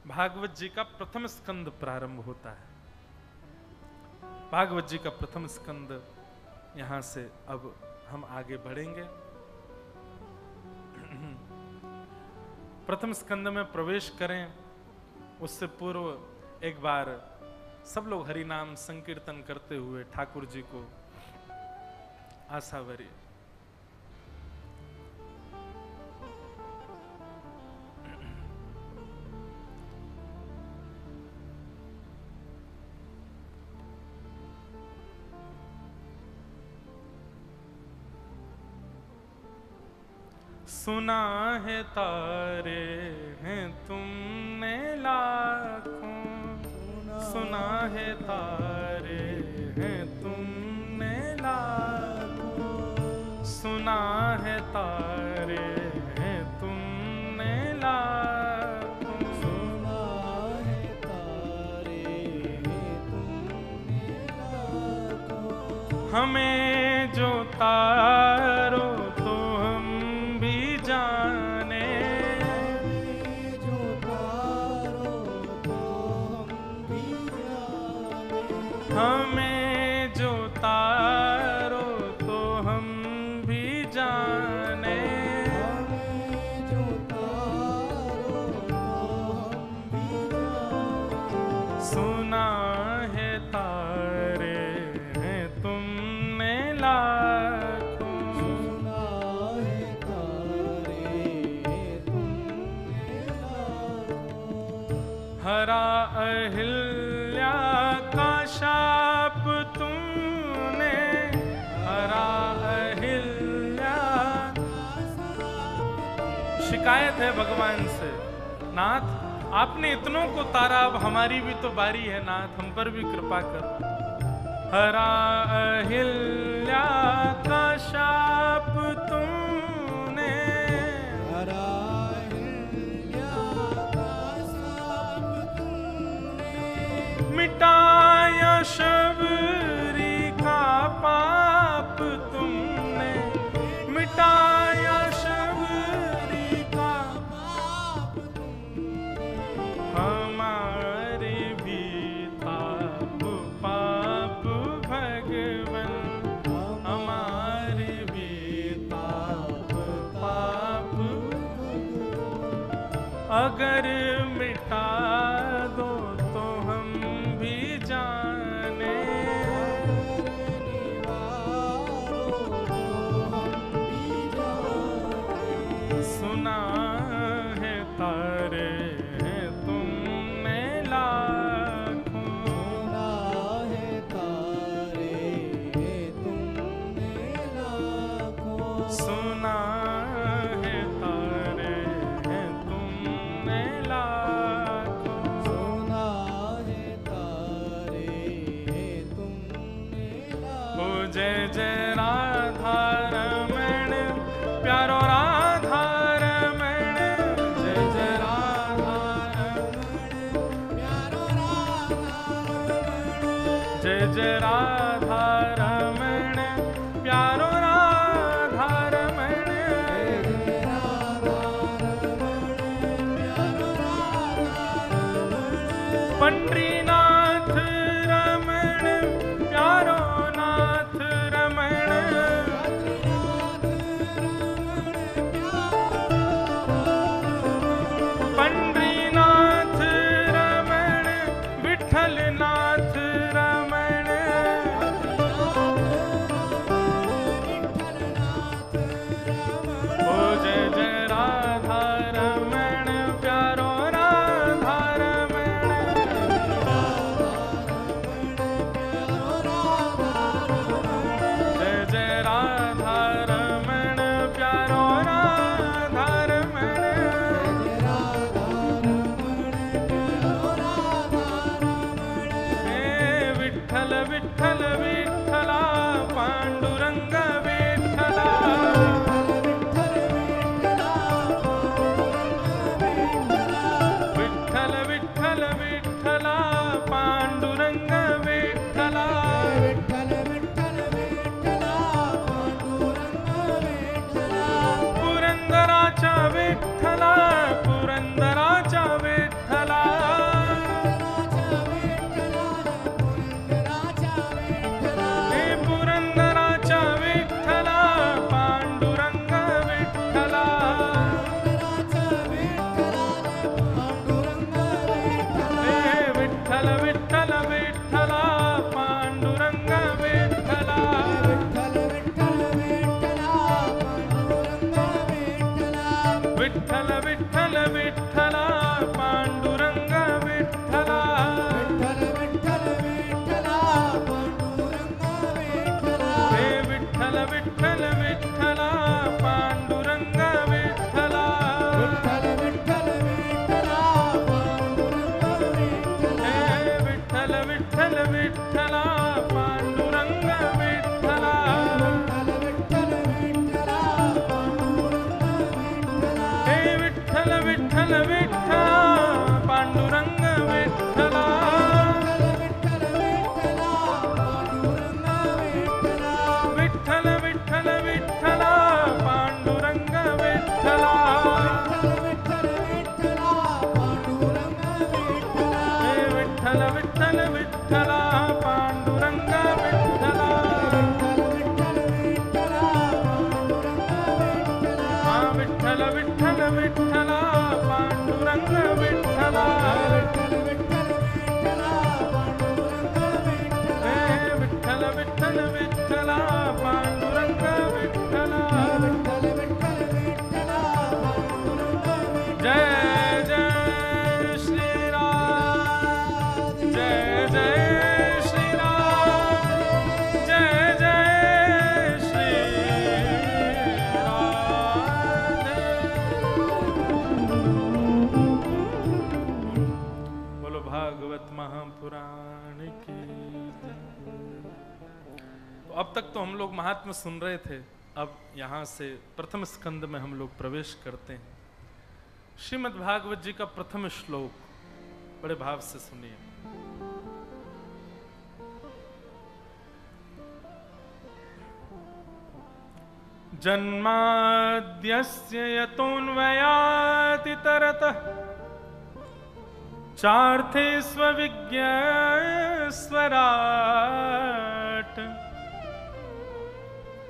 भागवत जी का प्रथम स्कंद प्रारंभ होता है। भागवत जी का प्रथम स्कंद यहां से अब हम आगे बढ़ेंगे। प्रथम स्कंद में प्रवेश करें उससे पूर्व एक बार सब लोग हरि नाम संकीर्तन करते हुए ठाकुर जी को आसावरी। सुना है तारे हैं तुमने लाखों, सुना है तारे हैं तुमने लाखों, सुना है तारे हैं तुमने लाखों, सुना है तारे हैं तुमने लाखों। हमें जो तारो तो हम भी जाने, जो तारो तो हम भी जाने, हमें जो तारो तो हम भी जाने, हमें जो तारो तो हम भी जाने। सुना है तारे हैं तुमने लाखों, सुना है तारे तुमने लाखों। हरा अहिल्या का शाप तुमने, हरा अहिल्या। शिकायत है भगवान से, नाथ आपने इतनों को तारा, अब हमारी भी तो बारी है नाथ, हम पर भी कृपा कर। हरा अहिल्या का शाप तुमने, हरा अहिल्या का शाप तुमने, मिटाया शबरी का पाप तुमने, मिटाया अगर मिटा दो तो हम भी जाने, सुना है तारे हैं तुमने लाखों, सुना है तारे तुमने लाखों, सुना है तारे हैं तुमने लाखों, सुना है तारे तुमने लाखों। ओ जय जय राधा रमण प्यारो राधा रमण, जय जय राधा जय जय राधा रमण प्यारो राधा रमण, पंडरीनाथ रमण प्यारो नाथ रमण, पंडरीनाथ रमण विठलनाथ रमण, ओ जय जय राधा रमण प्यारो राधा रमण, जय जय राधा रमण प्यारो राधा रमण, हे विठ्ठल विठ्ठल विठ्ठला पांडुरंग विठ्ठला, विठ्ठल विठ्ठल विठ्ठला पांडुरंग विठ्ठला, पुरंदराचा विठ्ठला पुरंदराचा विठ्ठला, हे पुरंदराचा विठ्ठला पांडुरंग विठ्ठला, हे विठ्ठल विठ्ठल विठ्ठला पांडुरंग विठ्ठला, विठ्ठल विठ्ठल विठ्ठला पांडुरंग विठ्ठला, हे विठ्ठल विठ्ठल विठ्ठला पांडुरंग विठ्ठला, हे विठ्ठल विठ्ठल विठ्ठला पांडुरंग विठ्ठला, हे विठ्ठल विठ्ठल विठ्ठला पांडुरंग विठ्ठला, विठ्ठल विठ्ठल विठ्ठला पांडुरंग विठ्ठला, हे विठ्ठल विठ्ठल विठ्ठला पांडुरंग विठ्ठला, हा विठ्ठल विठ्ठल विठ्ठला पांडुरंग विठ्ठला, हे विठ्ठल विठ्ठल विठ्ठला पांडुरंग विठ्ठला, जय जय श्री राम, जय जय श्री राम, जय जय श्री राधे। बोलो भागवत महापुराण की जय। तो अब तक तो हम लोग महात्म्य सुन रहे थे, अब यहाँ से प्रथम स्कंद में हम लोग प्रवेश करते हैं। श्रीमद् भागवत जी का प्रथम श्लोक बड़े भाव से सुनिए। जन्माद्यस्य यतोऽन्वयातितरतः चार्थे स्वविज्ञस्वराट्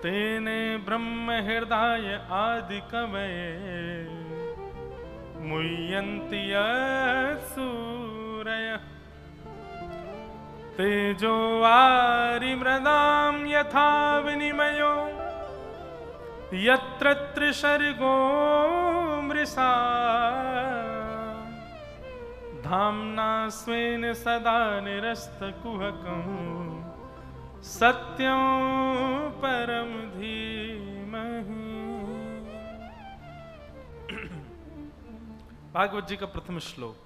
तेने ब्रह्म हृदय आदि कवये मुह्यन्ति सूरयः तेजो वारिमृदां यथा विनिमयो यत्र त्रिसर्गो मृषा धाम्ना स्वेन सदा निरस्तकुहकं सत्यं परम धीमहि। भागवत जी का प्रथम श्लोक।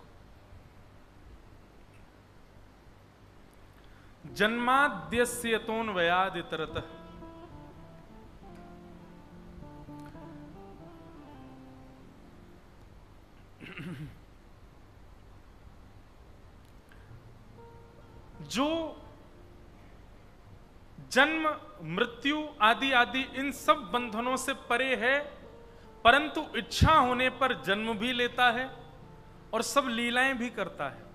जन्माद्यस्य यतोऽन्वयादितरतः जो जन्म मृत्यु आदि आदि इन सब बंधनों से परे है, परंतु इच्छा होने पर जन्म भी लेता है और सब लीलाएं भी करता है।